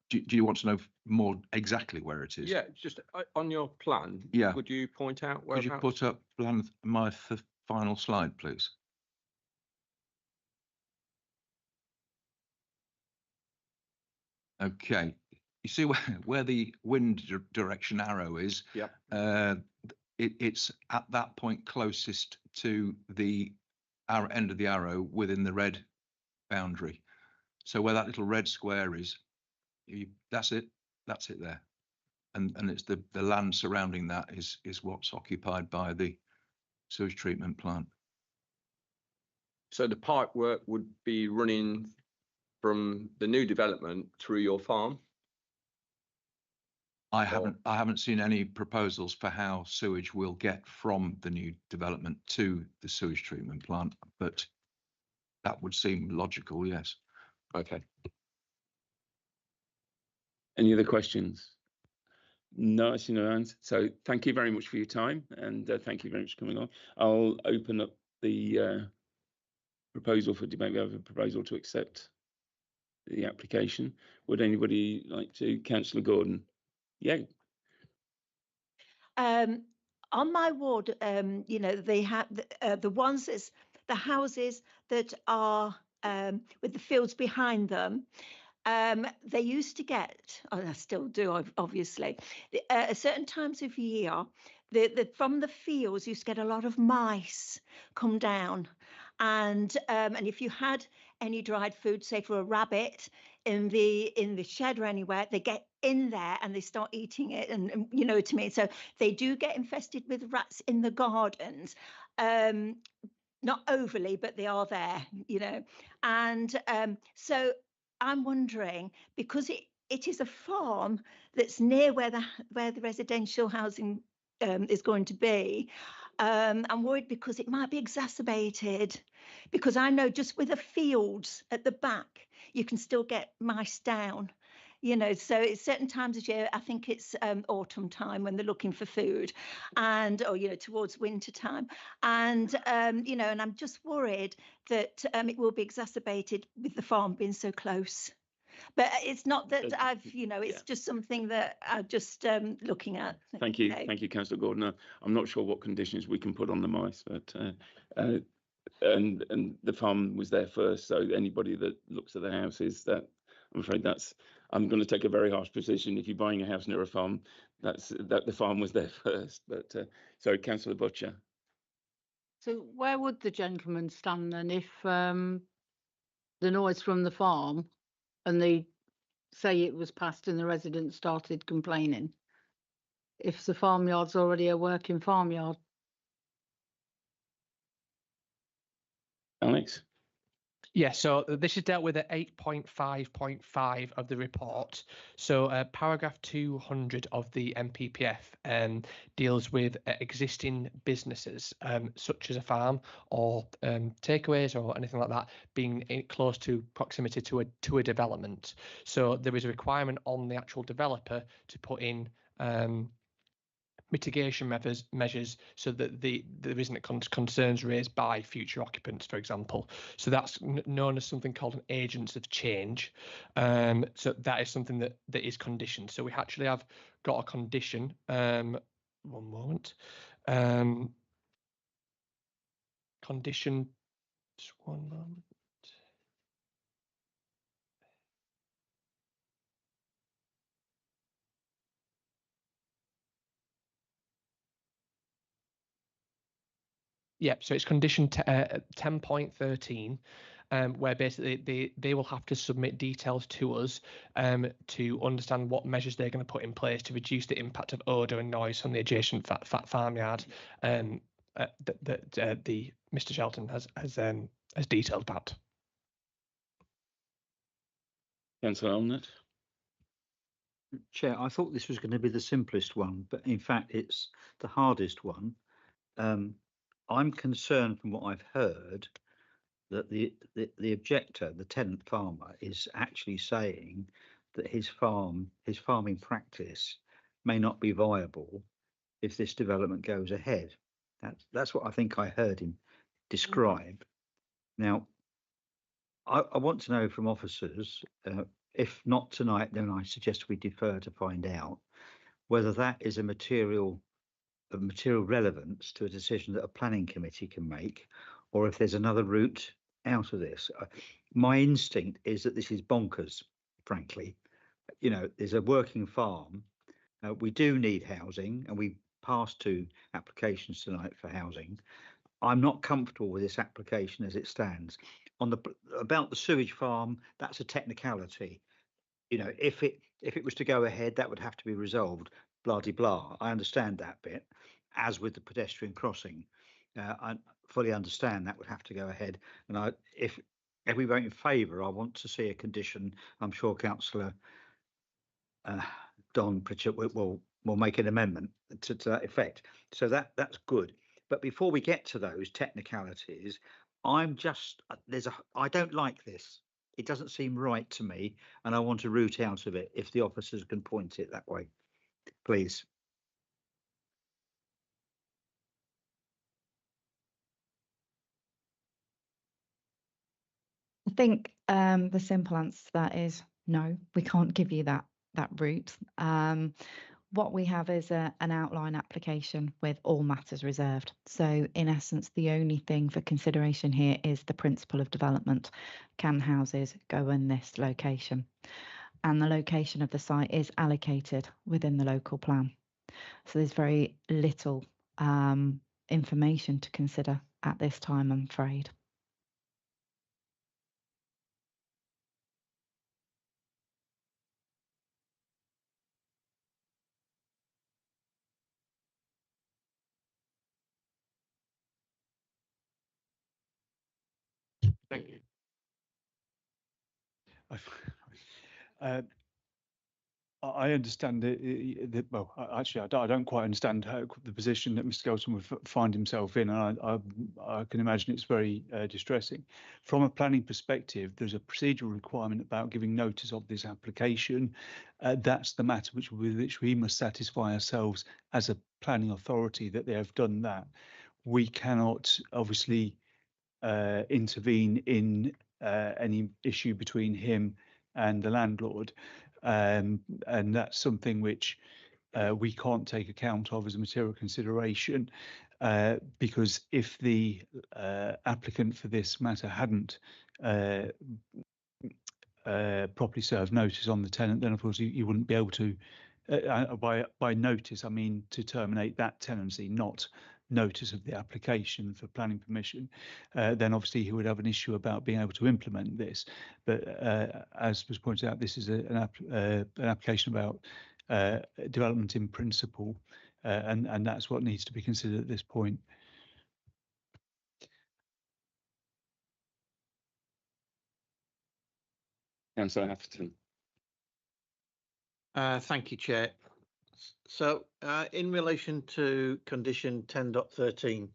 do you want to know more exactly where it is? Yeah, just on your plan. Yeah. Could you point out where? Could you put up my final slide, please? Okay. You see where the wind direction arrow is? Yeah. It's at that point closest to the end of the arrow within the red boundary. So where that little red square is, that's it there. And it's the land surrounding that is what's occupied by the sewage treatment plant. So the pipe work would be running from the new development through your farm? I haven't seen any proposals for how sewage will get from the new development to the sewage treatment plant, but that would seem logical, yes. Okay. Any other questions? No, I see no hands. So thank you very much for your time, and thank you very much for coming on. I'll open up the proposal for debate. We have a proposal to accept the application. Would anybody like to? Councillor Gordon? Yeah. On my ward, you know, they have the ones that's the houses that are with the fields behind them. They used to get, and I still do, obviously, at certain times of year, from the fields used to get a lot of mice come down, and if you had any dried food, say for a rabbit in the shed or anywhere, they get in there and they start eating it, and you know what I mean. So they do get infested with rats in the gardens. Not overly, but they are there, you know, and so I'm wondering, because it is a farm that's near where the residential housing is going to be. I'm worried because it might be exacerbated, because I know just with the fields at the back, you can still get mice down. You know, so it's certain times of year, I think it's autumn time when they're looking for food, and or you know, towards winter time, and you know, and I'm just worried that it will be exacerbated with the farm being so close. But it's not that I've, you know, it's just something that I'm just looking at. Thank you, thank you, Councillor Gordon. I'm not sure what conditions we can put on the mice, but and the farm was there first, so anybody that looks at the houses, that I'm afraid I'm going to take a very harsh position. If you're buying a house near a farm, that the farm was there first. But sorry, Councillor Butcher. So where would the gentleman stand then if the noise from the farm, and they say it was passed and the residents started complaining? If the farmyard's already a working farmyard? Alex? Yeah, so this is dealt with at 8.5.5 of the report. So paragraph 200 of the MPPF deals with existing businesses, such as a farm or takeaways or anything like that, being close to proximity to a development. So there is a requirement on the actual developer to put in mitigation measures so that there isn't concerns raised by future occupants, for example. So that's known as something called an agents of change. So that is something that is conditioned. So we actually have got a condition. One moment. Condition. Just one moment. Yep, so it's condition 10.13, where basically they will have to submit details to us to understand what measures they're going to put in place to reduce the impact of odour and noise from the adjacent farmyard that the Mr. Shelton has detailed that. Councillor Arnold. Chair, I thought this was going to be the simplest one, but in fact it's the hardest one. I'm concerned from what I've heard that the objector, the tenant farmer, is actually saying that his farming practice may not be viable if this development goes ahead. That's what I think I heard him describe. Now, I want to know from officers, if not tonight, then I suggest we defer to find out whether that is a material relevance to a decision that a planning committee can make, or if there's another route out of this. My instinct is that this is bonkers, frankly. You know, there's a working farm. We do need housing, and we passed 2 applications tonight for housing. I'm not comfortable with this application as it stands. About the sewage farm, that's a technicality. You know, if it was to go ahead, that would have to be resolved. Blah de blah. I understand that bit. As with the pedestrian crossing, I fully understand that would have to go ahead. And if we vote in favour, I want to see a condition. I'm sure Councillor Don Pritchett will make an amendment to that effect. So that's good. But before we get to those technicalities, I don't like this. It doesn't seem right to me, and I want a route out of it if the officers can point it that way, please. I think the simple answer to that is no, we can't give you that route. What we have is an outline application with all matters reserved. So in essence, the only thing for consideration here is the principle of development. Can houses go in this location? And the location of the site is allocated within the local plan. So there's very little information to consider at this time, I'm afraid. Thank you. I understand that. Well, actually, I don't quite understand the position that Mr. Skelton would find himself in, and I can imagine it's very distressing. From a planning perspective, there's a procedural requirement about giving notice of this application. That's the matter which we must satisfy ourselves as a planning authority that they have done that. We cannot obviously intervene in any issue between him and the landlord. And that's something which we can't take account of as a material consideration, because if the applicant for this matter hadn't properly served notice on the tenant, then of course you wouldn't be able to, by notice I mean to terminate that tenancy, not notice of the application for planning permission. Then obviously he would have an issue about being able to implement this. But as was pointed out, this is an application about development in principle, and that's what needs to be considered at this point. Councillor Atherton. Thank you, Chair. So in relation to condition 10.13,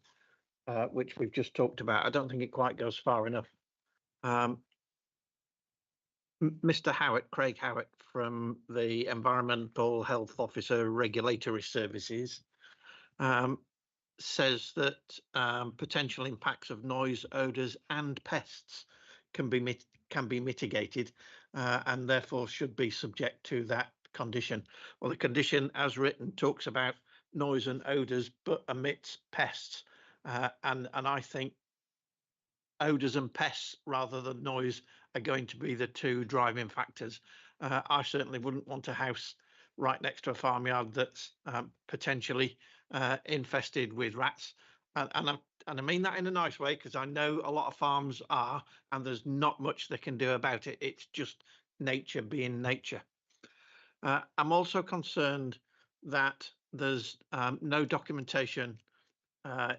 which we've just talked about, I don't think it quite goes far enough. Mr. Howitt, Craig Howitt from the Environmental Health Officer Regulatory Services says that potential impacts of noise, odours and pests can be mitigated and therefore should be subject to that condition. Well, the condition as written talks about noise and odours but omits pests, and I think odours and pests rather than noise are going to be the two driving factors. I certainly wouldn't want a house right next to a farmyard that's potentially infested with rats, and I mean that in a nice way, because I know a lot of farms are, and there's not much they can do about it. It's just nature being nature. I'm also concerned that there's no documentation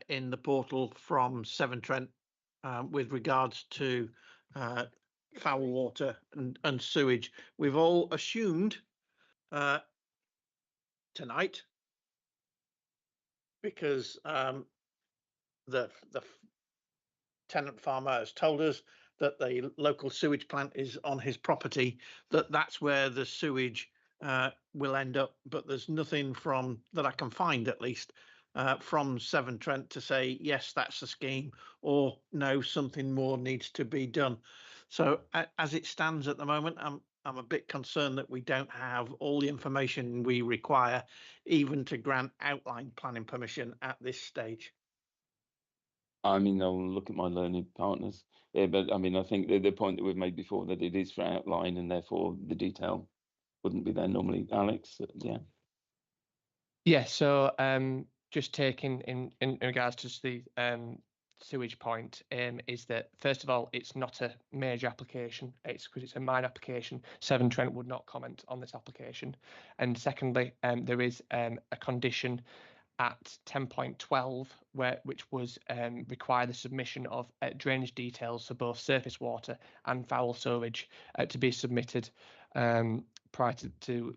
in the portal from Severn Trent with regards to foul water and sewage. We've all assumed tonight, because the tenant farmer has told us that the local sewage plant is on his property, that's where the sewage will end up, but there's nothing from that I can find, at least, from Severn Trent to say yes, that's the scheme, or no, something more needs to be done. So as it stands at the moment, I'm a bit concerned that we don't have all the information we require, even to grant outline planning permission at this stage. I mean, I'll look at my learning partners. Yeah, but I mean, I think the point that we've made before, that it is for outline and therefore the detail wouldn't be there normally. Alex, yeah. Yeah, so just taking in regards to the sewage point, is that first of all, it's not a major application. It's because it's a minor application. Severn Trent would not comment on this application. And secondly, there is a condition at 10.12 which was require the submission of drainage details for both surface water and foul sewage to be submitted prior to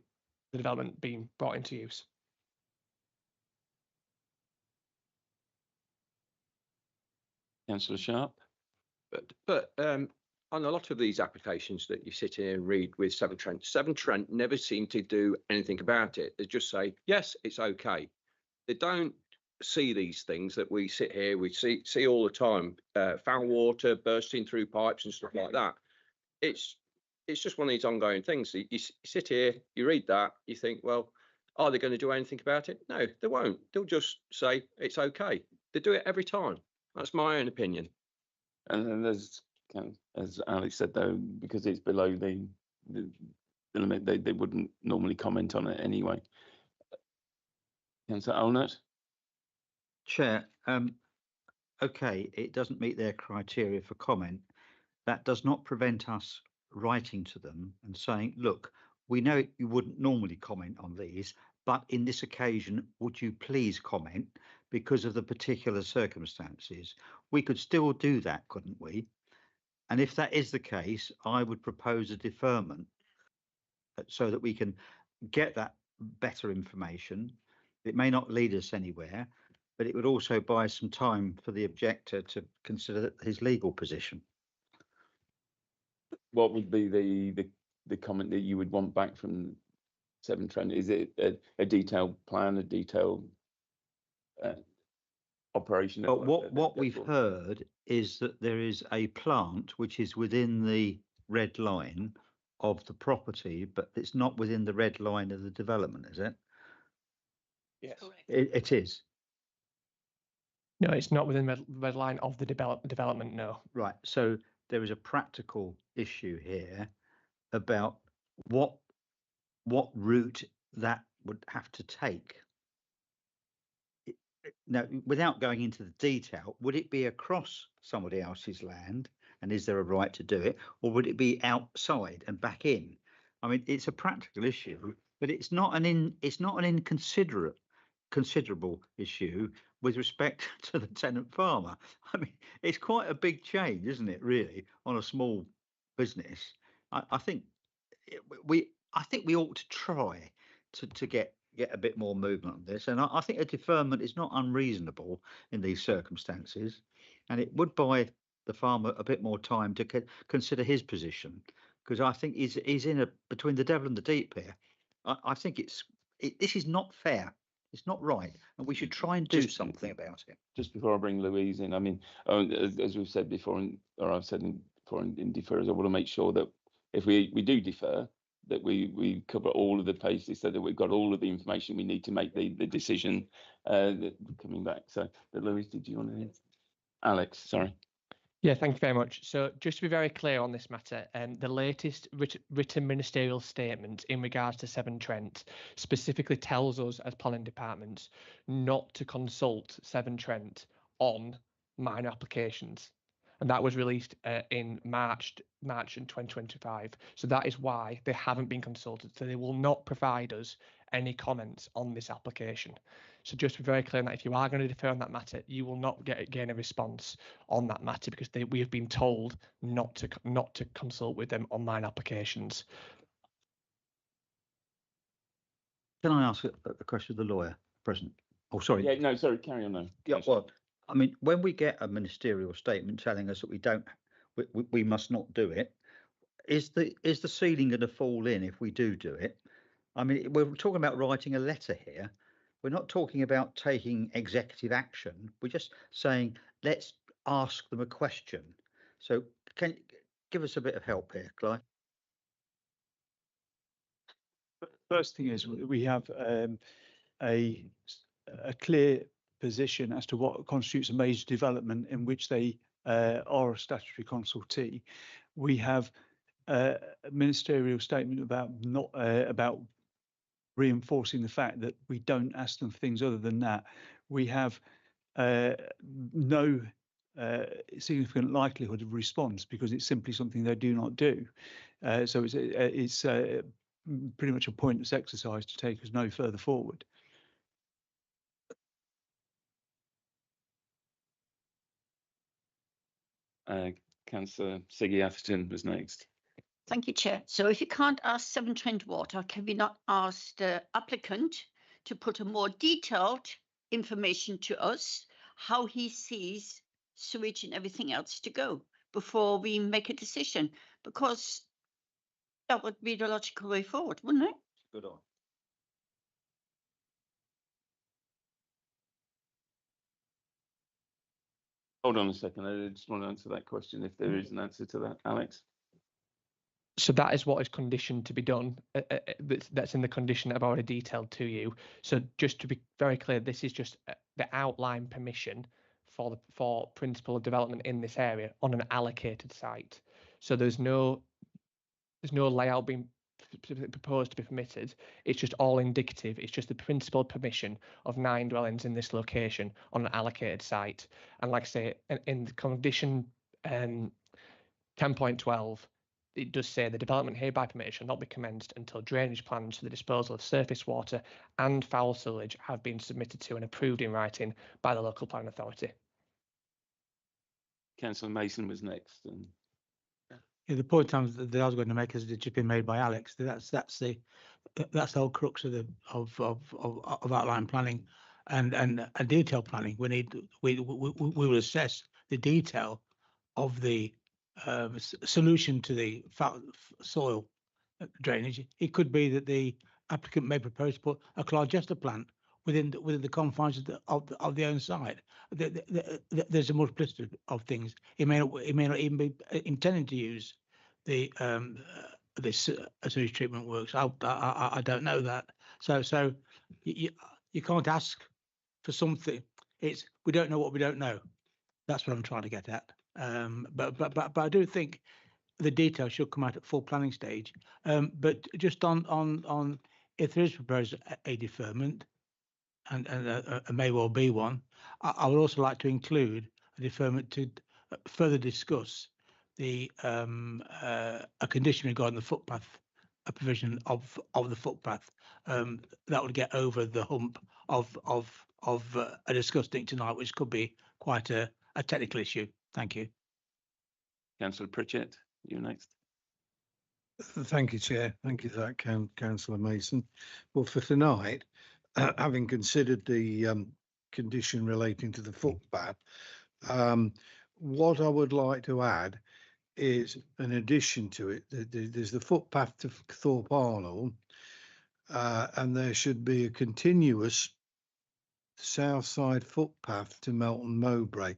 the development being brought into use. Councillor Sharp. But on a lot of these applications that you sit here and read with Severn Trent never seem to do anything about it. They just say, yes, it's okay. They don't see these things that we sit here, we see all the time, foul water bursting through pipes and stuff like that. It's just one of these ongoing things. You sit here, you read that, you think, well, are they going to do anything about it? No, they won't. They'll just say it's okay. They do it every time. That's my own opinion. And then there's, as Alex said, though, because it's below the limit, they wouldn't normally comment on it anyway. Councillor Arnold. Chair, okay, it doesn't meet their criteria for comment. That does not prevent us writing to them and saying, look, we know you wouldn't normally comment on these, but in this occasion, would you please comment because of the particular circumstances? We could still do that, couldn't we? And if that is the case, I would propose a deferment so that we can get that better information. It may not lead us anywhere, but it would also buy some time for the objector to consider his legal position. What would be the comment that you would want back from Severn Trent? Is it a detailed plan, a detailed operation? But what we've heard is that there is a plant which is within the red line of the property, but it's not within the red line of the development, is it? Yes. It is. No, it's not within the red line of the development, no. Right, so there is a practical issue here about what route that would have to take. Now, without going into the detail, would it be across somebody else's land, and is there a right to do it, or would it be outside and back in? I mean, it's a practical issue, but it's not an inconsiderable issue with respect to the tenant farmer. I mean, it's quite a big change, isn't it, really, on a small business? I think I think we ought to try to get a bit more movement on this, and I think a deferment is not unreasonable in these circumstances, and it would buy the farmer a bit more time to consider his position, because I think he's in between the devil and the deep here. I think this is not fair. It's not right, and we should try and do something about it. Just before I bring Louise in, I mean, as we've said before, or I've said before in deferrals, I want to make sure that if we do defer, that we cover all of the bases so that we've got all of the information we need to make the decision coming back. So, but Louise, did you want to? Alex, sorry. Yeah, thank you very much. So just to be very clear on this matter, the latest written ministerial statement in regards to Severn Trent specifically tells us as planning departments not to consult Severn Trent on minor applications. And that was released in March in 2025. So that is why they haven't been consulted. So they will not provide us any comments on this application. So just to be very clear on that, if you are going to defer on that matter, you will not gain a response on that matter because we have been told not to consult with them on mine applications. Can I ask a question of the lawyer present? Oh, sorry. Yeah, no, sorry. Carry on now. Yeah, well, I mean, when we get a ministerial statement telling us that we must not do it, is the ceiling going to fall in if we do it? I mean, we're talking about writing a letter here. We're not talking about taking executive action. We're just saying, let's ask them a question. So can you give us a bit of help here, Clive? First thing is we have a clear position as to what constitutes a major development in which they are a statutory consultee. We have a ministerial statement about about reinforcing the fact that we don't ask them for things other than that. We have no significant likelihood of response because it's simply something they do not do. So it's pretty much a pointless exercise to take us no further forward. Councillor Siggy Atherton was next. Thank you, Chair. So if you can't ask Severn Trent Water, can we not ask the applicant to put a more detailed information to us, how he sees sewage and everything else to go before we make a decision? Because that would be the logical way forward, wouldn't it? Good on. Hold on a second. I just want to answer that question if there is an answer to that, Alex. So that is what is conditioned to be done. That's in the condition I've already detailed to you. So just to be very clear, this is just the outline permission for principal development in this area on an allocated site. So there's no layout being proposed to be permitted. It's just all indicative. It's just the principal permission of 9 dwellings in this location on an allocated site. And like I say, in the condition 10.12. It does say the development hereby permitted shall not be commenced until drainage plans for the disposal of surface water and foul sewage have been submitted to and approved in writing by the local planning authority. Councillor Mason was next. Yeah, the point that I was going to make has just been made by Alex. That's the whole crux of outline planning and detailed planning. We will assess the detail of the solution to the soil drainage. It could be that the applicant may propose to put a Clargester plant within the confines of the own site. There's a multiplicity of things. It may not even be intending to use the this sewage treatment works. I don't know that. So you can't ask for something. It's we don't know what we don't know. That's what I'm trying to get at. But I do think the detail should come out at full planning stage. But just on if there is proposed a deferment, and may well be one, I would also like to include a deferment to further discuss the a condition regarding the footpath, a provision of the footpath that would get over the hump of a discussed thing tonight, which could be quite a technical issue. Thank you. Councillor Pritchett, you next. Thank you, Chair. Thank you for that, Councillor Mason. Well, for tonight, having considered the condition relating to the footpath, what I would like to add is an addition to it. There's the footpath to Thorp Arnold, and there should be a continuous south side footpath to Melton Mowbray.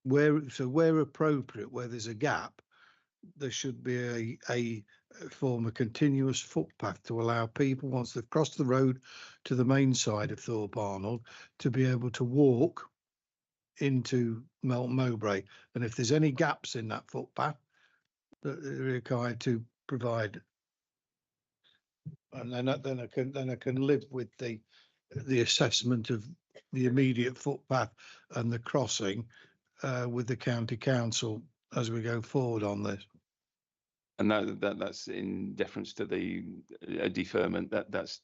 Where appropriate, where there's a gap, there should be a form a continuous footpath to allow people, once they've crossed the road to the main side of Thorp Arnold, to be able to walk into Melton Mowbray. And if there's any gaps in that footpath, that they're required to provide. And then I can live with the assessment of the immediate footpath and the crossing with the county council as we go forward on this. And that's in deference to the deferment. That's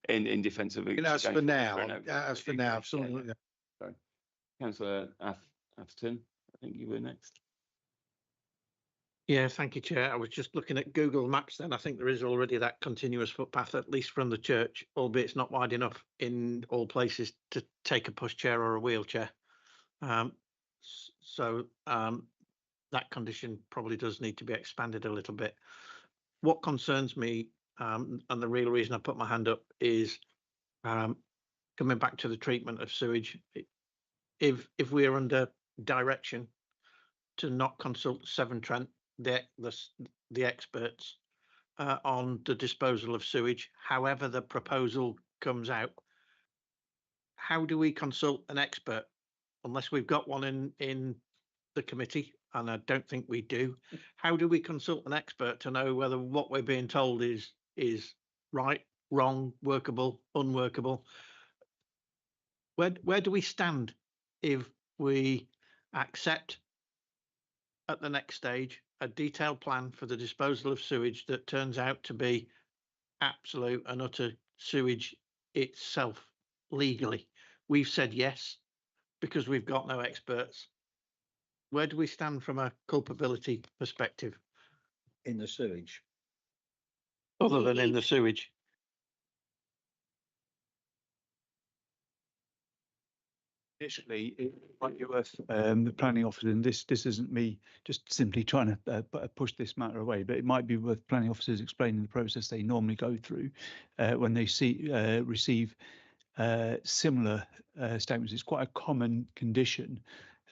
in defence of. As for now, absolutely. Sorry, Councillor Atherton, I think you were next. Yeah, thank you, Chair. I was just looking at Google Maps then. I think there is already that continuous footpath, at least from the church, albeit it's not wide enough in all places to take a pushchair or a wheelchair. That condition probably does need to be expanded a little bit. What concerns me, and the real reason I put my hand up, is coming back to the treatment of sewage. If we are under direction to not consult Severn Trent, the experts on the disposal of sewage, however the proposal comes out, how do we consult an expert unless we've got one in the committee? And I don't think we do. How do we consult an expert to know whether what we're being told is right, wrong, workable, unworkable? Where do we stand if we accept at the next stage a detailed plan for the disposal of sewage that turns out to be absolute and utter sewage itself legally? We've said yes because we've got no experts. Where do we stand from a culpability perspective? In the sewage? Other than in the sewage. Initially, it might be worth the planning officer, and this isn't me just simply trying to push this matter away, but it might be worth planning officers explaining the process they normally go through when they receive similar statements. It's quite a common condition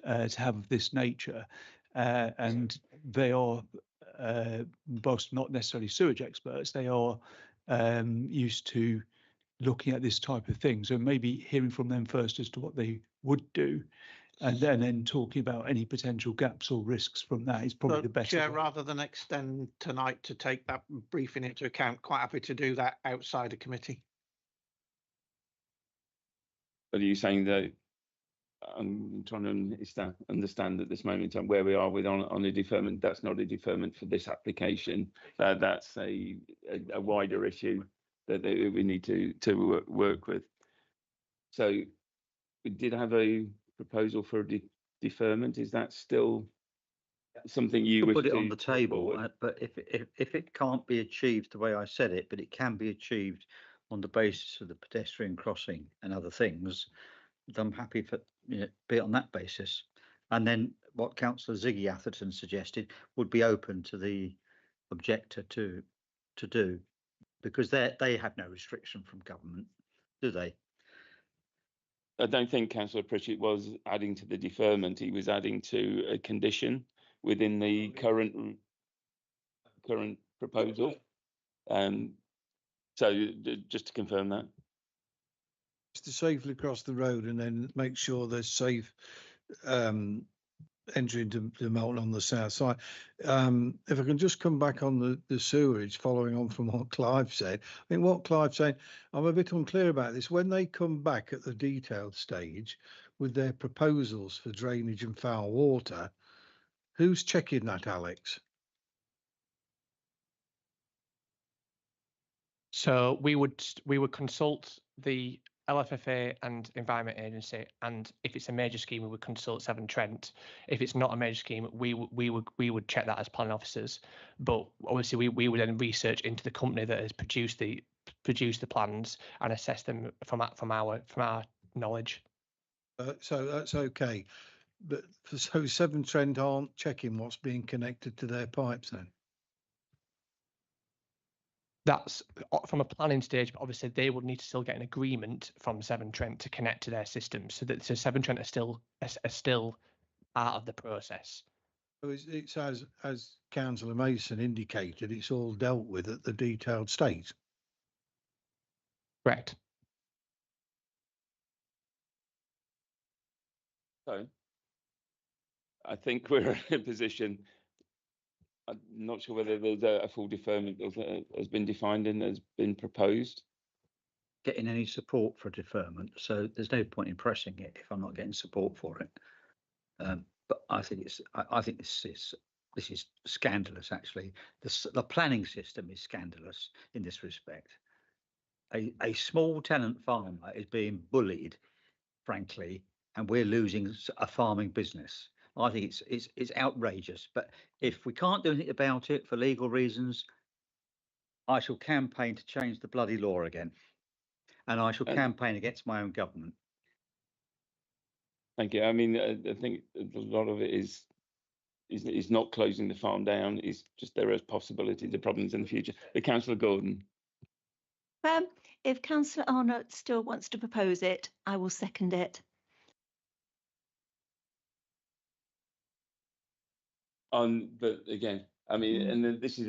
to have of this nature, and they are both not necessarily sewage experts. They are used to looking at this type of thing, so maybe hearing from them first as to what they would do, and then talking about any potential gaps or risks from that is probably the better. Chair, rather than extend tonight to take that briefing into account, quite happy to do that outside a committee. But are you saying that I'm trying to understand at this moment in time where we are with on a deferment? That's not a deferment for this application. That's a wider issue that we need to work with. So we did have a proposal for a deferment. Is that still something you wish put it to on the table? But if it can't be achieved the way I said it, but it can be achieved on the basis of the pedestrian crossing and other things, then I'm happy for be it on that basis. And then what Councillor Ziggy Atherton suggested would be open to the objector to do, because they have no restriction from government, do they? I don't think Councillor Pritchett was adding to the deferment. He was adding to a condition within the current proposal. So just to confirm that. To safely cross the road and then make sure there's safe entry into Melton on the south side. If I can just come back on the sewerage, following on from what Clive said, I think what Clive's saying, I'm a bit unclear about this. When they come back at the detailed stage with their proposals for drainage and foul water, who's checking that, Alex? So we would consult the LFFA and Environment Agency, and if it's a major scheme, we would consult Severn Trent. If it's not a major scheme, we would check that as planning officers. But obviously, we would then research into the company that has produced the plans and assess them from our knowledge. So that's okay, but so Severn Trent aren't checking what's being connected to their pipes then? That's from a planning stage, but obviously they would need to still get an agreement from Severn Trent to connect to their system. So Severn Trent are still part of the process. So it's as Councillor Mason indicated, it's all dealt with at the detailed stage. Correct. So I think we're in a position. I'm not sure whether there's a full deferment has been defined and has been proposed. Getting any support for deferment, so there's no point in pressing it if I'm not getting support for it. But I think this is scandalous. Actually, the planning system is scandalous in this respect. A small tenant farmer is being bullied, frankly, and we're losing a farming business. I think it's outrageous. But if we can't do anything about it for legal reasons, I shall campaign to change the bloody law again, and I shall campaign against my own government. Thank you. I mean, I think a lot of it is not closing the farm down. It's just there are possibilities of problems in the future. But Councillor Gordon. If Councillor Arnold still wants to propose it, I will second it. But again, I mean, and then this is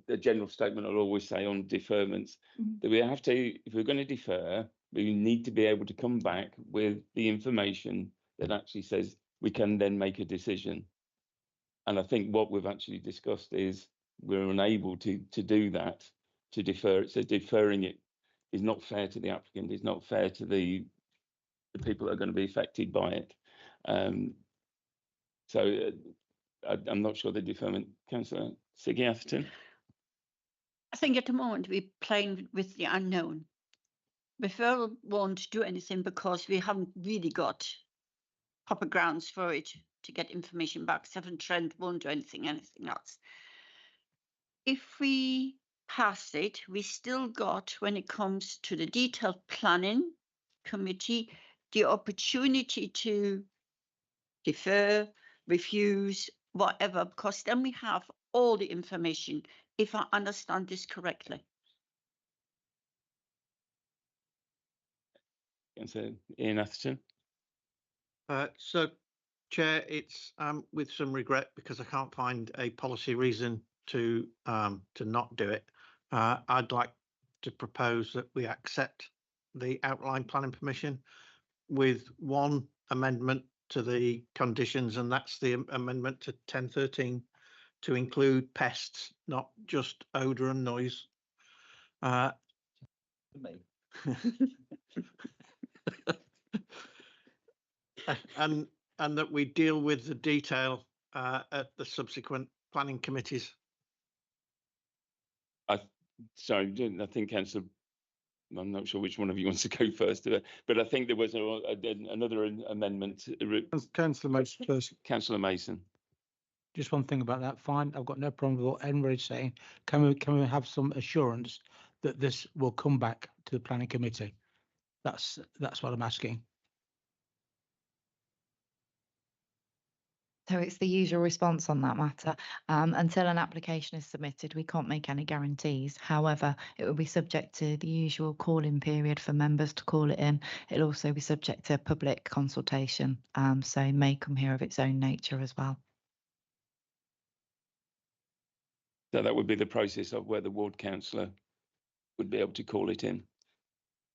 a general statement I'll always say on deferments, that we have to, if we're going to defer, we need to be able to come back with the information that actually says we can then make a decision. And I think what we've actually discussed is we're unable to do that, to defer it. So deferring it is not fair to the applicant, it's not fair to the people that are going to be affected by it. So I'm not sure the deferment. Councillor Siggy Atherton. I think at the moment we're playing with the unknown. Referral won't do anything because we haven't really got proper grounds for it to get information back. Severn Trent won't do anything else. If we pass it, we still got, when it comes to the detailed planning committee, the opportunity to defer, refuse, whatever, because then we have all the information, if I understand this correctly. Councillor Ian Atherton. So, Chair, it's with some regret because I can't find a policy reason to not do it. I'd like to propose that we accept the outline planning permission with one amendment to the conditions, and that's the amendment to 1013 to include pests, not just odour and noise. And that we deal with the detail at the subsequent planning committees. Sorry, I think Councillor, I'm not sure which one of you wants to go first, but I think there was another amendment. Councillor Mason first. Councillor Mason. Just one thing about that. Fine, I've got no problem with what everybody's saying. Can we have some assurance that this will come back to the planning committee? That's what I'm asking. So it's the usual response on that matter. Until an application is submitted, we can't make any guarantees. However, it will be subject to the usual call-in period for members to call it in. It'll also be subject to public consultation, so it may come here of its own nature as well. So that would be the process of where the ward councillor would be able to call it in.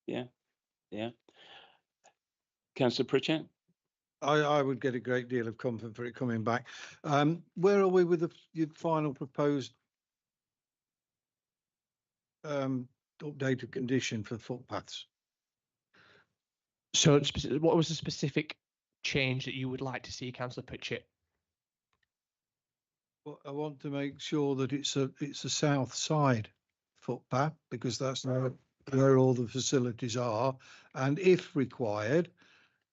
Yeah. Councillor Pritchett. I would get a great deal of comfort for it coming back. Where are we with your final proposed updated condition for footpaths? So what was the specific change that you would like to see, Councillor Pritchett? Well, I want to make sure that it's a south side footpath, because that's now where all the facilities are, and if required,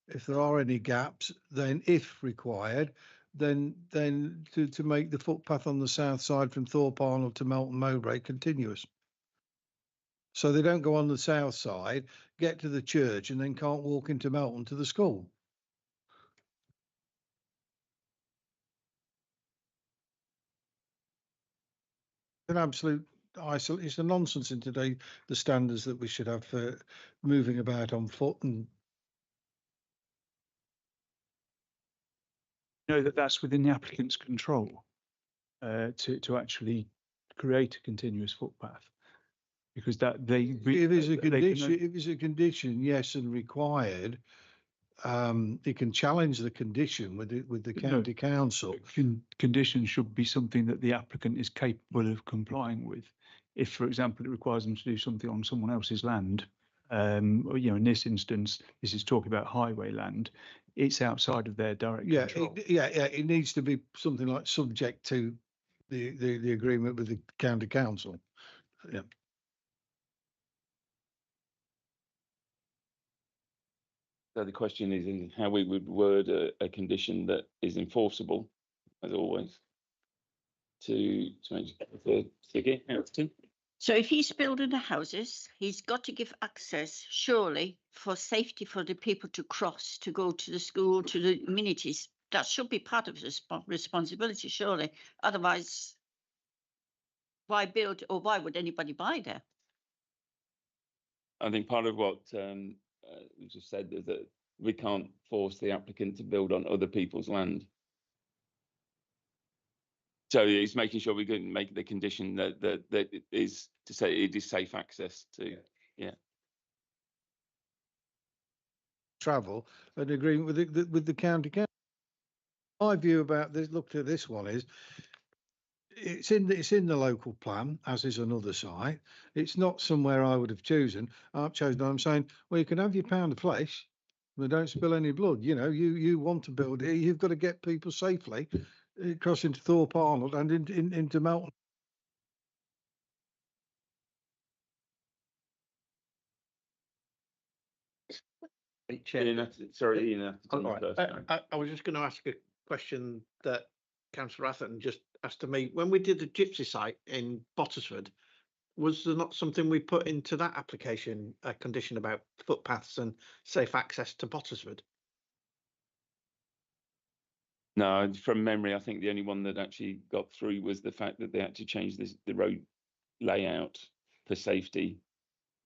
if there are any gaps, then if required, then to make the footpath on the south side from Thorp Arnold to Melton Mowbray continuous. So they don't go on the south side, get to the church, and then can't walk into Melton to the school. An absolute it's a nonsense in today, the standards that we should have for moving about on foot. And know that that's within the applicant's control to actually create a continuous footpath, because that if it's a condition, if it's a condition, yes, and required, it can challenge the condition with the county council. Conditions should be something that the applicant is capable of complying with. If, for example, it requires them to do something on someone else's land, or, you know, in this instance, this is talking about highway land, it's outside of their direct control. It needs to be something like subject to the agreement with the county council. Yeah. So the question is how we would word a condition that is enforceable, as always. To make Siggy, Hamilton. So if he's building the houses, he's got to give access, surely, for safety for the people to cross, to go to the school, to the amenities. That should be part of his responsibility, surely. Otherwise, why build, or why would anybody buy there? I think part of what we just said is that we can't force the applicant to build on other people's land. So it's making sure we can make the condition that it is to say it is safe access to, travel, an agreement with the county council. My view about this, looked at this one, is it's in the local plan, as is another site. It's not somewhere I would have chosen. I'm saying, well, you can have your pound of flesh, but don't spill any blood. You know, you want to build it, you've got to get people safely across into Thorp Arnold and into Melton. Sorry, Ian. I was just going to ask a question that Councillor Atherton just asked to me. When we did the gypsy site in Bottisford, was there not something we put into that application, a condition about footpaths and safe access to Bottisford? No, from memory, I think the only one that actually got through was the fact that they had to change the road layout for safety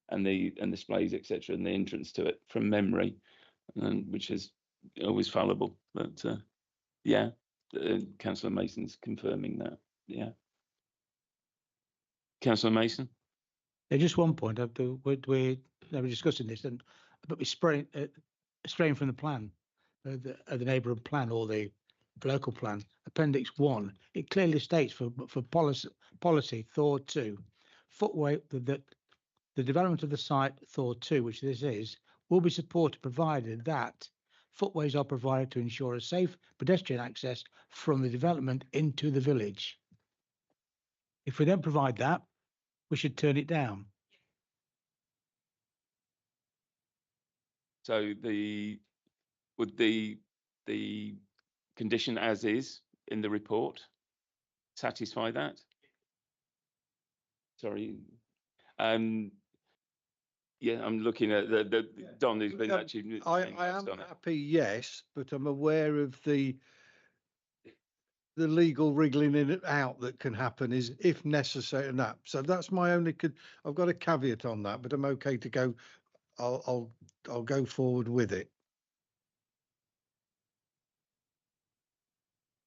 and the displays, etc., and the entrance to it from memory, which is always fallible. But yeah, Councillor Mason's confirming that. Yeah, Councillor Mason. Just one point. We're discussing this, and but we spraying from the plan, the neighbourhood plan or the local plan, Appendix 1. It clearly states for policy Thor 2, footway that the development of the site Thor 2, which this is, will be supported provided that footways are provided to ensure a safe pedestrian access from the development into the village. If we don't provide that, we should turn it down. So would the condition as is in the report satisfy that? Sorry. Yeah, I'm looking at the Don who's been actually. I am happy, yes, but I'm aware of the legal wriggling in and out that can happen is if necessary and that. So that's my only. I've got a caveat on that, but I'm okay to go. I'll go forward with it.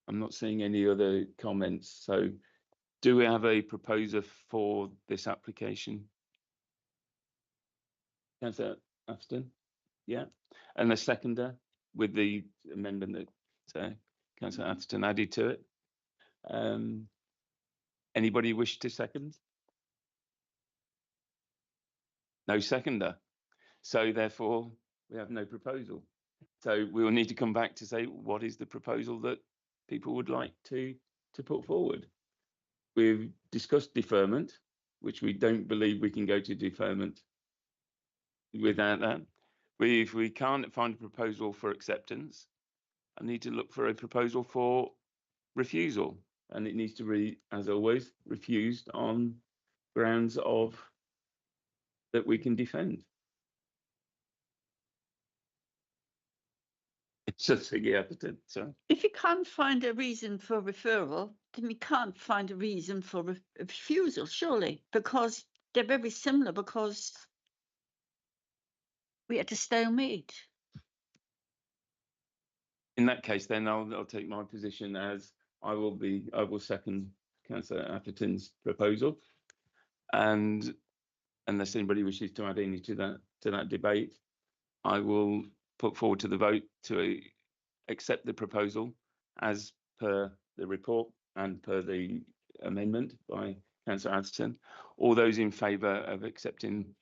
I'm not seeing any other comments. So, do we have a proposer for this application? Councillor Afton, yeah, and the seconder with the amendment that Councillor Atherton added to it. Anybody wish to second? No seconder. So therefore, we have no proposal. So we will need to come back to say what is the proposal that people would like to put forward. We've discussed deferment, which we don't believe we can go to deferment without that. If we can't find a proposal for acceptance, I need to look for a proposal for refusal, and it needs to be, as always, refused on grounds of that we can defend. It's just so. If you can't find a reason for referral, then we can't find a reason for refusal, surely, because they're very similar, because we had a stalemate. In that case, then I'll take my position as I will second Councillor Atherton's proposal, and unless anybody wishes to add any to that debate, I will put forward to the vote to accept the proposal as per the report and per the amendment by Councillor Atherton. All those in favour of accepting?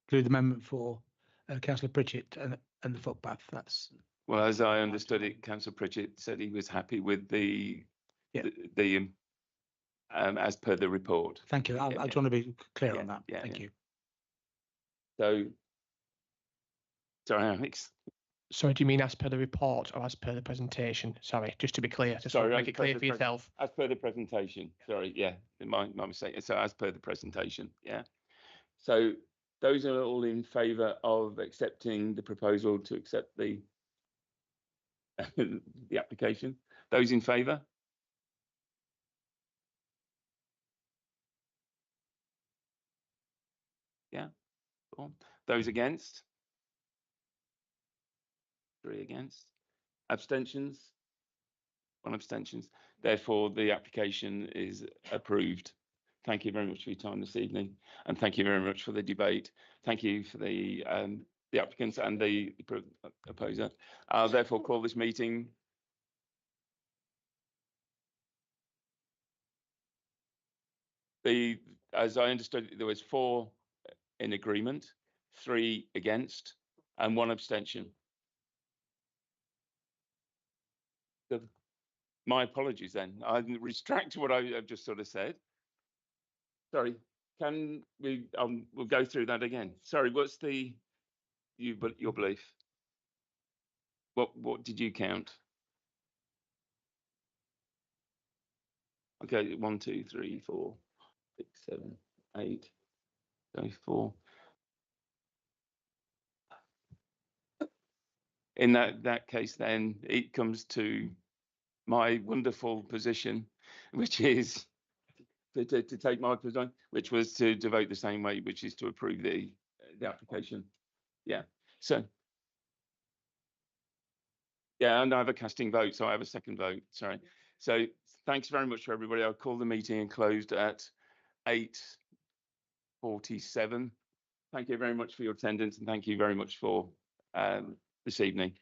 Include the amendment for Councillor Pritchett and the footpath. That's well, as I understood it, Councillor Pritchett said he was happy with the as per the report. Thank you. I just want to be clear on that. Thank you. So, sorry, Alex. Sorry, do you mean as per the report or as per the presentation? Sorry, just to be clear. Just Sorry, make it clear for yourself. As per the presentation. Sorry, yeah, my mistake. So as per the presentation, yeah. So those are all in favour of accepting the proposal to accept the the application. Those in favour? Yeah. Cool. Those against? 3 against. Abstentions? 1 abstention. Therefore, the application is approved. Thank you very much for your time this evening, and thank you very much for the debate. Thank you for the applicants and the opposer. I'll therefore call this meeting. As I understood it, there was 4 in agreement, 3 against, and 1 abstention. My apologies then. I retract what I've just sort of said. Sorry, can we? We'll go through that again. Sorry, what's your belief? What did you count? Okay, 1, 2, 3, 4, 6, 7, 8. So 4. In that case, then it comes to my wonderful position, which is to take my position, which was to vote the same way, which is to approve the application. Yeah. So yeah, and I have a casting vote, so I have a second vote. Sorry. So thanks very much for everybody. I'll call the meeting and closed at 8:47. Thank you very much for your attendance, and thank you very much for this evening.